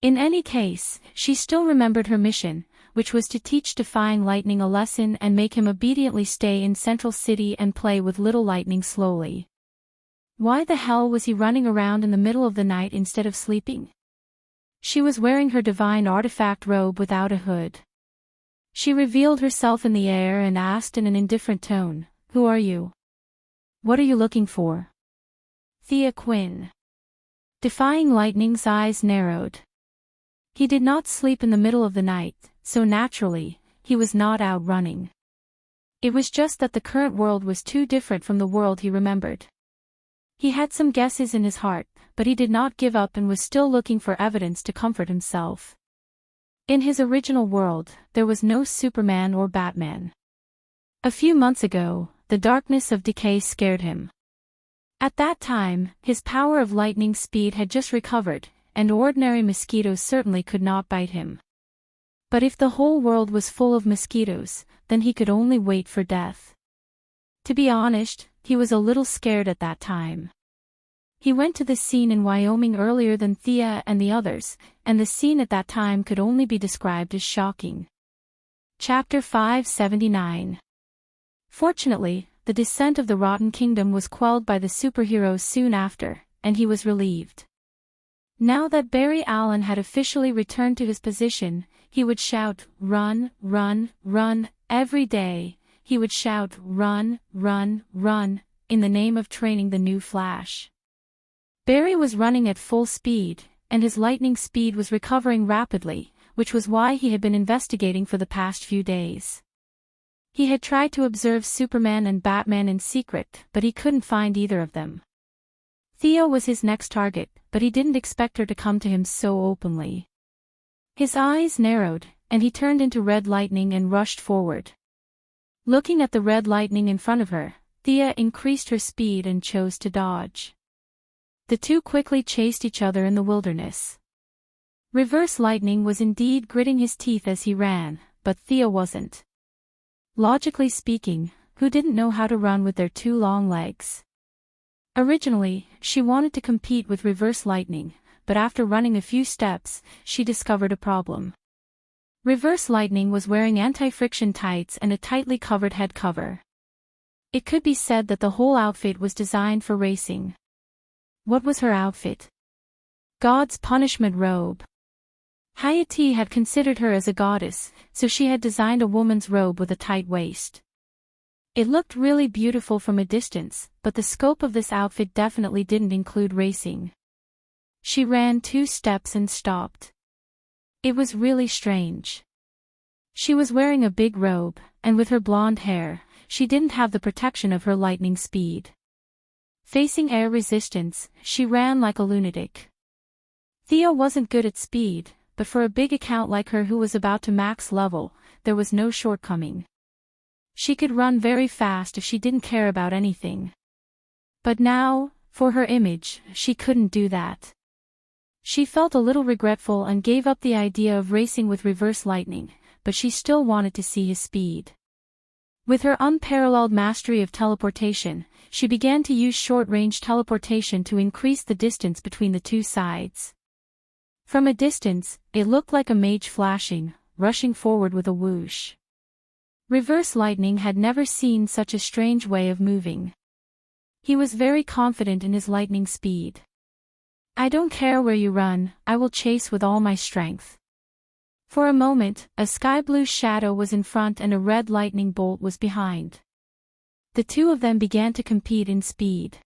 In any case, she still remembered her mission, which was to teach defying lightning a lesson and make him obediently stay in Central City and play with little lightning slowly. Why the hell was he running around in the middle of the night instead of sleeping? She was wearing her divine artifact robe without a hood. She revealed herself in the air and asked in an indifferent tone, "Who are you? What are you looking for?" "Thea Quinn." Defying lightning's eyes narrowed. He did not sleep in the middle of the night, so naturally, he was not out running. It was just that the current world was too different from the world he remembered. He had some guesses in his heart, but he did not give up and was still looking for evidence to comfort himself. In his original world, there was no Superman or Batman. A few months ago, the darkness of decay scared him. At that time, his power of lightning speed had just recovered, and ordinary mosquitoes certainly could not bite him. But if the whole world was full of mosquitoes, then he could only wait for death. To be honest, he was a little scared at that time. He went to the scene in Wyoming earlier than Thea and the others, and the scene at that time could only be described as shocking. Chapter 579. Fortunately, the descent of the Rotten Kingdom was quelled by the superheroes soon after, and he was relieved. Now that Barry Allen had officially returned to his position, he would shout, "Run, run, run," every day. He would shout, "Run, run, run," in the name of training the new Flash. Barry was running at full speed, and his lightning speed was recovering rapidly, which was why he had been investigating for the past few days. He had tried to observe Superman and Batman in secret, but he couldn't find either of them. Thea was his next target, but he didn't expect her to come to him so openly. His eyes narrowed, and he turned into red lightning and rushed forward. Looking at the red lightning in front of her, Thea increased her speed and chose to dodge. The two quickly chased each other in the wilderness. Reverse Lightning was indeed gritting his teeth as he ran, but Thea wasn't. Logically speaking, who didn't know how to run with their two long legs? Originally, she wanted to compete with Reverse Lightning, but after running a few steps, she discovered a problem. Reverse Lightning was wearing anti-friction tights and a tightly covered head cover. It could be said that the whole outfit was designed for racing. What was her outfit? God's punishment robe. Hayate had considered her as a goddess, so she had designed a woman's robe with a tight waist. It looked really beautiful from a distance, but the scope of this outfit definitely didn't include racing. She ran 2 steps and stopped. It was really strange. She was wearing a big robe, and with her blonde hair, she didn't have the protection of her lightning speed. Facing air resistance, she ran like a lunatic. Thea wasn't good at speed, but for a big account like her who was about to max level, there was no shortcoming. She could run very fast if she didn't care about anything. But now, for her image, she couldn't do that. She felt a little regretful and gave up the idea of racing with Reverse Lightning, but she still wanted to see his speed. With her unparalleled mastery of teleportation, she began to use short-range teleportation to increase the distance between the two sides. From a distance, it looked like a mage flashing, rushing forward with a whoosh. Reverse Lightning had never seen such a strange way of moving. He was very confident in his lightning speed. "I don't care where you run, I will chase with all my strength." For a moment, a sky-blue shadow was in front and a red lightning bolt was behind. The two of them began to compete in speed.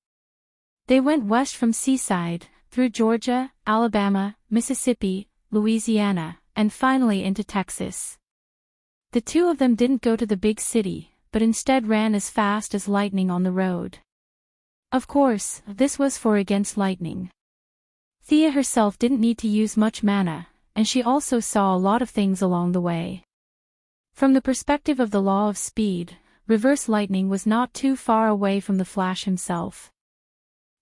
They went west from Seaside, through Georgia, Alabama, Mississippi, Louisiana, and finally into Texas. The two of them didn't go to the big city, but instead ran as fast as lightning on the road. Of course, this was for against lightning. Thea herself didn't need to use much mana, and she also saw a lot of things along the way. From the perspective of the law of speed, Reverse Lightning was not too far away from the Flash himself.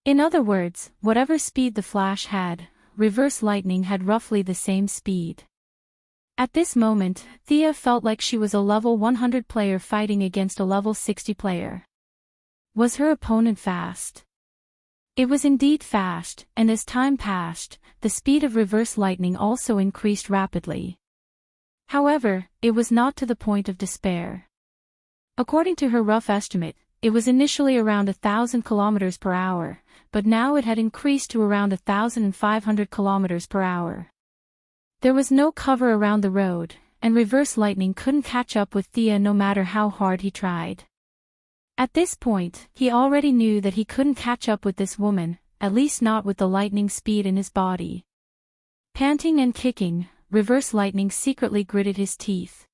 In other words, whatever speed the Flash had, Reverse Lightning had roughly the same speed. At this moment, Thea felt like she was a level 100 player fighting against a level 60 player. Was her opponent fast? It was indeed fast, and as time passed, the speed of Reverse Lightning also increased rapidly. However, it was not to the point of despair. According to her rough estimate, it was initially around 1,000 kilometers per hour, but now it had increased to around 1,500 kilometers per hour. There was no cover around the road, and Reverse Lightning couldn't catch up with Thea no matter how hard he tried. At this point, he already knew that he couldn't catch up with this woman, at least not with the lightning speed in his body. Panting and kicking, Reverse Lightning secretly gritted his teeth.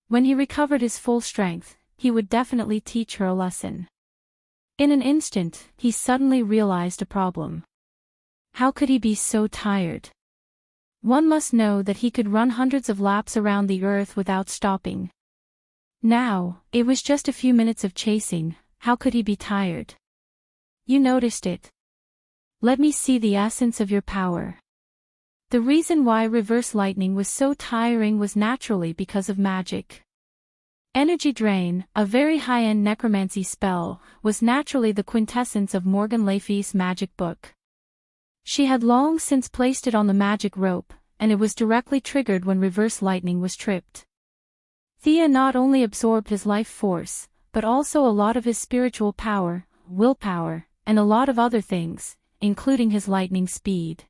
When he recovered his full strength, he would definitely teach her a lesson. In an instant, he suddenly realized a problem. How could he be so tired? One must know that he could run hundreds of laps around the earth without stopping. Now, it was just a few minutes of chasing, how could he be tired? You noticed it. Let me see the essence of your power. The reason why Reverse Lightning was so tiring was naturally because of magic. Energy Drain, a very high-end necromancy spell, was naturally the quintessence of Morgan Le Fay's magic book. She had long since placed it on the magic rope, and it was directly triggered when Reverse Lightning was tripped. Thea not only absorbed his life force, but also a lot of his spiritual power, willpower, and a lot of other things, including his lightning speed.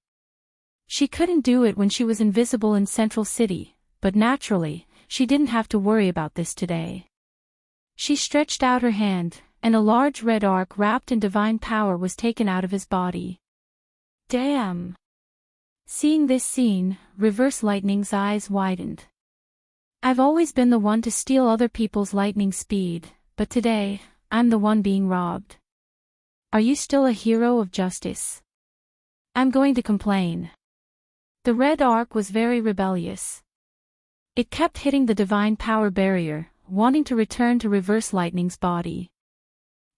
She couldn't do it when she was invisible in Central City, but naturally, she didn't have to worry about this today. She stretched out her hand, and a large red arc wrapped in divine power was taken out of his body. Damn! Seeing this scene, Reverse Lightning's eyes widened. I've always been the one to steal other people's lightning speed, but today, I'm the one being robbed. Are you still a hero of justice? I'm going to complain. The red arc was very rebellious. It kept hitting the divine power barrier, wanting to return to Reverse Lightning's body.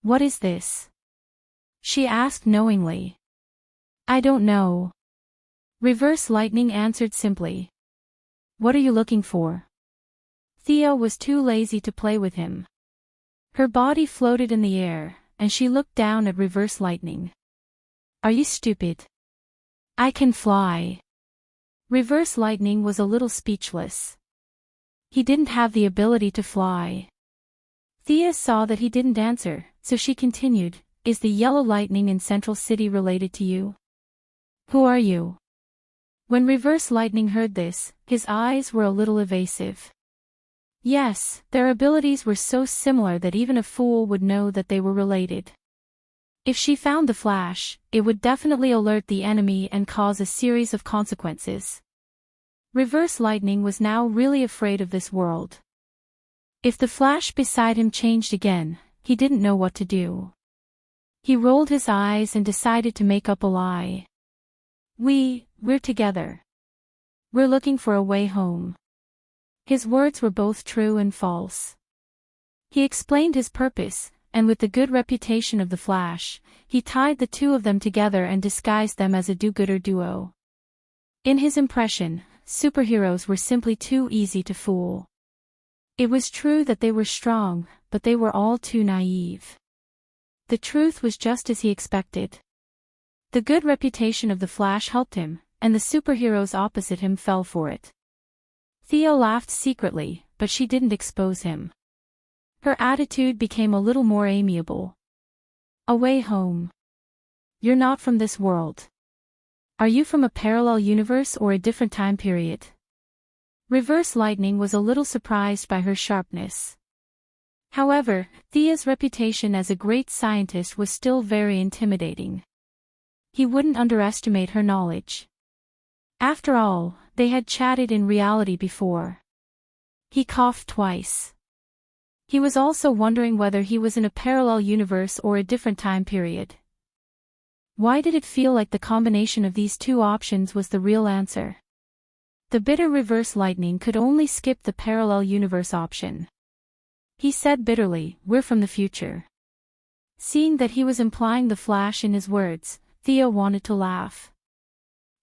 What is this? She asked knowingly. I don't know. Reverse Lightning answered simply. What are you looking for? Thea was too lazy to play with him. Her body floated in the air, and she looked down at Reverse Lightning. Are you stupid? I can fly. Reverse Lightning was a little speechless. He didn't have the ability to fly. Thea saw that he didn't answer, so she continued, Is the yellow lightning in Central City related to you? Who are you? When Reverse Lightning heard this, his eyes were a little evasive. Yes, their abilities were so similar that even a fool would know that they were related. If she found the flash, it would definitely alert the enemy and cause a series of consequences. Reverse Lightning was now really afraid of this world. If the flash beside him changed again, he didn't know what to do. He rolled his eyes and decided to make up a lie. We're together. We're looking for a way home. His words were both true and false. He explained his purpose, and with the good reputation of the Flash, he tied the two of them together and disguised them as a do-gooder duo. In his impression, superheroes were simply too easy to fool. It was true that they were strong, but they were all too naive. The truth was just as he expected. The good reputation of the Flash helped him, and the superheroes opposite him fell for it. Thea laughed secretly, but she didn't expose him. Her attitude became a little more amiable. A way home. You're not from this world. Are you from a parallel universe or a different time period? Reverse Lightning was a little surprised by her sharpness. However, Thea's reputation as a great scientist was still very intimidating. He wouldn't underestimate her knowledge. After all, they had chatted in reality before. He coughed twice. He was also wondering whether he was in a parallel universe or a different time period. Why did it feel like the combination of these two options was the real answer? The bitter Reverse Lightning could only skip the parallel universe option. He said bitterly, We're from the future. Seeing that he was implying the Flash in his words, Thea wanted to laugh.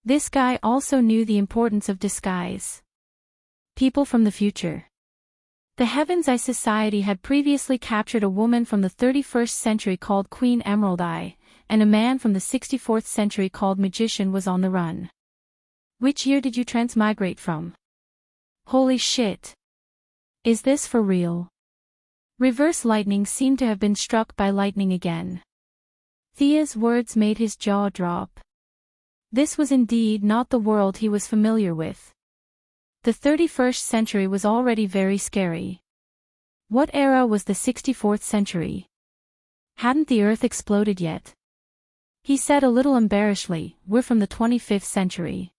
This guy also knew the importance of disguise. People from the future. The Heaven's Eye Society had previously captured a woman from the 31st century called Queen Emerald Eye, and a man from the 64th century called Magician was on the run. Which year did you transmigrate from? Holy shit. Is this for real? Reverse Lightning seemed to have been struck by lightning again. Thea's words made his jaw drop. This was indeed not the world he was familiar with. The 31st century was already very scary. What era was the 64th century? Hadn't the Earth exploded yet? He said a little embarrassedly, We're from the 25th century.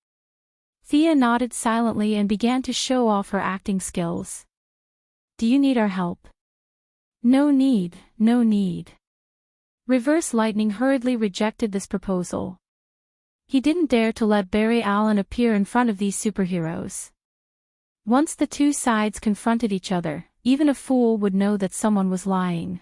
Thea nodded silently and began to show off her acting skills. Do you need our help? No need, no need. Reverse Lightning hurriedly rejected this proposal. He didn't dare to let Barry Allen appear in front of these superheroes. Once the two sides confronted each other, even a fool would know that someone was lying.